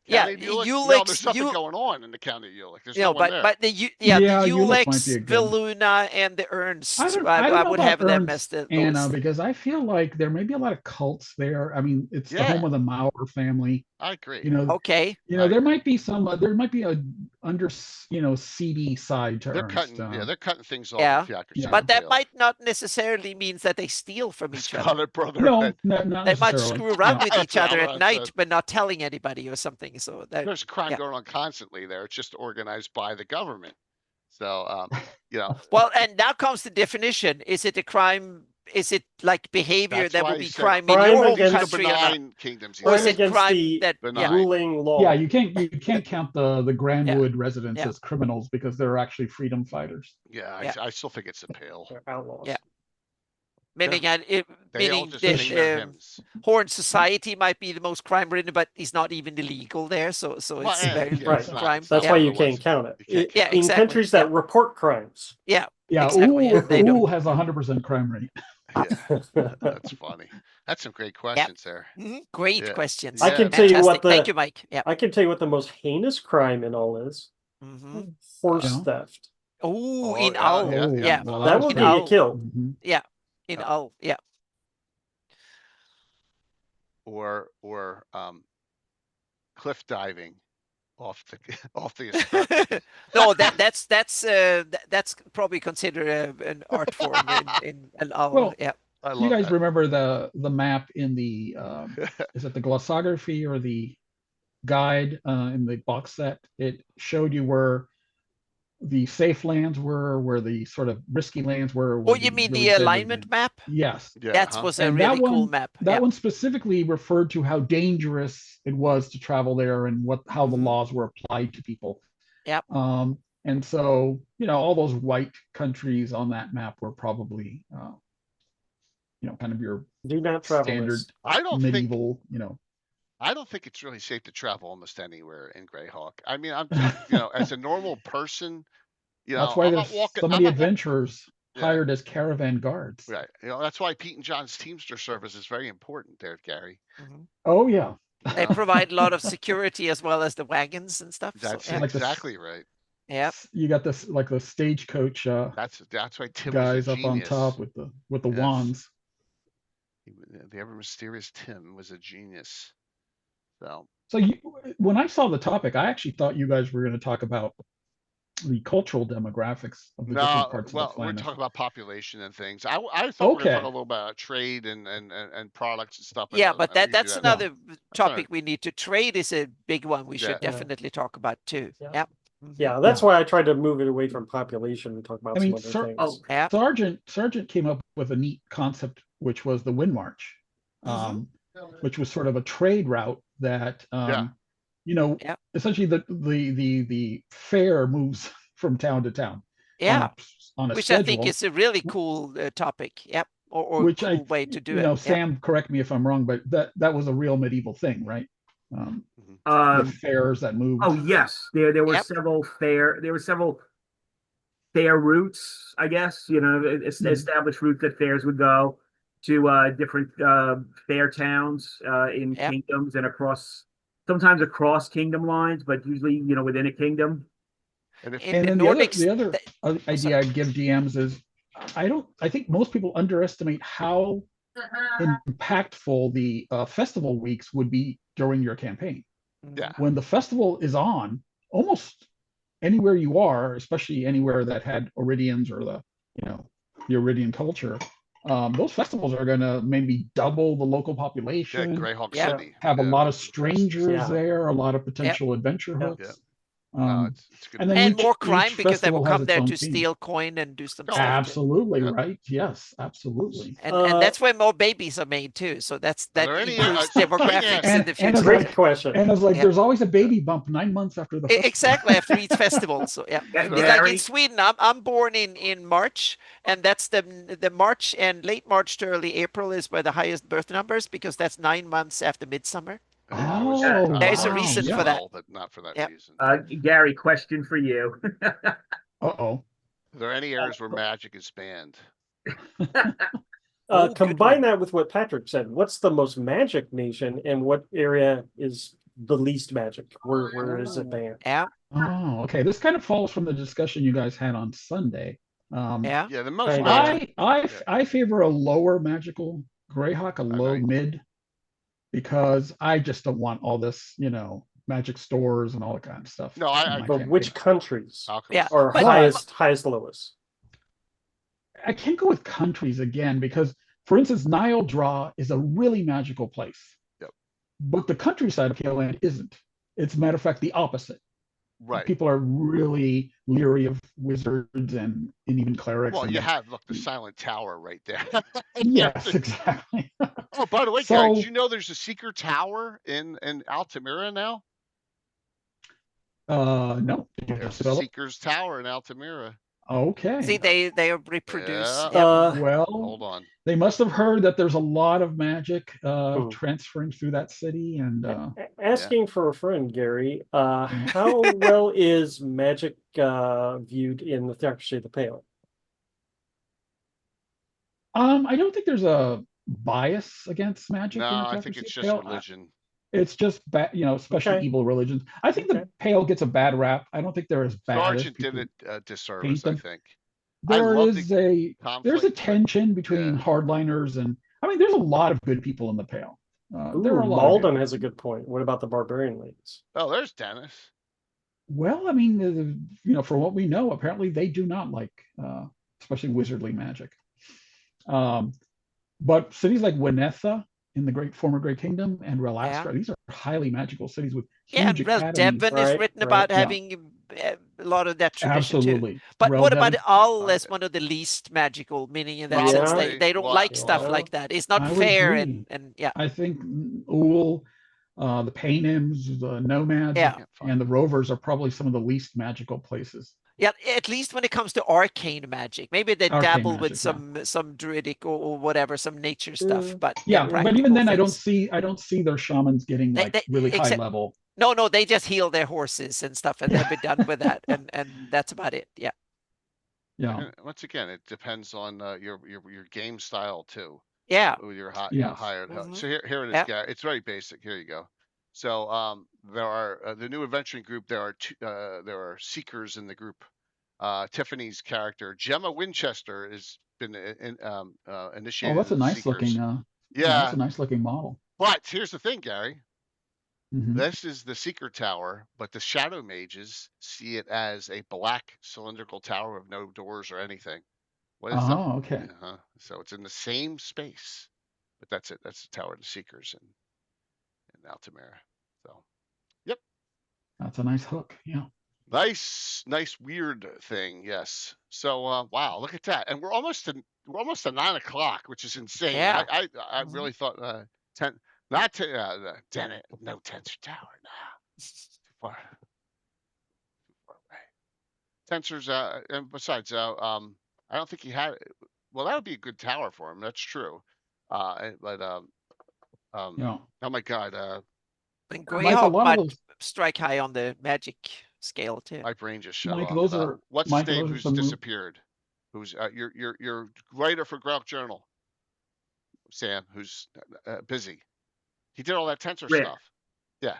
Yeah, no, there's nothing going on in the County of Ulick. There's no one there. But the Ulick Ulicks, Viluna, and the Ernst, I would have them as the Anna, because I feel like there may be a lot of cults there. I mean, it's the home of the Mauer family. I agree. Okay. There might be some. There might be a under seedy side to Ernst. They're cutting things off. Yeah. But that might not necessarily means that they steal from each other. Brother. No, not they might screw around with each other at night, but not telling anybody or something. So there's crime going on constantly there. It's just organized by the government. So, Well, and now comes the definition. Is it a crime? Is it like behavior that would be crime in your home country or not? Kingdoms, or is it crime that ruling law? Yeah, you can't count the Grandwood residents as criminals because they're actually freedom fighters. Yeah, I still think it's a Pale. They're outlaws. Yeah. Meaning that Horn Society might be the most crime-ridden, but it's not even illegal there, so it's very crime. That's why you can't count it. In countries that report crimes. Yeah. Yeah. Exactly. Ooh has 100% crime rate. Yeah, that's funny. That's some great questions there. Great questions. I can tell you what thank you, Mike. Yeah. I can tell you what the most heinous crime in all is. Horse theft. Oh, in all. Yeah. Well, that will get you killed. Yeah. In all, yeah. Or cliff diving off the No, that's probably considered an art form in all. Well, yeah. You guys remember the map in the is it the glossography or the guide in the box set? It showed you where the safe lands were, where the sort of risky lands were. Oh, you mean the alignment map? Yes. That was a really cool map. That one specifically referred to how dangerous it was to travel there and how the laws were applied to people. Yep. And so, all those white countries on that map were probably, kind of your do not travel standard medieval, I don't think it's really safe to travel almost anywhere in Greyhawk. I mean, I'm, as a normal person, that's why there's so many adventurers hired as caravan guards. Right. That's why Pete and John's Teamster service is very important there, Gary. Oh yeah. They provide a lot of security as well as the wagons and stuff. That's exactly right. Yeah. You got this like the stagecoach. That's why Tim guys was a up on top with the wands. The ever mysterious Tim was a genius. So when I saw the topic, I actually thought you guys were going to talk about the cultural demographics of the different parts of the planet. We're talking about population and things. I thought we were talking a little about trade and products and stuff. Yeah, but that's another topic we need to. Trade is a big one we should definitely talk about too. Yeah. Yeah, that's why I tried to move it away from population and talk about some other things. Sargent came up with a neat concept, which was the Wind March, which was sort of a trade route that essentially the fare moves from town to town. On a which schedule, I think is a really cool topic. Yep. Or cool way to do it. Sam, correct me if I'm wrong, but that was a real medieval thing, right? The fairs that moved. Oh yes, there were several fair routes, I guess. Established routes that fairs would go to different fair towns in kingdoms and sometimes across kingdom lines, but usually within a kingdom. And then the other idea I'd give DMs is I think most people underestimate how impactful the festival weeks would be during your campaign. Yeah. When the festival is on, almost anywhere you are, especially anywhere that had Iridians or the Iridian culture, those festivals are going to maybe double the local population. Greyhawk City. Have a lot of strangers there, a lot adventure hooks. And more crime because they will come there to steal coin and do some stuff. Absolutely right. Yes, absolutely. And that's where more babies are made too. So that improves demographics in the future. Great question. And it's like there's always a baby bump 9 months after the festival. Exactly, after each festival. So like in Sweden, I'm born in March, and that's the March and late March to early April is where the highest birth numbers because that's 9 months after midsummer. There's a reason for that, but not for that reason. Gary, question for you. Uh-oh. Are there any areas where magic is banned? Combine that with what Patrick said. What's the most magic nation, and what area is the least magic? Where is it banned? Yeah. Oh, okay. This kind of falls from the discussion you guys had on Sunday. Yeah, the most. I favor a lower magical Greyhawk, a low mid, because I just don't want all this, magic stores and all that kind of stuff. No, but which countries? Or highest, lowest? I can't go with countries again because, for instance, Nile Draw is a really magical place. Yep. But the countryside of KLand isn't. It's a matter of fact the opposite. Right. People are really leery of wizards and even clerics. Well, you have the Silent Tower right there. Yes, exactly. Oh, by the way, Gary, did you know there's a secret tower in Altamira now? No. There's a Seeker's Tower in Altamira. Okay. See, they reproduce. Well, hold on. They must have heard that there's a lot of magic transferring through that city. And asking for a friend, Gary, how well is magic viewed in the Theocracy of the Pale? I don't think there's a bias against magic. No, I think it's just religion. It's just especially evil religions. I think the Pale gets a bad rap. I don't think they're as bad. Sargent did it disservice, I think. There's a tension between hardliners and there's a lot of good people in the Pale. Malden has a good point. What about the barbarian ladies? Oh, there's Dennis. Well, for what we know, apparently they do not like, especially wizardly magic. But cities like Winetha in the former Great Kingdom and Relastra, these are highly magical cities with huge academies. Devon is written about having a lot of that tradition Absolutely. too. But what about Ull as one of the least magical, meaning in that sense they don't like stuff like that. It's not fair and I think Ull, the Paynims, the Nomads, and the Rovers are probably some of the least magical places. Yeah, at least when it comes to arcane magic, maybe they dabble with some druidic or whatever, some nature stuff. But but even then, I don't see their shamans getting really high level. No, they just heal their horses and stuff, and they'll be done with that, and that's about it. Yeah. And once again, it depends on your game style too. Yeah. With your higher. So here it is, Gary. It's very basic. Here you go. So there are the new adventuring group. There are seekers in the group. Tiffany's character Gemma Winchester has been initiated. Oh, that's a nice looking. That's a nice looking model. But here's the thing, Gary. This is the Seeker Tower, but the Shadow Mages see it as a black cylindrical tower with no doors or anything. What is that? Okay. So it's in the same space, but that's it. That's the Tower of the Seekers in Altamira. So, yep. That's a nice hook. Yeah. Nice, weird thing. Yes. So, wow, look at that, and we're almost to 9 o'clock, which is insane. Yeah. I really thought 10. Not to Dennett, no Tensor Tower. Nah. Too far away. Tensor's and besides, I don't think he had. Well, that would be a good tower for him. That's true. But oh my God. And Greyhawk might strike high on the magic scale too. My brain just shut Mike, off. What's his name? Who's disappeared? Who's your writer for Greyhawk Journal? Sam, who's busy. He did all that Tensor stuff. Yeah.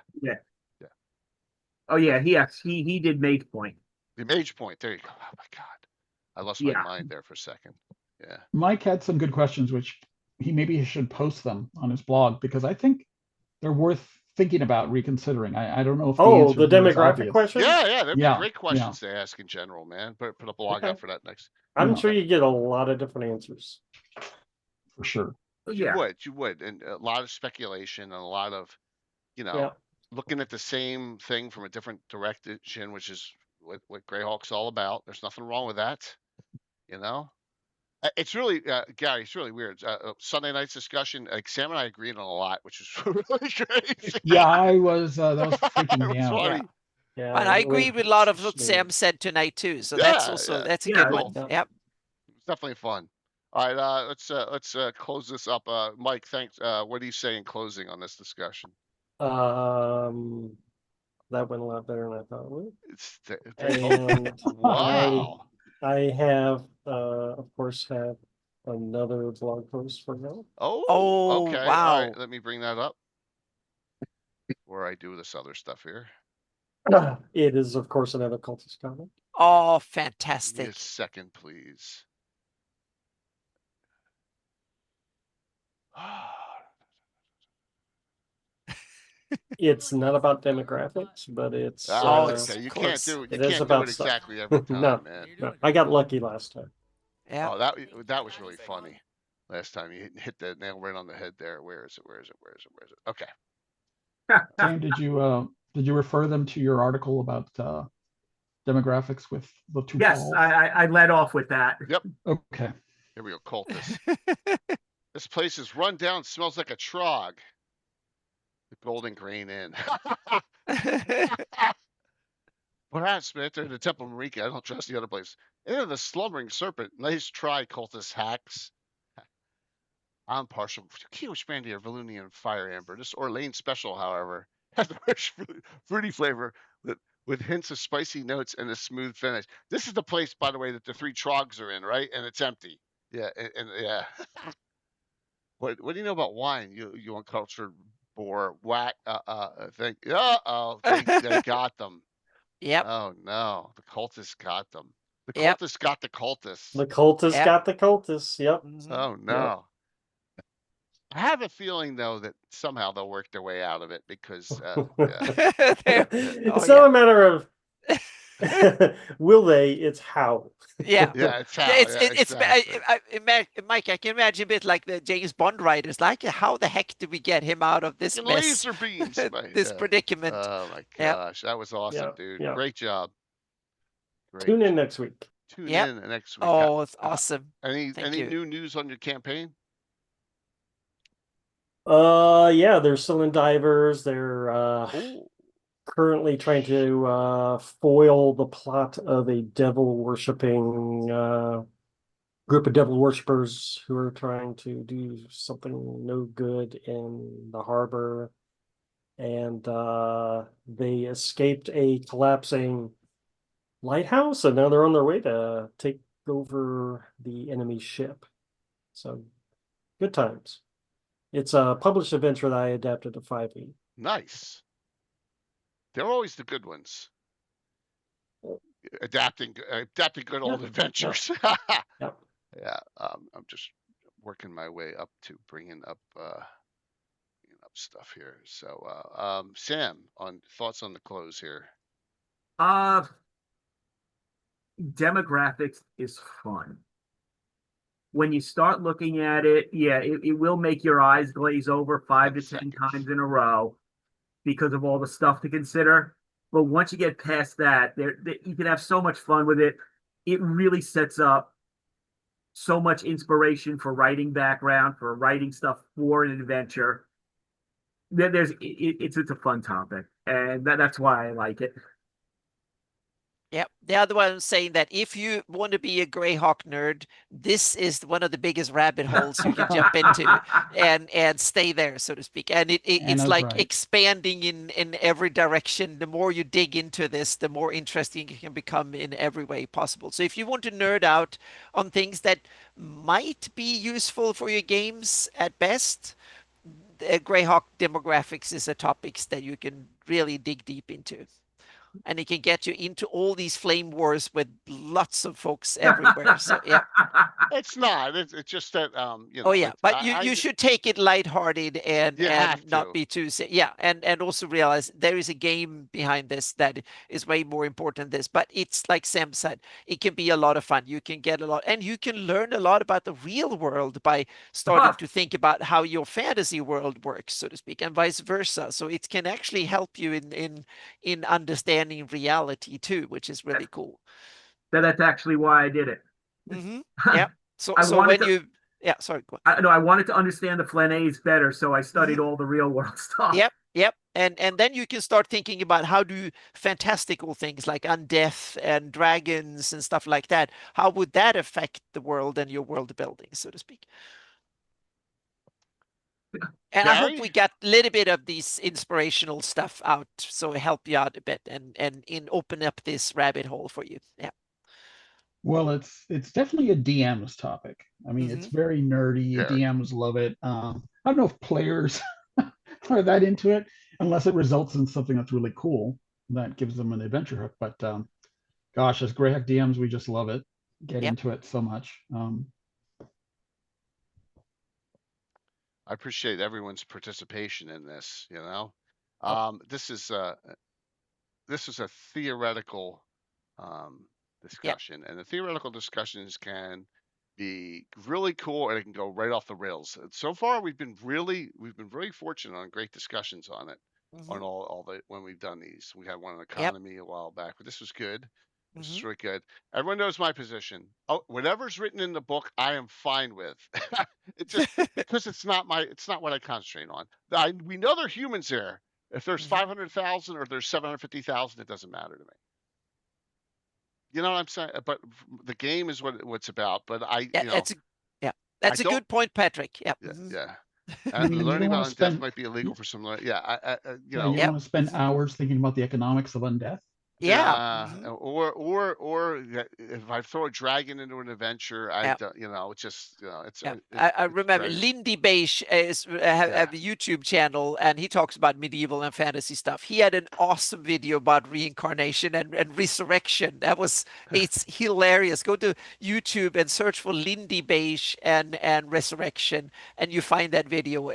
Oh yeah, he did Mage Point. The Mage Point. There you go. Oh my God, I lost my mind there for a second. Yeah. Mike had some good questions, which he should post them on his blog because I think they're worth thinking about reconsidering. I don't know if the demographic questions. Yeah, they're great questions to ask in general, man. Put a blog out for that next. I'm sure you get a lot of different answers. For sure. You would, and a lot of speculation and a lot of, looking at the same thing from a different direction, which is what Greyhawk's all about. There's nothing wrong with that, It's really, Gary, it's really weird. Sunday night's discussion, Sam and I agreed on a lot, which was really crazy. Yeah, that was freaking me out. Yeah, and I agree with a lot of what Sam said tonight too. So that's a good one. Yep. It's definitely fun. All right, let's close this up. Mike, thanks. What do you say in closing on this discussion? That went a lot better than I thought it would. And wow. I have, of course, have another blog post for now. Oh, okay. Wow. All right, let me bring that up before I do this other stuff here. It is, of course, another cultist comment. Oh, fantastic. Give me a second, please. It's not about demographics, but it's okay. You can't do it. You can't do it exactly every time, man. No, I got lucky last time. Yeah. Oh, that was really funny. Last time you hit the nail right on the head there. Where is it? Where is it? Where is it? Where is it? Okay. Sam, did you refer them to your article about demographics with the two? Yes, I led off with that. Yep. Okay. Here we go. Cultist. This place is run down. Smells like a trog. The Golden Grain Inn. Perhaps, Smith, or the Temple Marika. I don't trust the other place. Enter the Slumbering Serpent. Nice try, cultist hacks. I'm partial to Kiwish Brandy or Valunian Fire Amber. This Orleans special, however, has a rich, fruity flavor with hints of spicy notes and a smooth finish. This is the place, by the way, that the 3 trogs are in, right? And it's empty. Yeah, and yeah. What do you know about wine? You uncultured boar whack thing. They got them. Yep. Oh no, the cultists got them. The cultists got the cultists. The cultists got the cultists. Yep. Oh no. Yep. I have a feeling though that somehow they'll work their way out of it because it's not a matter of will they? It's how. Yeah, it's how. Mike, I can imagine a bit like the James Bond writers. Like, how the heck do we get him out of this mess? Laser beams, this predicament. Oh my gosh, that was awesome, dude! Great job. Tune in next week. Tune in next week. Oh, it's awesome. Any new news on your campaign? Yeah, they're still in divers. They're currently trying to foil the plot of a devil worshipping group of devil worshippers who are trying to do something no good in the harbor, and they escaped a collapsing lighthouse, and now they're on their way to take over the enemy ship. So good times. It's a published adventure that I adapted to 5e. Nice. They're always the good ones. Adapting good old adventures. Yep. Yeah. I'm just working my way up to bringing up stuff here. So, Sam, on thoughts on the close here. Demographics is fun. When you start looking at it, it will make your eyes glaze over 5 to 10 times in a row because of all the stuff to consider. But once you get past that, you can have so much fun with it. It really sets up so much inspiration for writing background, for writing stuff for an adventure. It's a fun topic, and that's why I like it. Yeah, the other one saying that if you want to be a Greyhawk nerd, this is one of the biggest rabbit holes you can jump into and stay there, so to speak. And it's like expanding in every direction. The more you dig into this, the more interesting it can become in every way possible. So if you want to nerd out on things that might be useful for your games at best, Greyhawk demographics is a topic that you can really dig deep into. And it can get you into all these flame wars with lots of folks everywhere. So yeah, it's not. It's just that but you should take it lighthearted and not be too and also realize there is a game behind this that is way more important than this. But it's like Sam said, it can be a lot of fun. You can get a lot, and you can learn a lot about the real world by starting to think about how your fantasy world works, so to speak, and vice versa. So it can actually help you in understanding reality too, which is really cool. That's actually why I did it. Yeah. So when you sorry. I wanted to understand the Flanaess better, so I studied all the real world stuff. Yep. And then you can start thinking about how do fantastical things like undeath and dragons and stuff like that, how would that affect the world and your world building, so to speak? And I hope we got a little bit of these inspirational stuff out, so help you out a bit and open up this rabbit hole for you. Yeah. Well, it's definitely a DM's topic. I mean, it's very nerdy. DMs love it. I don't know if players are that into it, unless it results in something that's really cool that gives them an adventure hook. But gosh, as Greyhawk DMs, we just love it. Get into it so much. I appreciate everyone's participation in this. This is a theoretical discussion, and the theoretical discussions can be really cool, and it can go right off the rails. So far, we've been really fortunate on great discussions on it, on all the when we've done these. We had one on economy a while back, but this was good. This is really good. Everyone knows my position. Oh, whatever's written in the book, I am fine with. It's just because it's not what I concentrate on. We know they're humans there. If there's 500,000 or there's 750,000, it doesn't matter to me. You know what I'm saying? But the game is what it's about. But that's a good point, Patrick. Yeah. Yeah. And learning about undeath might be illegal for some. Yeah. You want to spend hours thinking about the economics of undeath. Yeah. Or if I throw a dragon into an adventure, it's just, I remember Lindy Beige have a YouTube channel, and he talks about medieval and fantasy stuff. He had an awesome video about reincarnation and resurrection. It's hilarious. Go to YouTube and search for Lindy Beige and resurrection, and you find that video.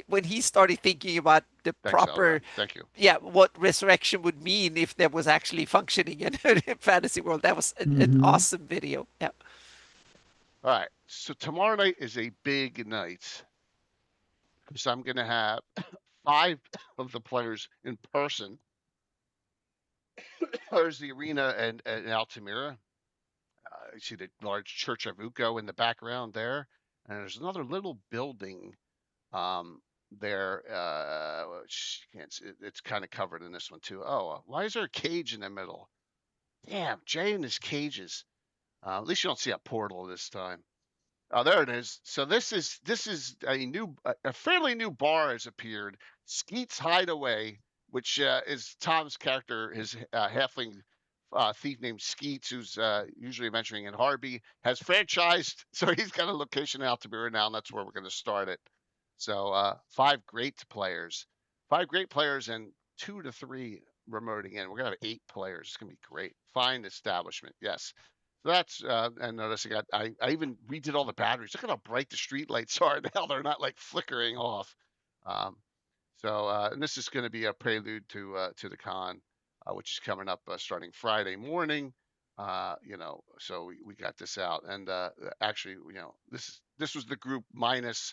When he started thinking about the proper, thank you. Yeah, what resurrection would mean if there was actually functioning in a fantasy world. That was an awesome video. Yeah. All right. So tomorrow night is a big night, because I'm going to have 5 of the players in person. There's the arena in Altamira. You see the large Church of Uko in the background there, and there's another little building there. It's kind of covered in this one too. Why is there a cage in the middle? Damn, Jay and his cages. At least you don't see a portal this time. There it is. So this is a fairly new bar has appeared. Skeet's Hideaway, which is Tom's character, his halfling thief named Skeets, who's usually adventuring in Harby, has franchised. So he's got a location in Altamira now, and that's where we're going to start it. So 5 great players and 2 to 3 remoting in. We're going to have 8 players. It's going to be great. Fine establishment. Yes. So that's, and notice I even redid all the batteries. Look at how bright the street lights are now. They're not like flickering off. And this is going to be a prelude to the con, which is coming up starting Friday morning. So we got this out, and actually, this was the group minus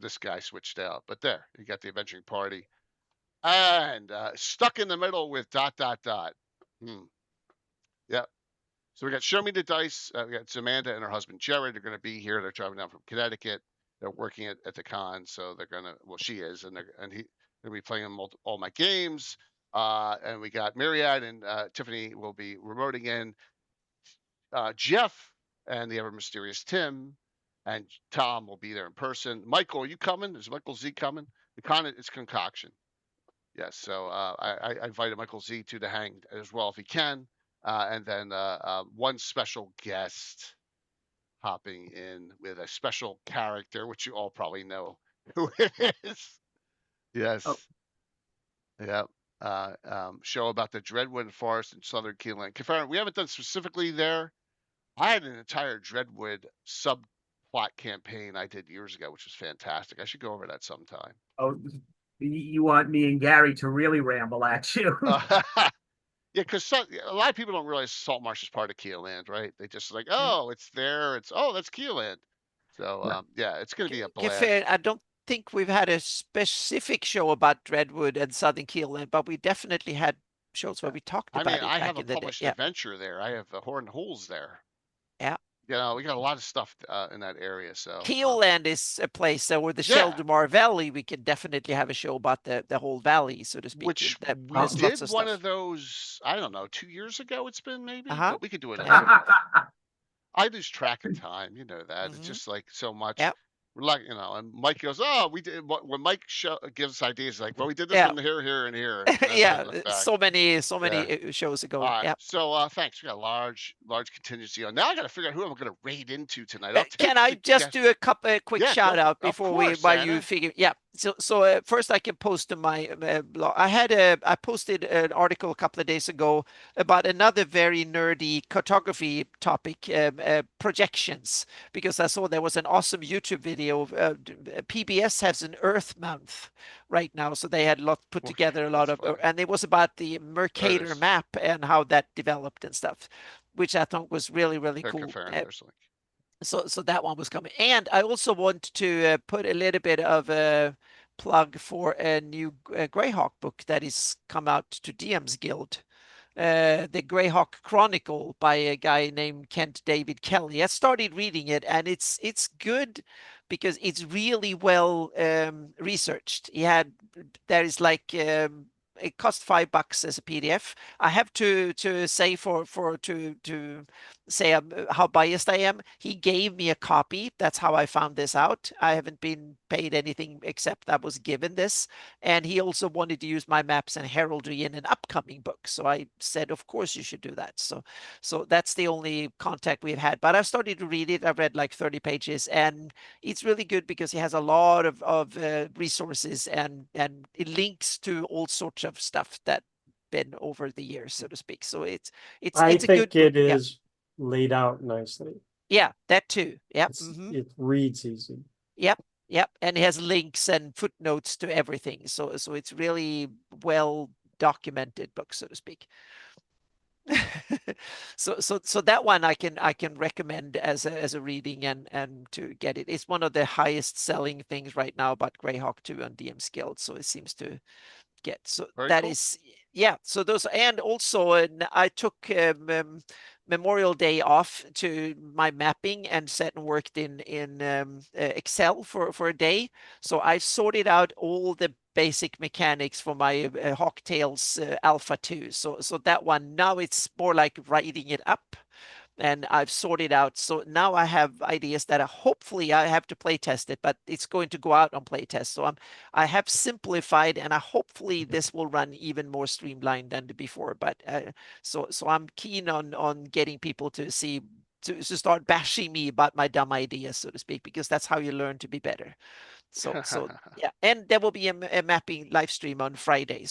this guy switched out, but there you got the adventuring party, and stuck in the middle with ... Yep. So we got Show Me the Dice. We got Samantha and her husband Jared. They're going to be here. They're driving down from Connecticut. They're working at the con, so they're gonna. Well, she is, and he's gonna be playing all my games. And we got Myriad and Tiffany will be remoting in. Jeff and the ever mysterious Tim and Tom will be there in person. Michael, are you coming? Is Michael Z coming? The con is Concoction. Yes. So I invited Michael Z to hang as well if he can. And then one special guest hopping in with a special character, which you all probably know who it is. Yes. Oh. Yeah. Show about the Dreadwood Forest in southern Keelan. Confirm, we haven't done specifically there. I had an entire Dreadwood subplot campaign I did years ago, which was fantastic. I should go over that sometime. Oh, you want me and Gary to really ramble at you? Yeah, because a lot of people don't realize Saltmarsh is part of Keeland, right? They just like, it's there. That's Keeland. So, it's going to be a blast. I don't think we've had a specific show about Dreadwood and Southern Keeland, but we definitely had shows where we talked about it. I have a published adventure there. I have Horn Holes there. Yeah. We got a lot of stuff in that area. So Keeland is a place where the Sheldamar Valley, we can definitely have a show about the whole valley, so to speak. Which we did one of those, I don't know, 2 years ago it's been maybe. But we could do it. I lose track of time, you know that. It's just like so much. Yep. like, and Mike goes, "Oh, we did." When Mike gives ideas, like, "Well, we did this one here, here, and here." And so many shows ago. All right. Yeah. So thanks. We got a large contingency on. Now I got to figure out who I'm going to raid into tonight. Can I just do a quick shout out before you figure? Yeah. So first I can post to my blog. I posted an article a couple of days ago about another very nerdy cartography topic, projections, because I saw there was an awesome YouTube video. PBS has an Earth month right now, so they had put together a lot of, and it was about the Mercator map and how that developed and stuff, which I thought was really cool. So that one was coming, and I also want to put a little bit of a plug for a new Greyhawk book that is come out to DM's Guild. The Greyhawk Chronicle by a guy named Kent David Kelly. I started reading it, and it's good because it's really well researched. There is like it cost $5 as a PDF. I have to say to say how biased I am. He gave me a copy. That's how I found this out. I haven't been paid anything except I was given this. And he also wanted to use my maps and heraldry in an upcoming book. So I said, of course you should do that. So that's the only contact we've had. But I've started to read it. I've read like 30 pages, and it's really good because he has a lot of resources and it links to all sorts of stuff that been over the years, so to speak. So it's a good book. It is laid out nicely. Yeah, that too. Yep. It reads easy. Yep. And it has links and footnotes to everything. So it's really well documented book, so to speak. so that one I can recommend as a reading and to get it. It's one of the highest selling things right now about Greyhawk 2 on DM's Guild. So it seems to get Very cool. So those, and also I took Memorial Day off to my mapping and sat and worked in Excel for a day. So I sorted out all the basic mechanics for my Hawktails Alpha 2. So that one, now it's more like writing it up. And I've sorted out. So now I have ideas that hopefully I have to play test it, but it's going to go out on playtest. So I have simplified, and hopefully this will run even more streamlined than before. But so I'm keen on getting people to see to start bashing me about my dumb ideas, so to speak, because that's how you learn to be better. So yeah, and there will be a mapping live stream on Friday.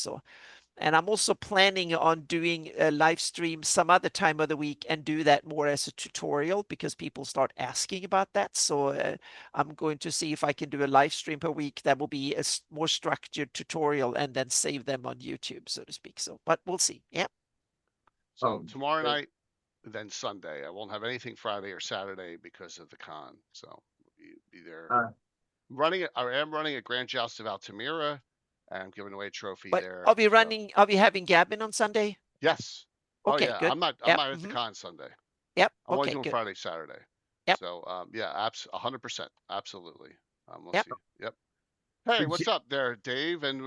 And I'm also planning on doing a live stream some other time of the week and do that more as a tutorial because people start asking about that. So I'm going to see if I can do a live stream per week that will be a more structured tutorial and then save them on YouTube, so to speak. So, but we'll see. Yeah. So tomorrow night, then Sunday. I won't have anything Friday or Saturday because of the con. So be there. I am running a Grand Joust of Altamira. I'm giving away a trophy there. Are we having Gavin on Sunday? Yes. Okay, yeah. Good. I'm not at the con Sunday. Yep. I'm only doing Friday, Saturday. Yep. So 100%. Absolutely. We'll see. Yep. Hey, what's up there, Dave? And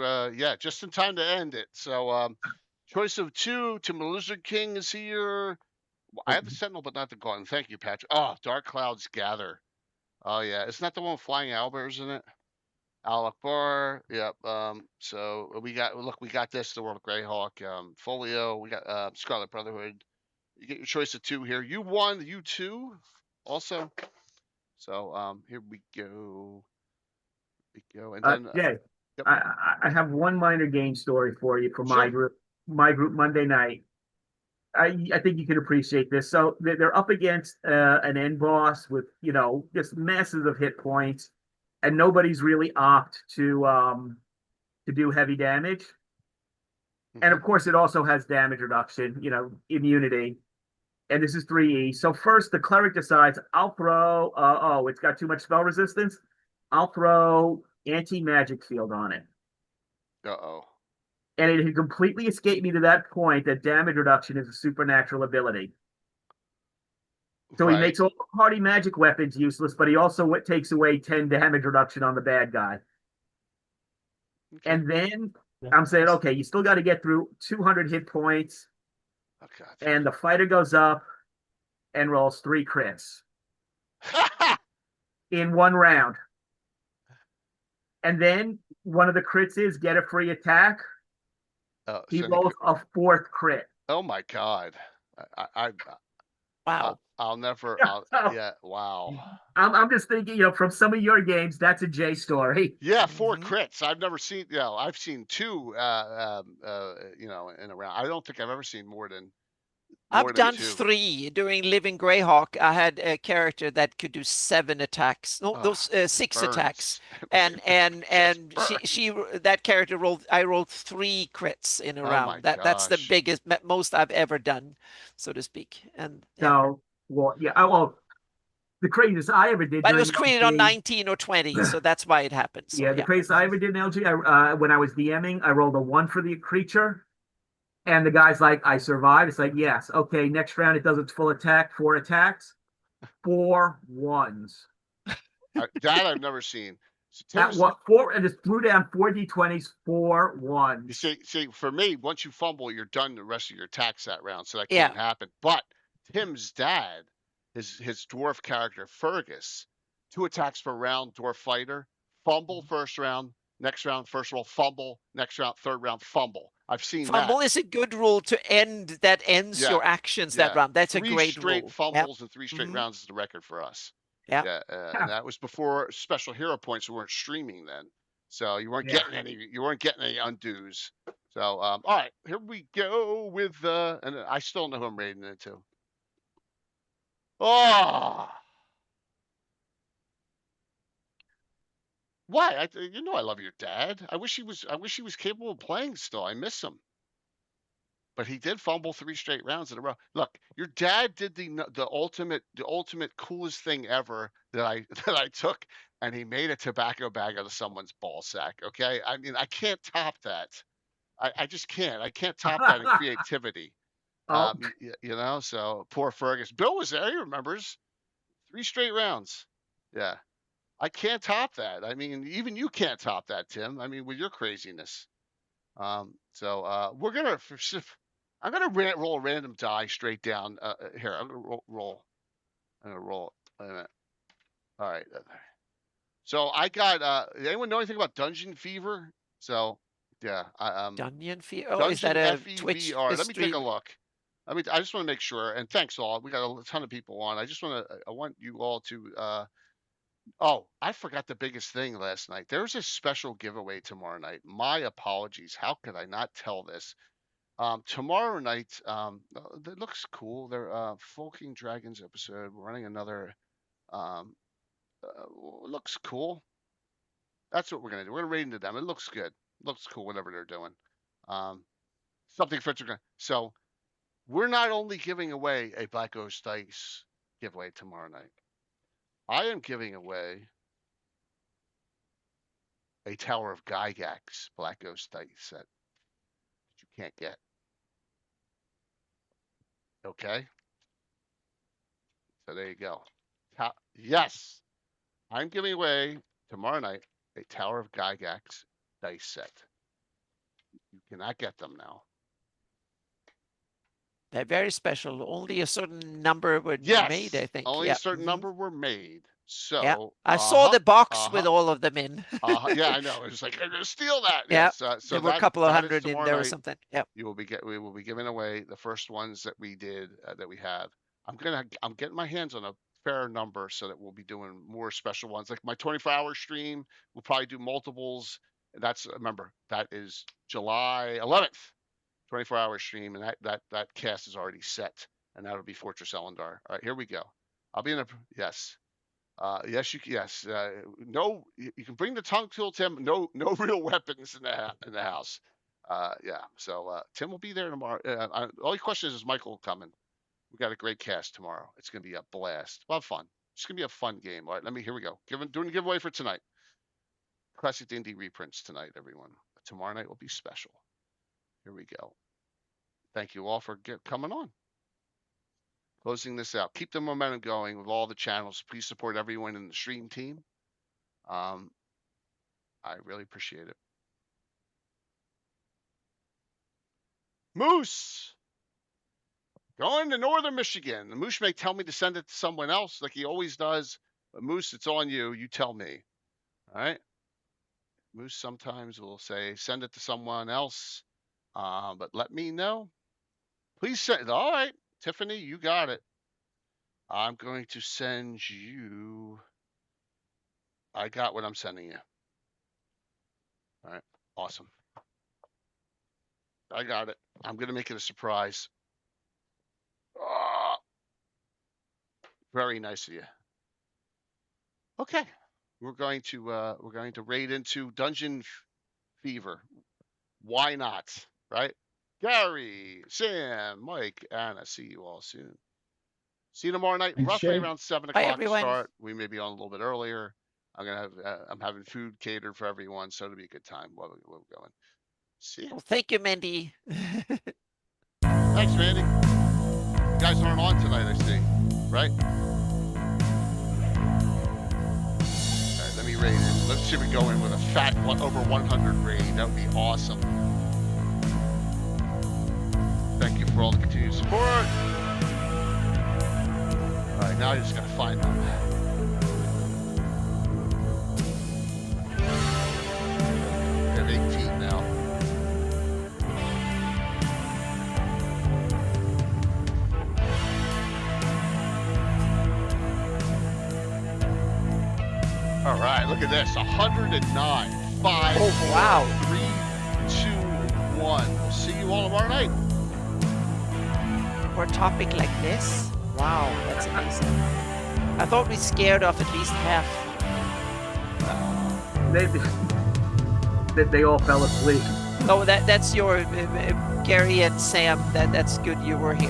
just in time to end it. So choice of 2 to Lizard King is here. I have the Sentinel, but not the Glutton. Thank you, Patrick. Oh, Dark Clouds Gather. Oh yeah. Isn't that the one with flying owlbears in it? Al-Akbar, yep. So we got this, the World of Greyhawk, Folio, we got Scarlet Brotherhood. You get your choice of 2 here. You won, you 2 also. So here we go. And then Jay, yep. I have one minor game story for you for my group Monday night. I think you can appreciate this. So they're up against an end boss with just masses of hit points. And nobody's really opt to do heavy damage. And of course, it also has damage reduction, immunity. And this is 3E. So first, the cleric decides, I'll throw, it's got too much spell resistance. I'll throw anti-magic field on it. Uh-oh. And it had completely escaped me to that point that damage reduction is a supernatural ability. So he makes all party magic weapons useless, but he also takes away 10 damage reduction on the bad guy. Okay. And then I'm saying, okay, you still got to get through 200 hit points. Okay. And the fighter goes up and rolls 3 crits in one round. And then one of the crits is get a free attack. He rolls a 4th crit. Oh my God. Wow. I'll never. Yeah. Wow. I'm just thinking, from some of your games, that's a J story. Yeah, 4 crits. I've never seen. I've seen 2. In a round. I don't think I've ever seen more than. I've done 3 during Living Greyhawk. I had a character that could do 7 attacks. No, those 6 attacks, and she that character rolled. I rolled 3 crits in a round. That's the biggest, most I've ever done, so to speak. And the craziest I ever did. But it was created on 19 or 20, so that's why it happened. So, the craziest I ever did in LG. When I was DMing, I rolled a 1 for the creature. And the guy's like, I survived. It's like, yes. Okay, next round it does its full attack. 4 attacks. 4 1s. That I've never seen. So 4 and just threw down 4 d20s, 4 1s. You see, for me, once you fumble, you're done the rest of your attacks that round, so that can't happen. But Tim's dad, his dwarf character Fergus, 2 attacks per round, dwarf fighter, fumble first round, next round, first roll, fumble, next round, third round, fumble. I've seen fumble is a good rule to end. That ends your actions that round. That's a great rule. 3 straight fumbles and 3 straight rounds is the record for us. And that was before special hero points. We weren't streaming then, so you weren't getting any. You weren't getting any undos. So all right, here we go with and I still know who I'm raiding into. Oh. Why? I love your dad. I wish he was capable of playing still. I miss him. But he did fumble 3 straight rounds in a row. Look, your dad did the ultimate coolest thing ever that I took, and he made a tobacco bag out of someone's ball sack. Okay, I mean I can't top that. I just can't. I can't top that in creativity. So poor Fergus. Bill was there. He remembers 3 straight rounds. Yeah. I can't top that. I mean, even you can't top that, Tim. I mean, with your craziness. We're gonna. I'm gonna roll a random die straight down. Here, I'm gonna roll. I'm gonna roll. Wait a minute. All right. So I got. Anyone know anything about Dungeon Fever? So yeah. Dungeon Fever. Oh, is that a Twitch? Let me take a look. I just want to make sure. And thanks all. We got a ton of people on. I want you all to. Oh, I forgot the biggest thing last night. There's a special giveaway tomorrow night. My apologies. How could I not tell this? Tomorrow night, it looks cool. They're Folking Dragons episode. We're running another. Looks cool. That's what we're gonna do. We're gonna raid into them. It looks good. Looks cool. Whatever they're doing. Something for So we're not only giving away a Black Ghost Dice giveaway tomorrow night. I am giving away a Tower of Gygax Black Ghost Dice set that you can't get. Okay? So there you go. Yes! I'm giving away tomorrow night a Tower of Gygax dice set. You cannot get them now. They're very special. Only a certain number were made, I think. Only a certain number were made. So I saw the box with all of them in. Yeah, I know. It was like, I'm gonna steal that. Yeah. So there were a couple of hundred in there or something. Yeah. We will be giving away the first ones that we did that we have. I'm getting my hands on a fair number so that we'll be doing more special ones. Like my 24-hour stream, we'll probably do multiples. Remember, that is July 11th. 24-hour stream, and that cast is already set, and that'll be Fortress Elendar. All right, here we go. I'll be in yes. No, you can bring the tongue tool, Tim. No real weapons in the house. So Tim will be there tomorrow. All the question is Michael coming? We got a great cast tomorrow. It's gonna be a blast. We'll have fun. It's gonna be a fun game. All right, here we go. Doing a giveaway for tonight. Classic D&D reprints tonight, everyone. Tomorrow night will be special. Here we go. Thank you all for coming on. Closing this out. Keep the momentum going with all the channels. Please support everyone in the stream team. I really appreciate it. Moose! Going to Northern Michigan. The Moose may tell me to send it to someone else like he always does. But Moose, it's on you. You tell me. All right? Moose sometimes will say, send it to someone else, but let me know. Please send. All right, Tiffany, you got it. I'm going to send you. I got what I'm sending you. All right, awesome. I got it. I'm going to make it a surprise. Oh, very nice of you. Okay, we're going to raid into Dungeon Fever. Why not? Right? Gary, Sam, Mike, Anna. See you all soon. See you tomorrow night, Thanks, roughly Jay. around 7 Bye, o'clock to everyone. start. We may be on a little bit earlier. I'm having food catered for everyone, so it'll be a good time while we're going. See ya. Well, thank you, Mindy. Thanks, Mandy. You guys aren't on tonight, I see. Right? All right, let me raid in. Let's see if we go in with a fat over 100 raid. That would be awesome. Thank you for all the continued support. All right, now I just gotta find them. We have 18 now. All right, look at this, 109, 5, Oh, wow. 3, 2, 1. We'll see you all tomorrow night. For a topic like this? Wow, that's amazing. I thought we scared off at least half. They all fell asleep. Oh, that's your Gary and Sam. That's good you were here.